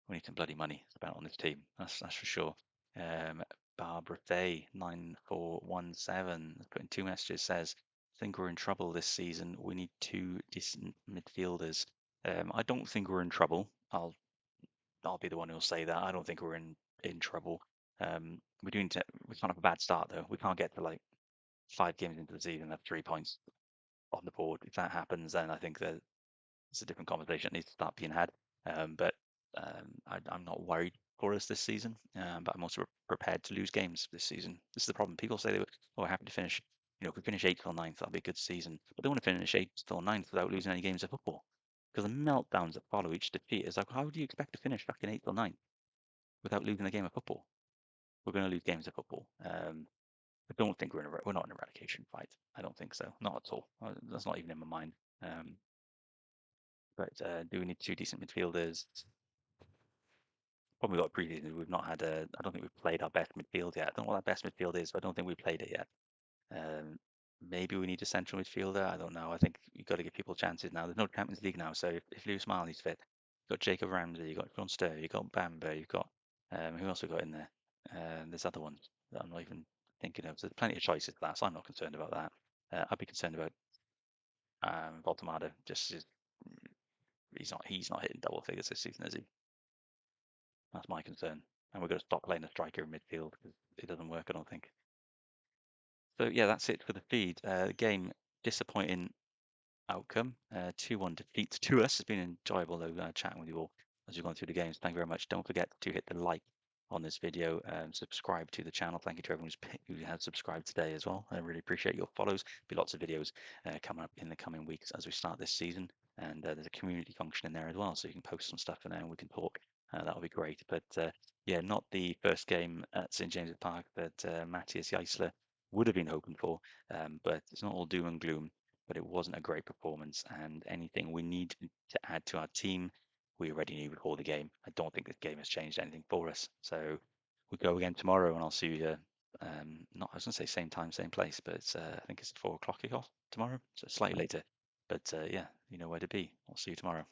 we need some bloody money spent on this team. That's for sure. Barbara Fay 9417 putting 2 messages says think we're in trouble this season. We need two decent midfielders. I don't think we're in trouble. I'll be the one who'll say that. I don't think we're in trouble. We do need to, we can't have a bad start though. We can't get to like 5 games into the season and have 3 points on the board. If that happens, then I think that it's a different conversation that needs to start being had. But I'm not worried for us this season. But I'm also prepared to lose games this season. This is the problem. People say we're happy to finish. If we finish 8th or 9th, that'll be a good season. But they want to finish 8th or 9th without losing any games of football. Because the meltdowns that follow each defeat is like, how do you expect to finish fucking 8th or 9th without losing a game of football? We're going to lose games of football. I don't think we're not in a relegation fight. I don't think so. Not at all. That's not even in my mind. But do we need two decent midfielders? Probably got previously. We've not had a. I don't think we've played our best midfield yet. I don't know what our best midfield is, but I don't think we've played it yet. Um, Maybe we need a central midfielder. I don't know. I think you've got to give people chances now. There's no Champions League now, so if Lewis Miley's fit, you've got Jacob Ramsey, you've got John Stowe, you've got Bamber, you've got who else we got in there? There's other ones that I'm not even thinking of. There's plenty of choices for that, so I'm not concerned about that. I'd be concerned about Voltemada. Just he's not hitting double figures this season, is he? That's my concern. And we're going to stop playing a striker in midfield because it doesn't work, I don't think. So yeah, that's it for the feed. Game disappointing outcome. 2-1 defeat to us. It's been enjoyable though chatting with you all as we've gone through the games. Thank you very much. Don't forget to hit the like on this video and subscribe to the channel. Thank you to everyone who has subscribed today as well. I really appreciate your follows. Be lots of videos coming up in the coming weeks as we start this season. And there's a community function in there as well, so you can post some stuff in there and we can talk. That'll be great. But yeah, not the first game at St James's Park that Matthias Jaissle would have been hoping for. But it's not all doom and gloom. But it wasn't a great performance, and anything we need to add to our team, we already knew before the game. I don't think this game has changed anything for us. So we go again tomorrow, and I'll see you here. Not I was gonna say same time, same place, but it's I think it's 4 o'clock kickoff tomorrow, so slightly later. But yeah, you know where to be. I'll see you tomorrow.